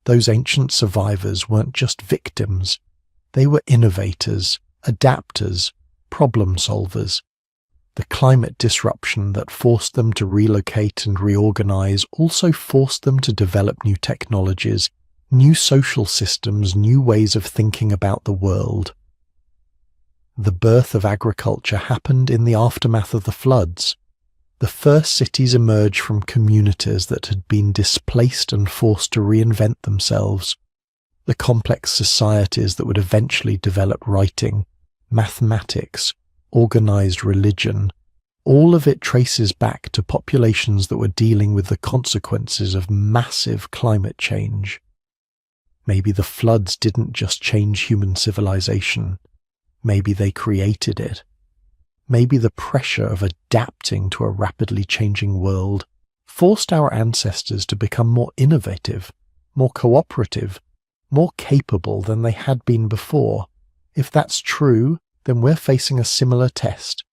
Those ancient survivors weren't just victims. They were innovators, adapters, problem solvers. The climate disruption that forced them to relocate and reorganize also forced them to develop new technologies, new social systems, new ways of thinking about the world. The birth of agriculture happened in the aftermath of the floods. The first cities emerged from communities that had been displaced and forced to reinvent themselves. The complex societies that would eventually develop writing, mathematics, organized religion, all of it traces back to populations that were dealing with the consequences of massive climate change. Maybe the floods didn't just change human civilization. Maybe they created it. Maybe the pressure of adapting to a rapidly changing world forced our ancestors to become more innovative, more cooperative, more capable than they had been before. If that's true, then we're facing a similar test.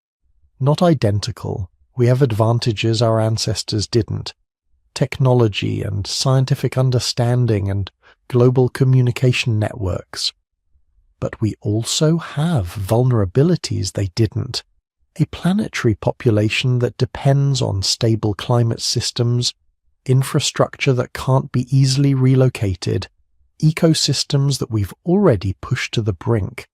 Not identical. We have advantages our ancestors didn't. Technology and scientific understanding and global communication networks. But we also have vulnerabilities they didn't. A planetary population that depends on stable climate systems, infrastructure that can't be easily relocated, ecosystems that we've already pushed to the brink.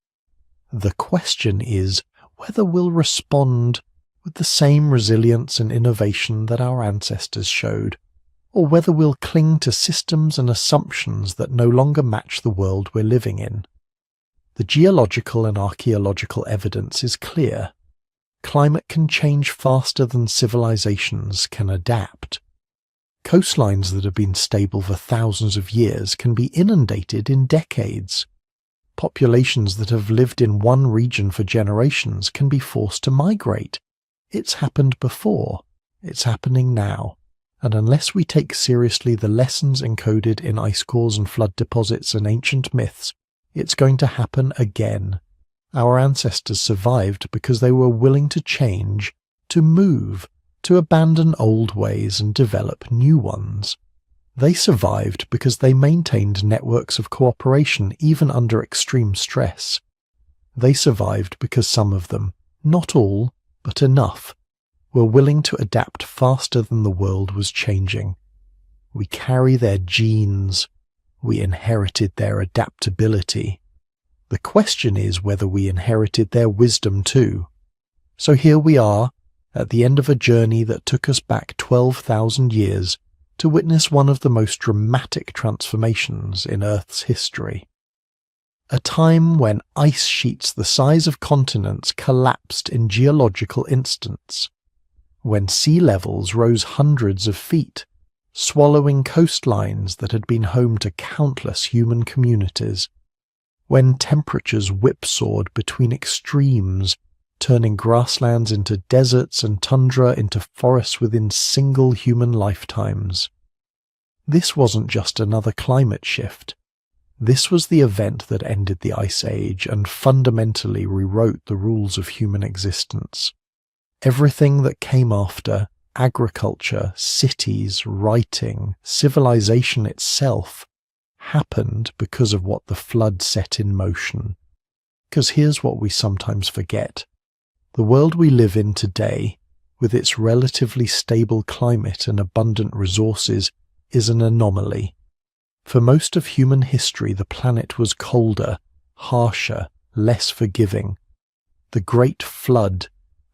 The question is whether we'll respond with the same resilience and innovation that our ancestors showed, or whether we'll cling to systems and assumptions that no longer match the world we're living in. The geological and archaeological evidence is clear. Climate can change faster than civilizations can adapt. Coastlines that have been stable for thousands of years can be inundated in decades. Populations that have lived in one region for generations can be forced to migrate. It's happened before. It's happening now. And unless we take seriously the lessons encoded in ice cores and flood deposits and ancient myths, It's going to happen again. Our ancestors survived because they were willing to change, to move, to abandon old ways and develop new ones. They survived because they maintained networks of cooperation even under extreme stress. They survived because some of them, not all, but enough, were willing to adapt faster than the world was changing. We carry their genes. We inherited their adaptability. The question is whether we inherited their wisdom too. So here we are, at the end of a journey that took us back 12,000 years to witness one of the most dramatic transformations in Earth's history. A time when ice sheets the size of continents collapsed in geological instants, when sea levels rose hundreds of feet, swallowing coastlines that had been home to countless human communities, when temperatures whipsawed between extremes, turning grasslands into deserts and tundra into forests within single human lifetimes. This wasn't just another climate shift. This was the event that ended the Ice Age and fundamentally rewrote the rules of human existence. Everything that came after, agriculture, cities, writing, civilization itself, happened because of what the flood set in motion. Because here's what we sometimes forget. The world we live in today, with its relatively stable climate and abundant resources, is an anomaly. For most of human history, the planet was colder, harsher, less forgiving. The Great Flood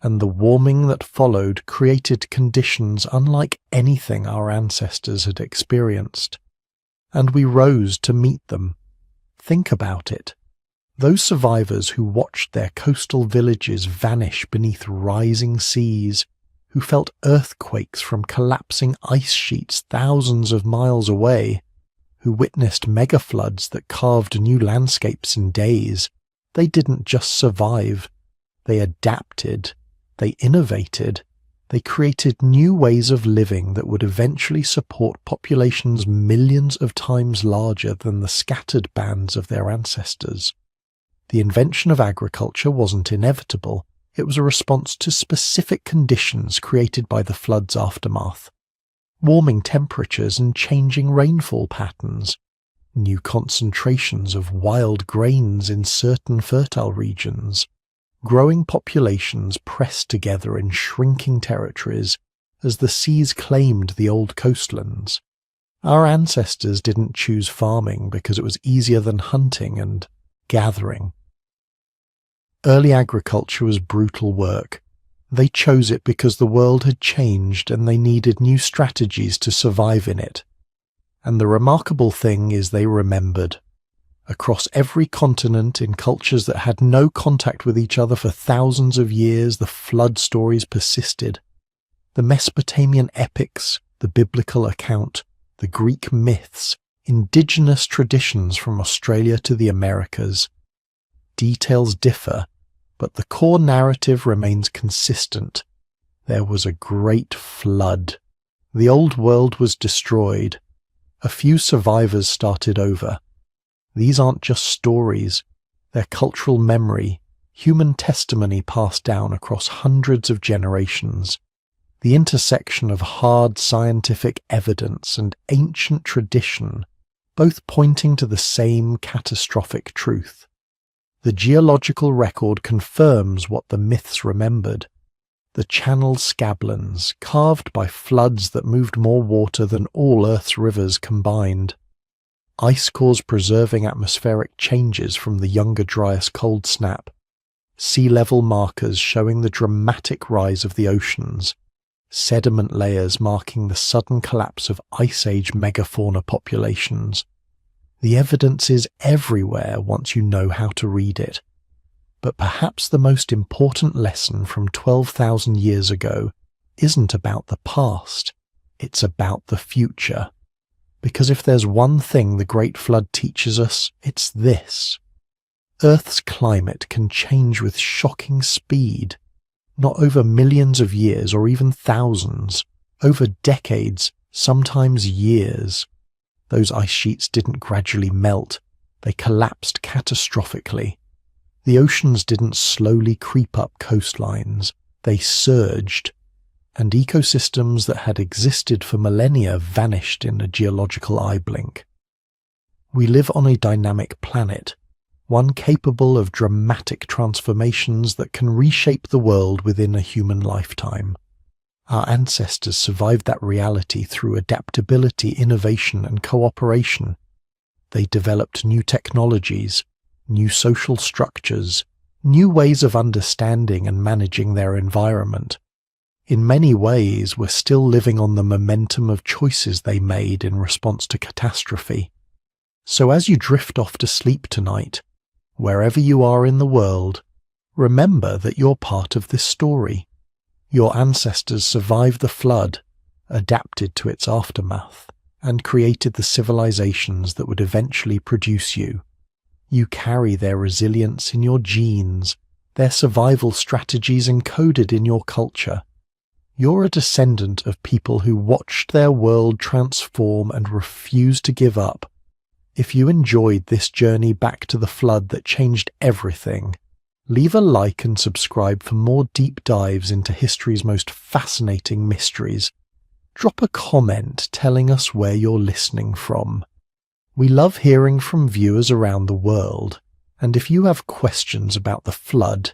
and the warming that followed created conditions unlike anything our ancestors had experienced. And we rose to meet them. Think about it. Those survivors who watched their coastal villages vanish beneath rising seas, who felt earthquakes from collapsing ice sheets thousands of miles away, who witnessed megafloods that carved new landscapes in days, they didn't just survive. They adapted. They innovated. They created new ways of living that would eventually support populations millions of times larger than the scattered bands of their ancestors. The invention of agriculture wasn't inevitable. It was a response to specific conditions created by the flood's aftermath. Warming temperatures and changing rainfall patterns, new concentrations of wild grains in certain fertile regions, growing populations pressed together in shrinking territories as the seas claimed the old coastlands. Our ancestors didn't choose farming because it was easier than hunting and gathering. Early agriculture was brutal work. They chose it because the world had changed and they needed new strategies to survive in it. And the remarkable thing is they remembered. Across every continent, in cultures that had no contact with each other for thousands of years, the flood stories persisted. The Mesopotamian epics, the biblical account, the Greek myths, indigenous traditions from Australia to the Americas. Details differ, but the core narrative remains consistent. There was a great flood. The old world was destroyed. A few survivors started over. These aren't just stories. They're cultural memory, human testimony passed down across hundreds of generations. The intersection of hard scientific evidence and ancient tradition, both pointing to the same catastrophic truth. The geological record confirms what the myths remembered. The channeled scablands, carved by floods that moved more water than all Earth's rivers combined. Ice cores preserving atmospheric changes from the Younger Dryas cold snap. Sea level markers showing the dramatic rise of the oceans. Sediment layers marking the sudden collapse of Ice Age megafauna populations. The evidence is everywhere once you know how to read it. But perhaps the most important lesson from 12,000 years ago isn't about the past, it's about the future. Because if there's one thing the Great Flood teaches us, it's this. Earth's climate can change with shocking speed, not over millions of years or even thousands, over decades, sometimes years. Those ice sheets didn't gradually melt, They collapsed catastrophically. The oceans didn't slowly creep up coastlines, they surged, and ecosystems that had existed for millennia vanished in a geological eye blink. We live on a dynamic planet, one capable of dramatic transformations that can reshape the world within a human lifetime. Our ancestors survived that reality through adaptability, innovation, and cooperation. They developed new technologies, new social structures, new ways of understanding and managing their environment. In many ways, we're still living on the momentum of choices they made in response to catastrophe. So as you drift off to sleep tonight, wherever you are in the world, remember that you're part of this story. Your ancestors survived the flood, adapted to its aftermath, and created the civilizations that would eventually produce you. You carry their resilience in your genes, their survival strategies encoded in your culture. You're a descendant of people who watched their world transform and refused to give up. If you enjoyed this journey back to the flood that changed everything, leave a like and subscribe for more deep dives into history's most fascinating mysteries. Drop a comment telling us where you're listening from. We love hearing from viewers around the world, and if you have questions about the flood,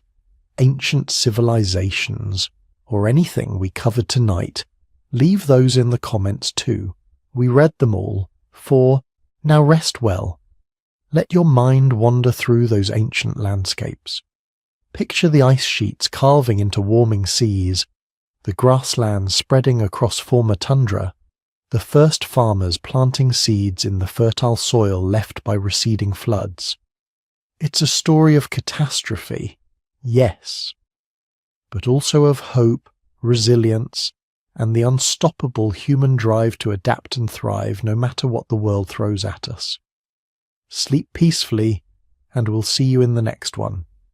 ancient civilizations, or anything we covered tonight, leave those in the comments too. We read them all. Now rest well. Let your mind wander through those ancient landscapes. Picture the ice sheets calving into warming seas, the grasslands spreading across former tundra, the first farmers planting seeds in the fertile soil left by receding floods. It's a story of catastrophe, yes, but also of hope, resilience, and the unstoppable human drive to adapt and thrive no matter what the world throws at us. Sleep peacefully, and we'll see you in the next one.